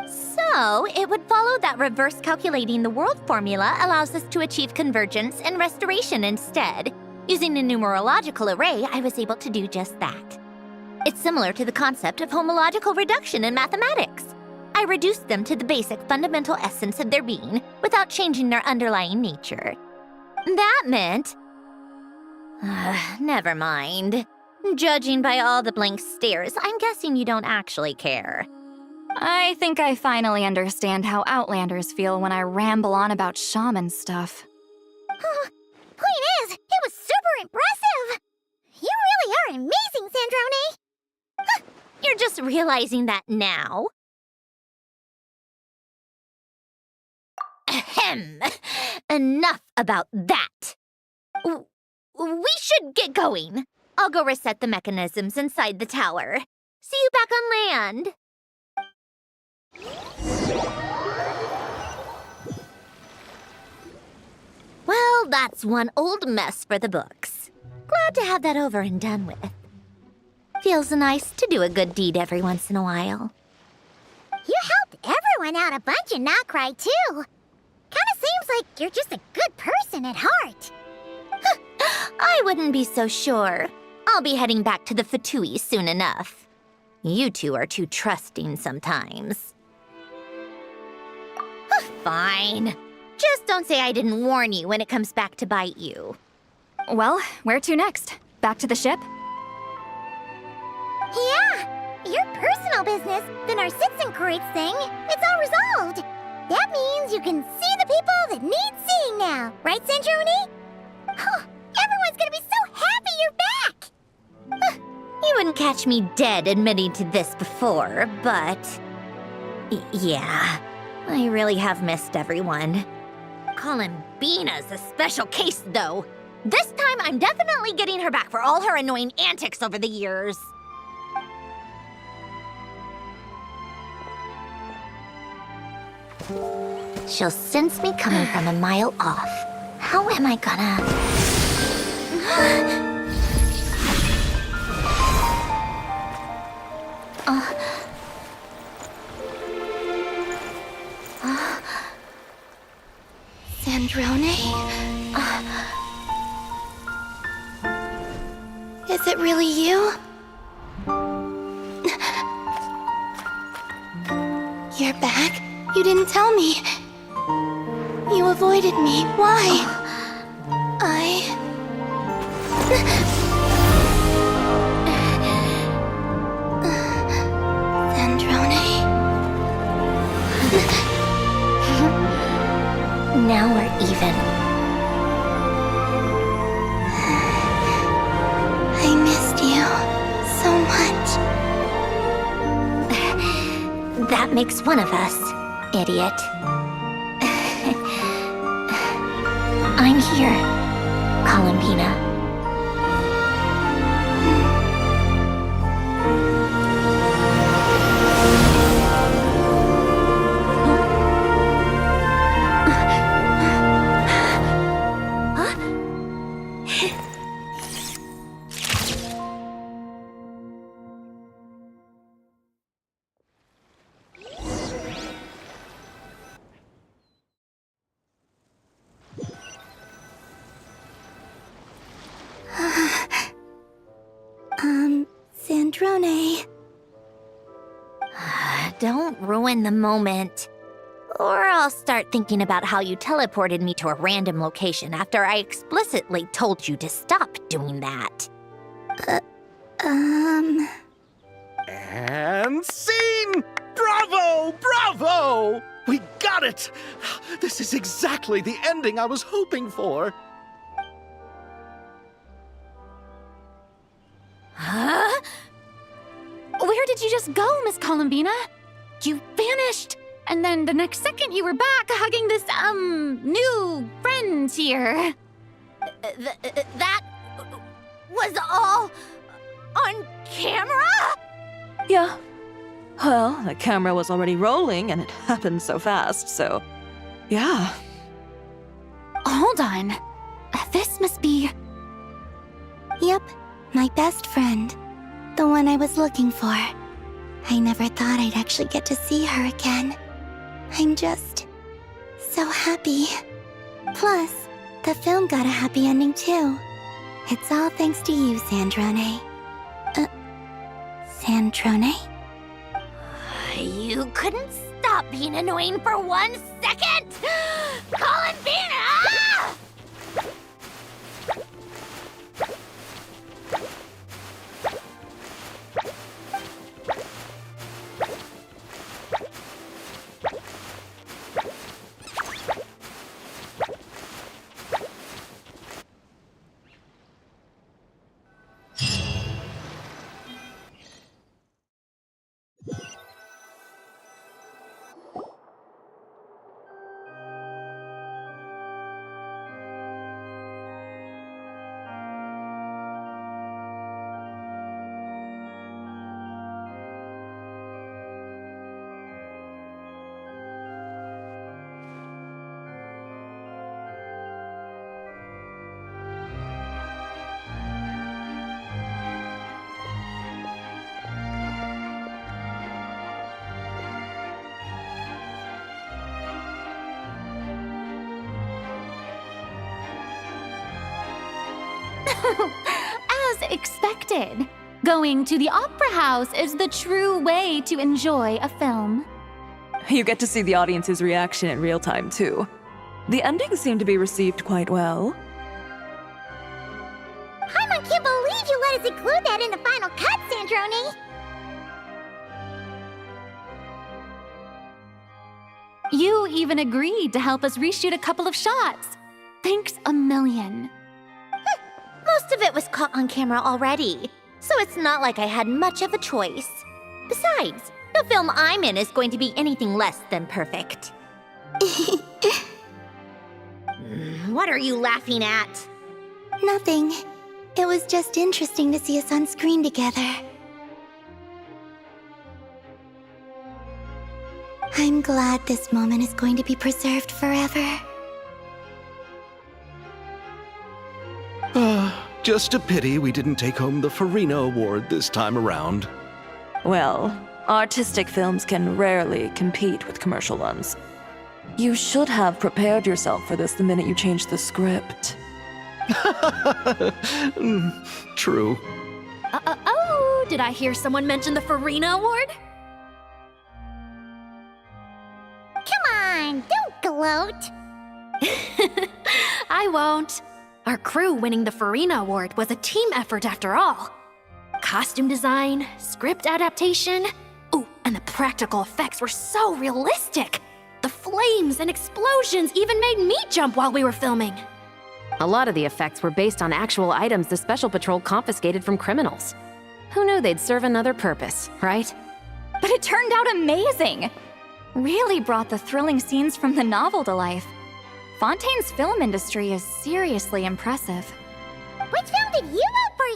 So, it would follow that reverse calculating the world formula allows us to achieve convergence and restoration instead. Using a numerological array, I was able to do just that. It's similar to the concept of homological reduction in mathematics. I reduced them to the basic fundamental essence of their being without changing their underlying nature. That meant... never mind. Judging by all the blank stares, I'm guessing you don't actually care. I think I finally understand how Outlanders feel when I ramble on about shaman stuff. Point is, it was super impressive! You really are amazing, Sandrone! You're just realizing that now? Ahem. Enough about that. We should get going. I'll go reset the mechanisms inside the tower. See you back on land. Well, that's one old mess for the books. Glad to have that over and done with. Feels nice to do a good deed every once in a while. You helped everyone out a bunch and not cry, too. Kinda seems like you're just a good person at heart. I wouldn't be so sure. I'll be heading back to the Fatui soon enough. You two are too trusting sometimes. Fine. Just don't say I didn't warn you when it comes back to bite you. Well, where to next? Back to the ship? Yeah, your personal business, then our Sitzenkreuz thing, it's all resolved. That means you can see the people that need seeing now, right, Sandrone? Oh, everyone's gonna be so happy you're back! You wouldn't catch me dead admitting to this before, but... yeah, I really have missed everyone. Columbina's a special case, though. This time, I'm definitely getting her back for all her annoying antics over the years. She'll sense me coming from a mile off. How am I gonna... Sandrone? Is it really you? You're back? You didn't tell me. You avoided me. Why? Sandrone? Now we're even. I missed you so much. That makes one of us, idiot. I'm here. Columbina. Sandrone. Don't ruin the moment. Or I'll start thinking about how you teleported me to a random location after I explicitly told you to stop doing that. And scene! Bravo! Bravo! We got it! This is exactly the ending I was hoping for. Huh? Where did you just go, Miss Columbina? You vanished! And then the next second you were back hugging this, new friend here. That was all on camera? Yeah. Well, the camera was already rolling and it happened so fast, so yeah. Hold on. This must be... Yep, my best friend. The one I was looking for. I never thought I'd actually get to see her again. I'm just so happy. Plus, the film got a happy ending too. It's all thanks to you, Sandrone. Sandrone? You couldn't stop being annoying for 1 second! Columbina! As expected, going to the opera house is the true way to enjoy a film. You get to see the audience's reaction in real time, too. The ending seemed to be received quite well. I can't believe you let us include that in the final cut, Sandrone! You even agreed to help us reshoot a couple of shots. Thanks a million. Most of it was caught on camera already, so it's not like I had much of a choice. Besides, the film I'm in is going to be anything less than perfect. What are you laughing at? Nothing. It was just interesting to see us on screen together. I'm glad this moment is going to be preserved forever. Just a pity we didn't take home the Farina Award this time around. Well, artistic films can rarely compete with commercial ones. You should have prepared yourself for this the minute you changed the script. True. Oh, did I hear someone mention the Farina Award? Come on, don't gloat. I won't. Our crew winning the Farina Award was a team effort after all. Costume design, script adaptation. Ooh, and the practical effects were so realistic. The flames and explosions even made me jump while we were filming. A lot of the effects were based on actual items the Special Patrol confiscated from criminals. Who knew they'd serve another purpose, right? But it turned out amazing! Really brought the thrilling scenes from the novel to life. Fontaine's film industry is seriously impressive. Which film did you vote for,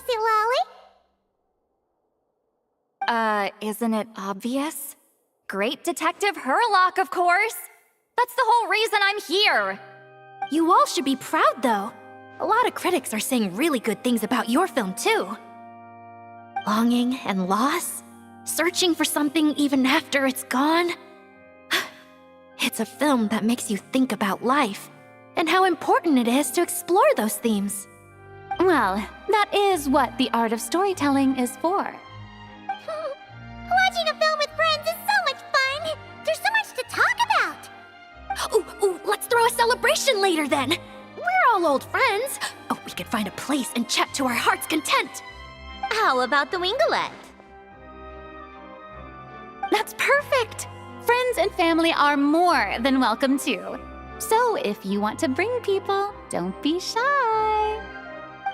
Silali? Isn't it obvious? Great Detective Herlock, of course! That's the whole reason I'm here! You all should be proud, though. A lot of critics are saying really good things about your film, too. Longing and loss, searching for something even after it's gone. It's a film that makes you think about life and how important it is to explore those themes. Well, that is what the art of storytelling is for. Watching a film with friends is so much fun! There's so much to talk about! Ooh, let's throw a celebration later then! We're all old friends. Oh, we could find a place and chat to our heart's content. How about the Wingalette? That's perfect! Friends and family are more than welcome too. So if you want to bring people, don't be shy.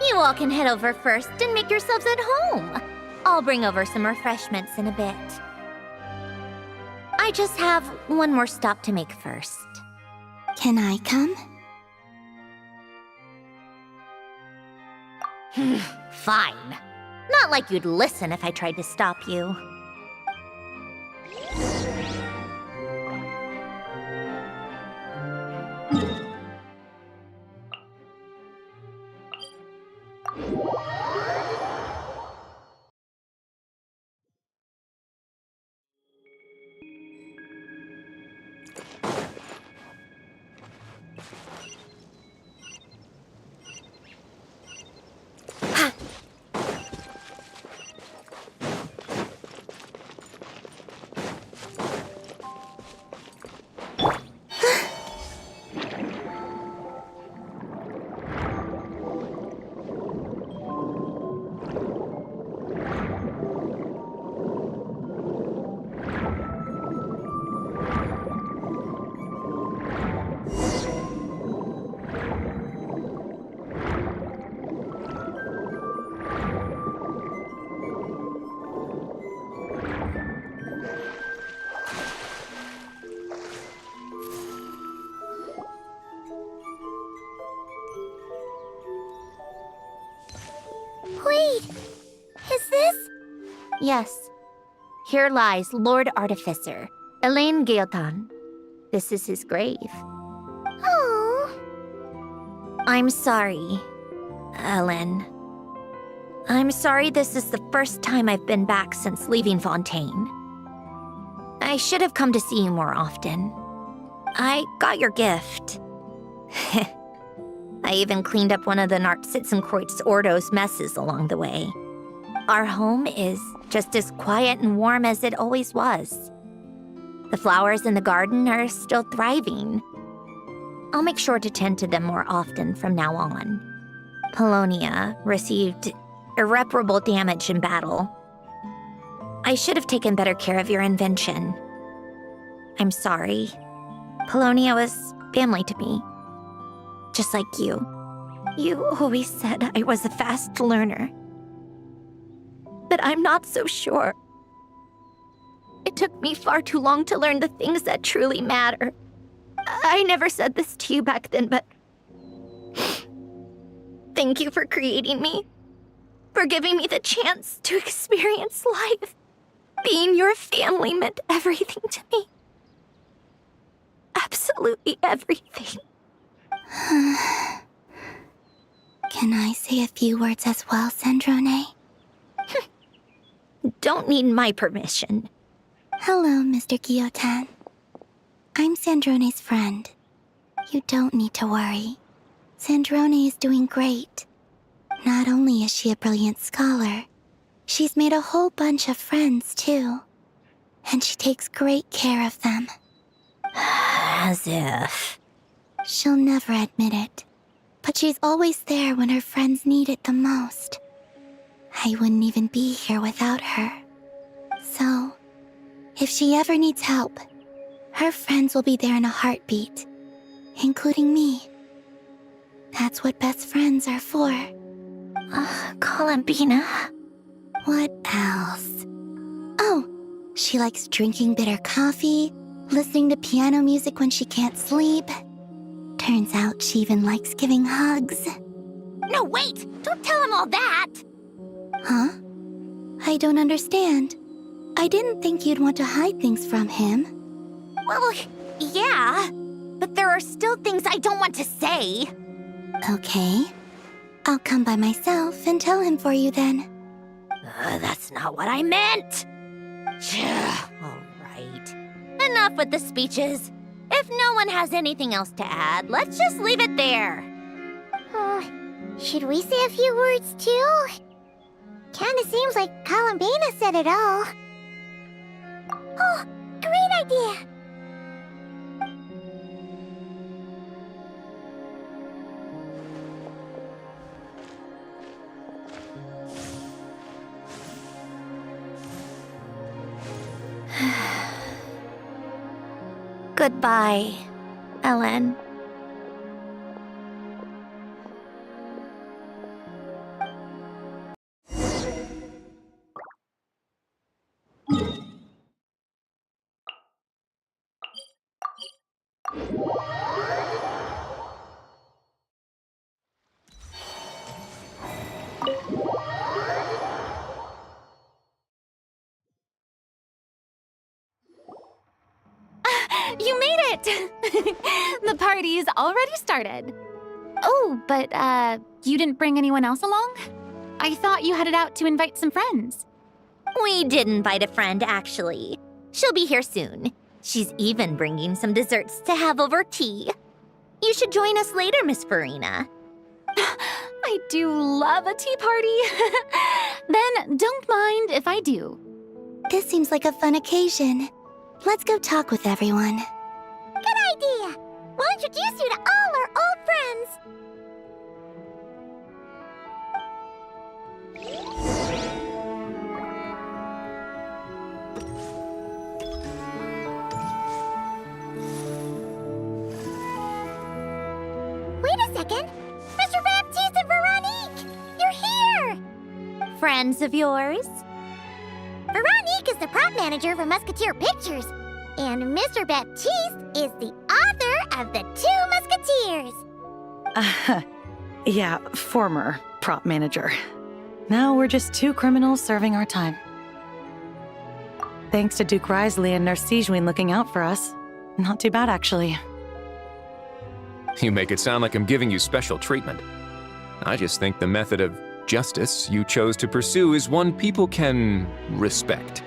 You all can head over first and make yourselves at home. I'll bring over some refreshments in a bit. I just have one more stop to make first. Can I come? Fine. Not like you'd listen if I tried to stop you. Wait, is this? Yes. Here lies Lord Artificer, Elaine Gaeltan. This is his grave. Oh. I'm sorry, Ellen. I'm sorry this is the first time I've been back since leaving Fontaine. I should have come to see you more often. I got your gift. I even cleaned up one of the Nartsitzenkreuz Ordo's messes along the way. Our home is just as quiet and warm as it always was. The flowers in the garden are still thriving. I'll make sure to tend to them more often from now on. Polonia received irreparable damage in battle. I should have taken better care of your invention. I'm sorry. Polonia was family to me. Just like you. You always said I was a fast learner. But I'm not so sure. It took me far too long to learn the things that truly matter. I never said this to you back then, but thank you for creating me. For giving me the chance to experience life. Being your family meant everything to me. Absolutely everything. Can I say a few words as well, Sandrone? Don't need my permission. Hello, Mr. Guillotin. I'm Sandrone's friend. You don't need to worry. Sandrone is doing great. Not only is she a brilliant scholar, she's made a whole bunch of friends, too. And she takes great care of them. As if... She'll never admit it, but she's always there when her friends need it the most. I wouldn't even be here without her. So, if she ever needs help, her friends will be there in a heartbeat, including me. That's what best friends are for. Columbina. What else? Oh, she likes drinking bitter coffee, listening to piano music when she can't sleep, Turns out she even likes giving hugs. No, wait! Don't tell him all that! Huh? I don't understand. I didn't think you'd want to hide things from him. Well, yeah. But there are still things I don't want to say. Okay. I'll come by myself and tell him for you then. That's not what I meant! All right. Enough with the speeches. If no one has anything else to add, let's just leave it there. Should we say a few words too? Kinda seems like Columbina said it all. Oh, great idea! Goodbye, Ellen. You made it! The party's already started. Oh, but, you didn't bring anyone else along? I thought you headed out to invite some friends. We did invite a friend, actually. She'll be here soon. She's even bringing some desserts to have over tea. You should join us later, Miss Farina. I do love a tea party. Then don't mind if I do. This seems like a fun occasion. Let's go talk with everyone. Good idea! We'll introduce you to all our old friends. Wait a second! Mr. Baptiste and Veronique! You're here! Friends of yours? Veronique is the prop manager for Musketeer Pictures, and Mr. Baptiste is the author of The Two Musketeers. Yeah, former prop manager. Now we're just two criminals serving our time. Thanks to Duke Risley and Nurse Sijwin looking out for us. Not too bad, actually. You make it sound like I'm giving you special treatment. I just think the method of justice you chose to pursue is one people can respect.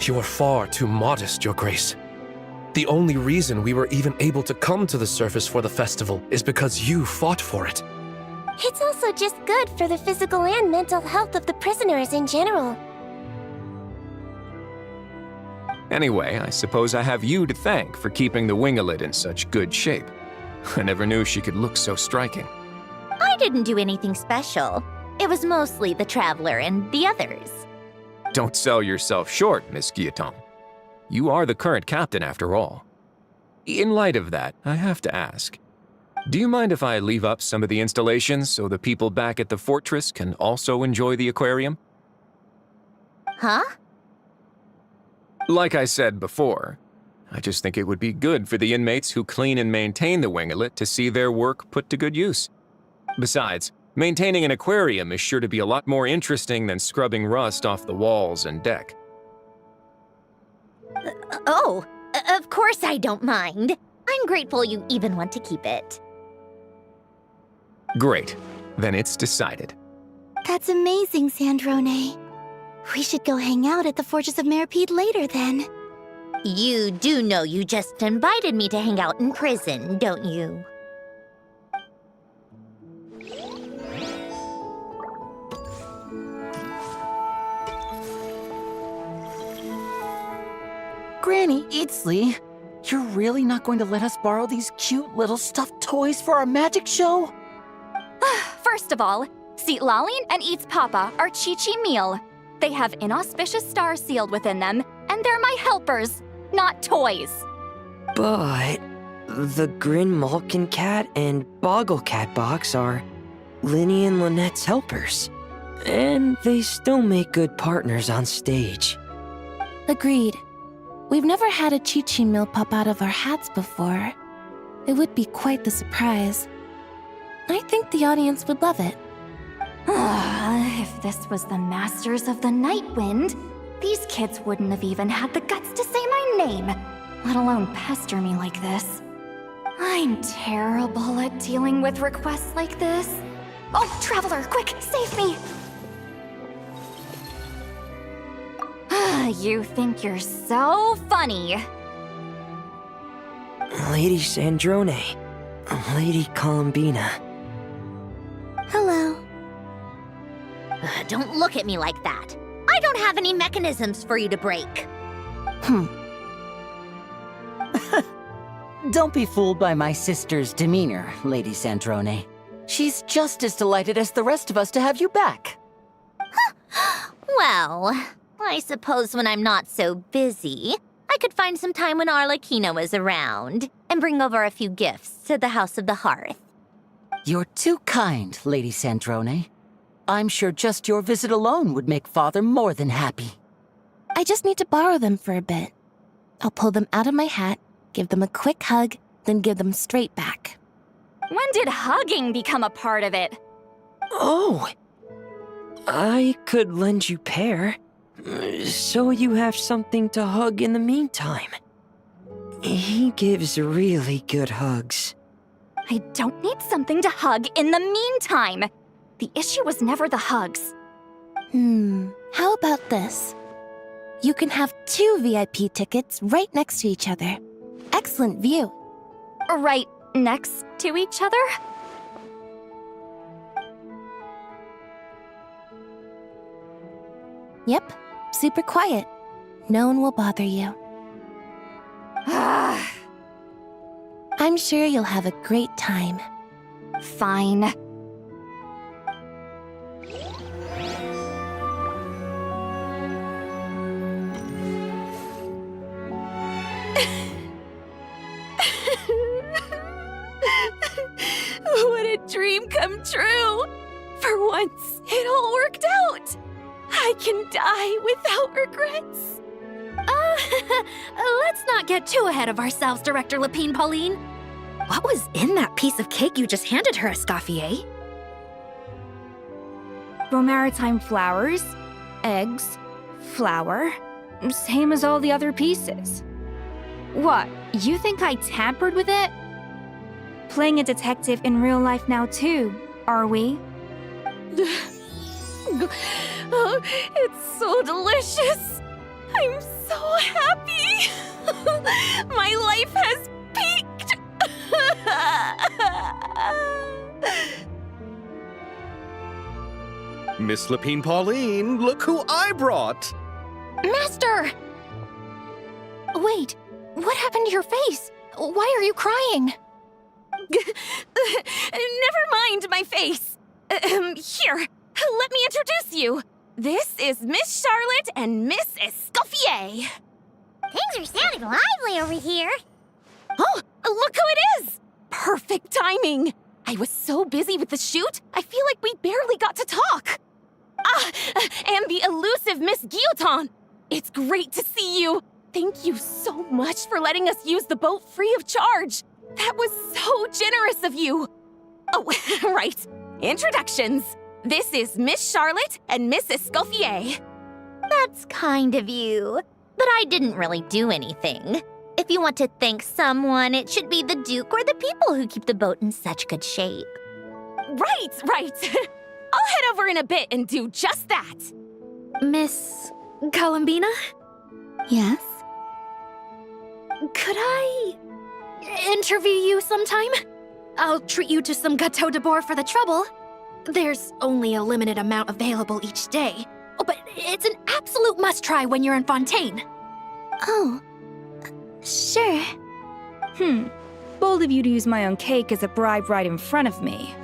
You are far too modest, Your Grace. The only reason we were even able to come to the surface for the festival is because you fought for it. It's also just good for the physical and mental health of the prisoners in general. Anyway, I suppose I have you to thank for keeping the Wingolid in such good shape. I never knew she could look so striking. I didn't do anything special. It was mostly the Traveler and the others. Don't sell yourself short, Miss Guillotin. You are the current captain, after all. In light of that, I have to ask, do you mind if I leave up some of the installations so the people back at the fortress can also enjoy the aquarium? Huh? Like I said before, I just think it would be good for the inmates who clean and maintain the Wingolid to see their work put to good use. Besides, maintaining an aquarium is sure to be a lot more interesting than scrubbing rust off the walls and deck. Of course I don't mind. I'm grateful you even want to keep it. Great. Then it's decided. That's amazing, Sandrone. We should go hang out at the Fortress of Meripede later, then. You do know you just invited me to hang out in prison, don't you? Granny Eatsley, you're really not going to let us borrow these cute little stuffed toys for our magic show? First of all, Seat Lalin and Eats Papa are Chi-Chi meal. They have inauspicious stars sealed within them, and they're my helpers, not toys. But the Grin Malkin Cat and Boggle Cat box are Linny and Lynette's helpers. And they still make good partners on stage. Agreed. We've never had a Chi-Chi meal pop out of our hats before. It would be quite the surprise. I think the audience would love it. If this was the Masters of the Night Wind, these kids wouldn't have even had the guts to say my name, let alone pester me like this. I'm terrible at dealing with requests like this. Oh, Traveler, quick, save me! You think you're so funny. Lady Sandrone. Lady Columbina. Hello. Don't look at me like that. I don't have any mechanisms for you to break. Don't be fooled by my sister's demeanor, Lady Sandrone. She's just as delighted as the rest of us to have you back. Well, I suppose when I'm not so busy, I could find some time when Arlecchino is around and bring over a few gifts to the House of the Hearth. You're too kind, Lady Sandrone. I'm sure just your visit alone would make Father more than happy. I just need to borrow them for a bit. I'll pull them out of my hat, give them a quick hug, then give them straight back. When did hugging become a part of it? Oh! I could lend you pair, so you have something to hug in the meantime. He gives really good hugs. I don't need something to hug in the meantime. The issue was never the hugs. How about this? You can have 2 VIP tickets right next to each other. Excellent view. Right next to each other? Yep, super quiet. No one will bother you. I'm sure you'll have a great time. Fine. What a dream come true! For once, it all worked out! I can die without regrets. Let's not get too ahead of ourselves, Director Lapine Pauline. What was in that piece of cake you just handed her, Escoffier? Maritime flowers, eggs, flour, same as all the other pieces. What, you think I tampered with it? Playing a detective in real life now too, are we? Oh, it's so delicious! I'm so happy! My life has peaked! Miss Lapine Pauline, look who I brought! Master! Wait, what happened to your face? Why are you crying? Never mind my face. Here, let me introduce you. This is Miss Charlotte and Miss Escoffier. Things are sounding lively over here. Oh, look who it is! Perfect timing. I was so busy with the shoot, I feel like we barely got to talk. And the elusive Miss Guillotin. It's great to see you. Thank you so much for letting us use the boat free of charge. That was so generous of you. Oh, right. Introductions. This is Miss Charlotte and Miss Escoffier. That's kind of you, but I didn't really do anything. If you want to thank someone, it should be the Duke or the people who keep the boat in such good shape. Right. I'll head over in a bit and do just that. Miss Columbina? Yes? Could I interview you sometime? I'll treat you to some gâteau de bord for the trouble. There's only a limited amount available each day. Oh, but it's an absolute must-try when you're in Fontaine. Oh, sure. Bold of you to use my own cake as a bribe right in front of me.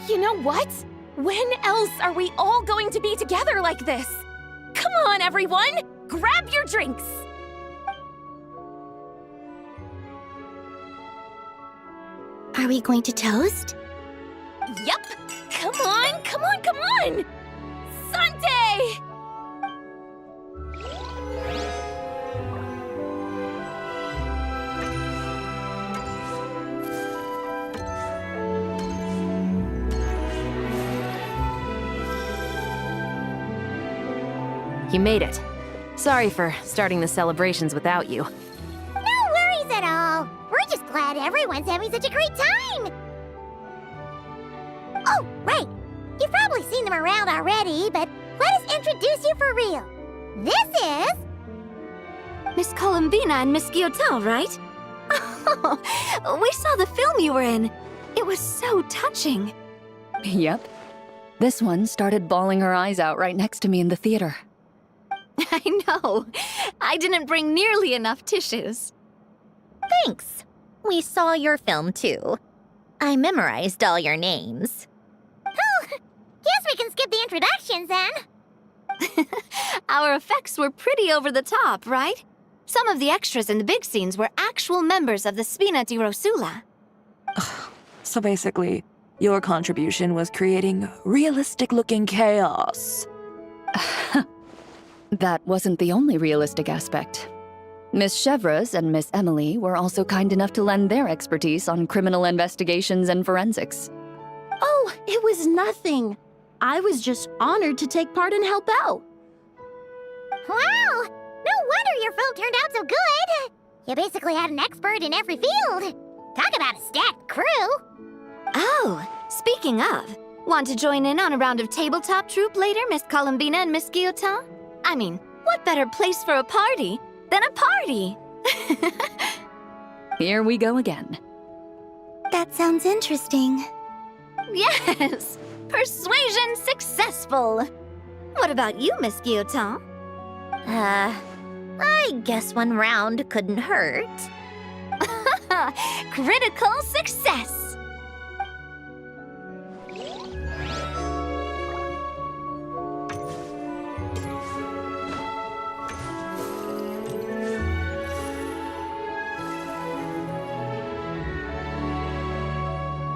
You know what? When else are we all going to be together like this? Come on, everyone! Grab your drinks! Are we going to toast? Yup! Come on! Sante! You made it. Sorry for starting the celebrations without you. No worries at all. We're just glad everyone's having such a great time. Oh, right. You've probably seen them around already, but let us introduce you for real. This is... Miss Columbina and Miss Guillotin, right? We saw the film you were in. It was so touching. Yep. This one started bawling her eyes out right next to me in the theater. I know. I didn't bring nearly enough tissues. Thanks. We saw your film too. I memorized all your names. Oh, guess we can skip the introductions then. Our effects were pretty over the top, right? Some of the extras in the big scenes were actual members of the Spina di Rosula. So basically, your contribution was creating realistic-looking chaos. That wasn't the only realistic aspect. Miss Chevres and Miss Emily were also kind enough to lend their expertise on criminal investigations and forensics. Oh, it was nothing. I was just honored to take part and help out. Wow! No wonder your film turned out so good! You basically had an expert in every field. Talk about a stacked crew! Oh, speaking of, want to join in on a round of tabletop troupe later, Miss Columbina and Miss Guillotin? I mean, what better place for a party than a party? Here we go again. That sounds interesting. Yes! Persuasion successful! What about you, Miss Guillotin? I guess one round couldn't hurt. Critical success!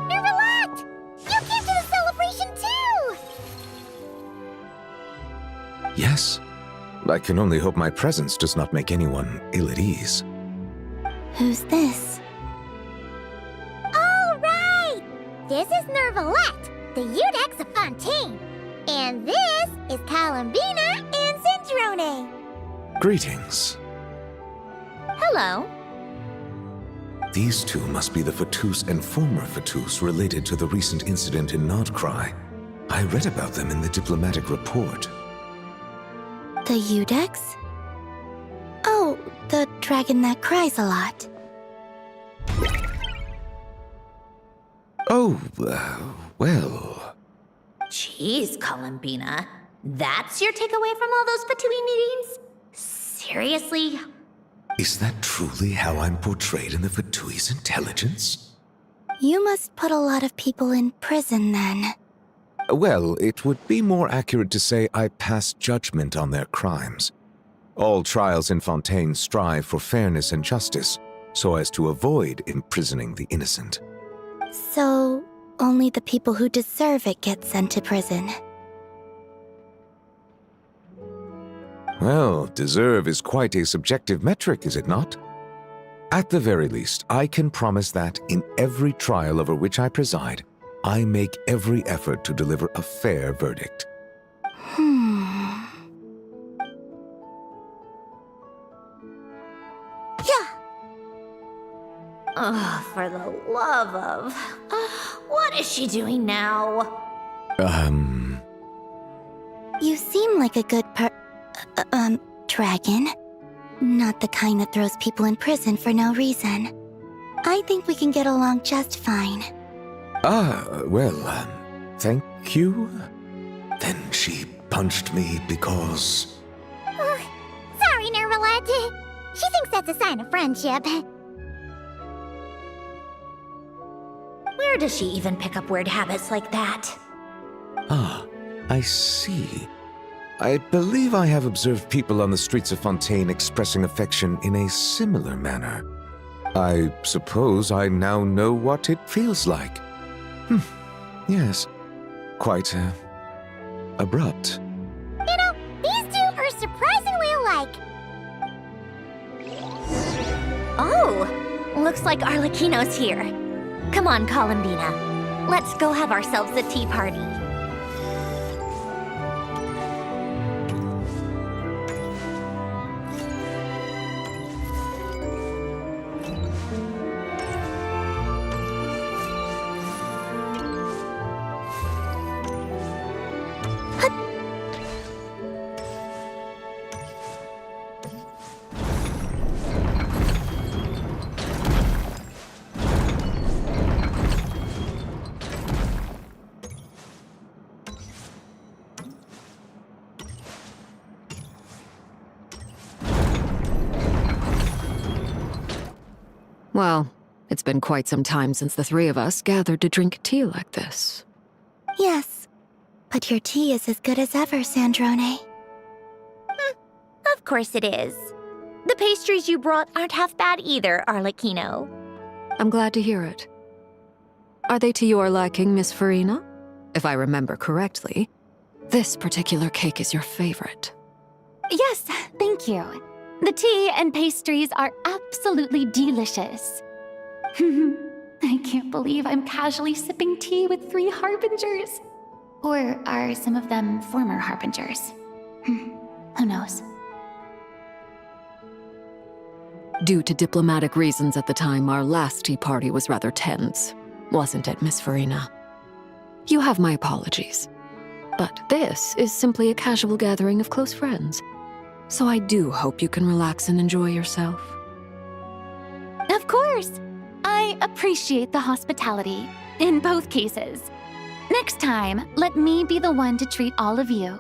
Nervalette! You came to the celebration too! Yes. I can only hope my presence does not make anyone ill at ease. Who's this? All right! This is Nervalette, the Eudex of Fontaine. And this is Columbina and Sandrone. Greetings. Hello. These two must be the Fatus and former Fatus related to the recent incident in Nodcry. I read about them in the diplomatic report. The Eudex? Oh, the dragon that cries a lot. Oh, well... Jeez, Columbina. That's your takeaway from all those Fatui meetings? Seriously? Is that truly how I'm portrayed in the Fatui's intelligence? You must put a lot of people in prison then. Well, it would be more accurate to say I pass judgment on their crimes. All trials in Fontaine strive for fairness and justice, so as to avoid imprisoning the innocent. So, only the people who deserve it get sent to prison. Well, deserve is quite a subjective metric, is it not? At the very least, I can promise that in every trial over which I preside, I make every effort to deliver a fair verdict. Yeah. Oh, for the love of... what is she doing now? You seem like a good dragon. Not the kind that throws people in prison for no reason. I think we can get along just fine. Well, thank you. Then she punched me because... Sorry, Nervalette. She thinks that's a sign of friendship. Where does she even pick up weird habits like that? Ah, I see. I believe I have observed people on the streets of Fontaine expressing affection in a similar manner. I suppose I now know what it feels like. Yes. Quite, abrupt. You know, these two are surprisingly alike. Oh, looks like Arlecchino's here. Come on, Columbina. Let's go have ourselves a tea party. Well, it's been quite some time since the three of us gathered to drink tea like this. Yes, but your tea is as good as ever, Sandrone. Of course it is. The pastries you brought aren't half bad either, Arlecchino. I'm glad to hear it. Are they to your liking, Miss Farina? If I remember correctly, this particular cake is your favorite. Yes, thank you. The tea and pastries are absolutely delicious. I can't believe I'm casually sipping tea with 3 harbingers. Or are some of them former harbingers? Who knows? Due to diplomatic reasons at the time, our last tea party was rather tense, wasn't it, Miss Farina? You have my apologies. But this is simply a casual gathering of close friends. So I do hope you can relax and enjoy yourself. Of course! I appreciate the hospitality, in both cases. Next time, let me be the one to treat all of you.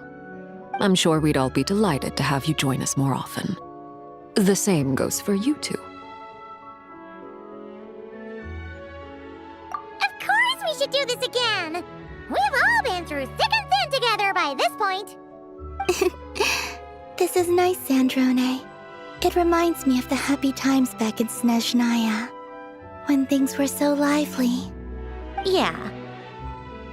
I'm sure we'd all be delighted to have you join us more often. The same goes for you two. Of course we should do this again! We've all been through thick and thin together by this point. This is nice, Sandrone. It reminds me of the happy times back in Snezhnaya, when things were so lively. Yeah.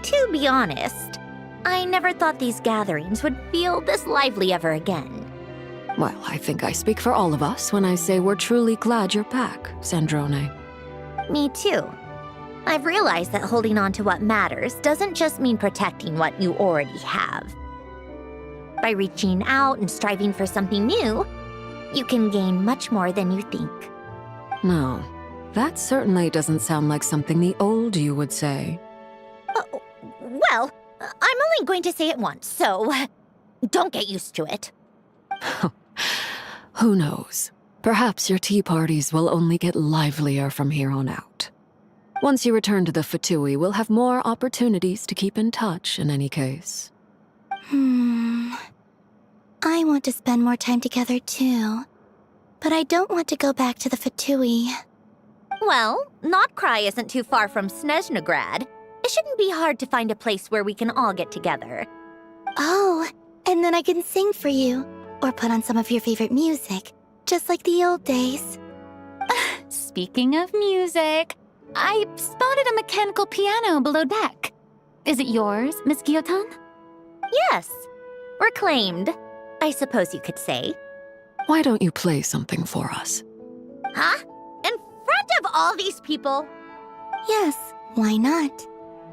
To be honest, I never thought these gatherings would feel this lively ever again. Well, I think I speak for all of us when I say we're truly glad you're back, Sandrone. Me too. I've realized that holding on to what matters doesn't just mean protecting what you already have. By reaching out and striving for something new, you can gain much more than you think. No, that certainly doesn't sound like something the old you would say. Well, I'm only going to say it once, so don't get used to it. Who knows? Perhaps your tea parties will only get livelier from here on out. Once you return to the Fatui, we'll have more opportunities to keep in touch in any case. I want to spend more time together too. But I don't want to go back to the Fatui. Well, Notcry isn't too far from Snezhnograd. It shouldn't be hard to find a place where we can all get together. Oh, and then I can sing for you. Or put on some of your favorite music. Just like the old days. Speaking of music, I spotted a mechanical piano below deck. Is it yours, Miss Guillotin? Yes. Reclaimed, I suppose you could say. Why don't you play something for us? Huh? In front of all these people? Yes, why not?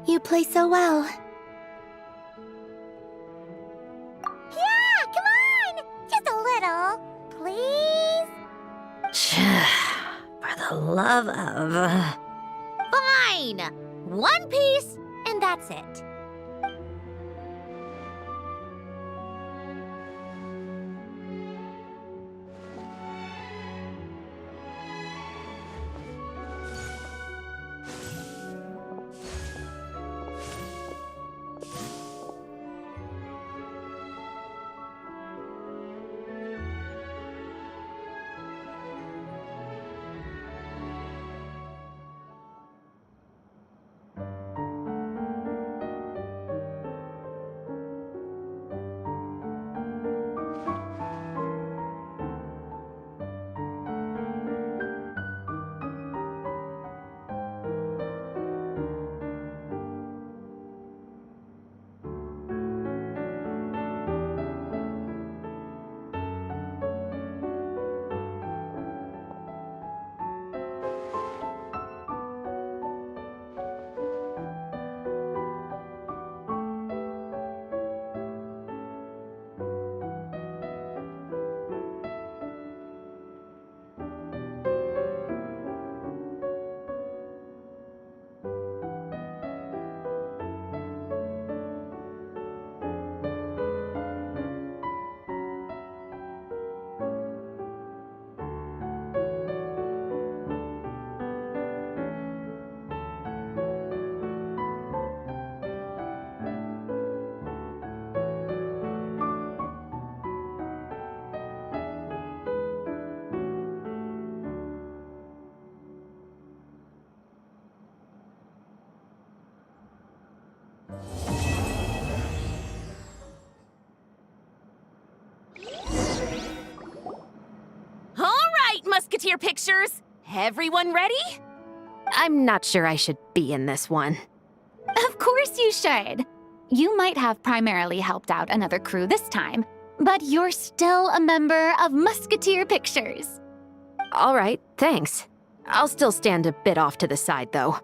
You play so well. Yeah, come on! Just a little, please? For the love of... Fine! One piece, and that's it. Musketeer pictures! Everyone ready? I'm not sure I should be in this one. Of course you should. You might have primarily helped out another crew this time, but you're still a member of Musketeer Pictures. All right, thanks. I'll still stand a bit off to the side, though.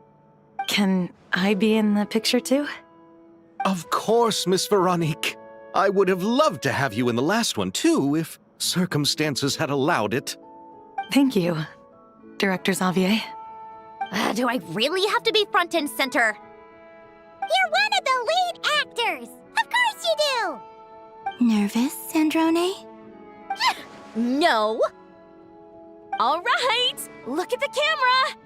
Can I be in the picture too? Of course, Miss Veronique. I would have loved to have you in the last one, too, if circumstances had allowed it. Thank you, Director Xavier. Do I really have to be front and center? You're one of the lead actors! Of course you do! Nervous, Sandrone? No! All right, look at the camera!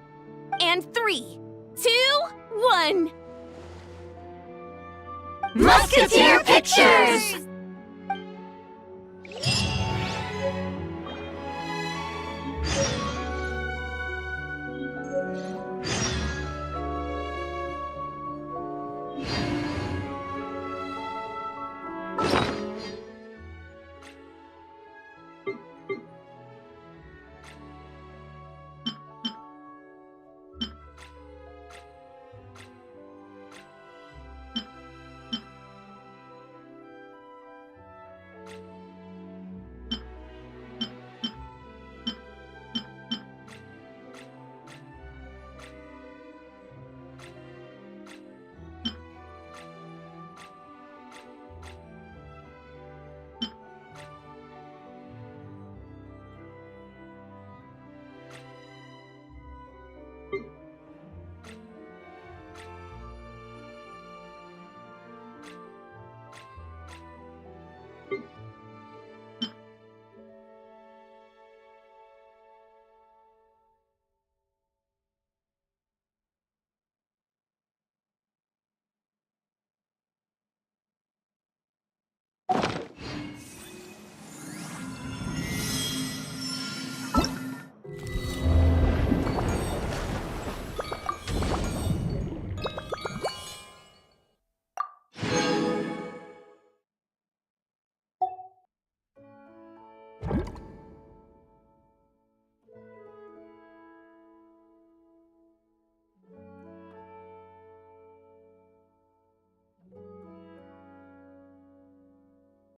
And 3, 2, 1. Musketeer Pictures!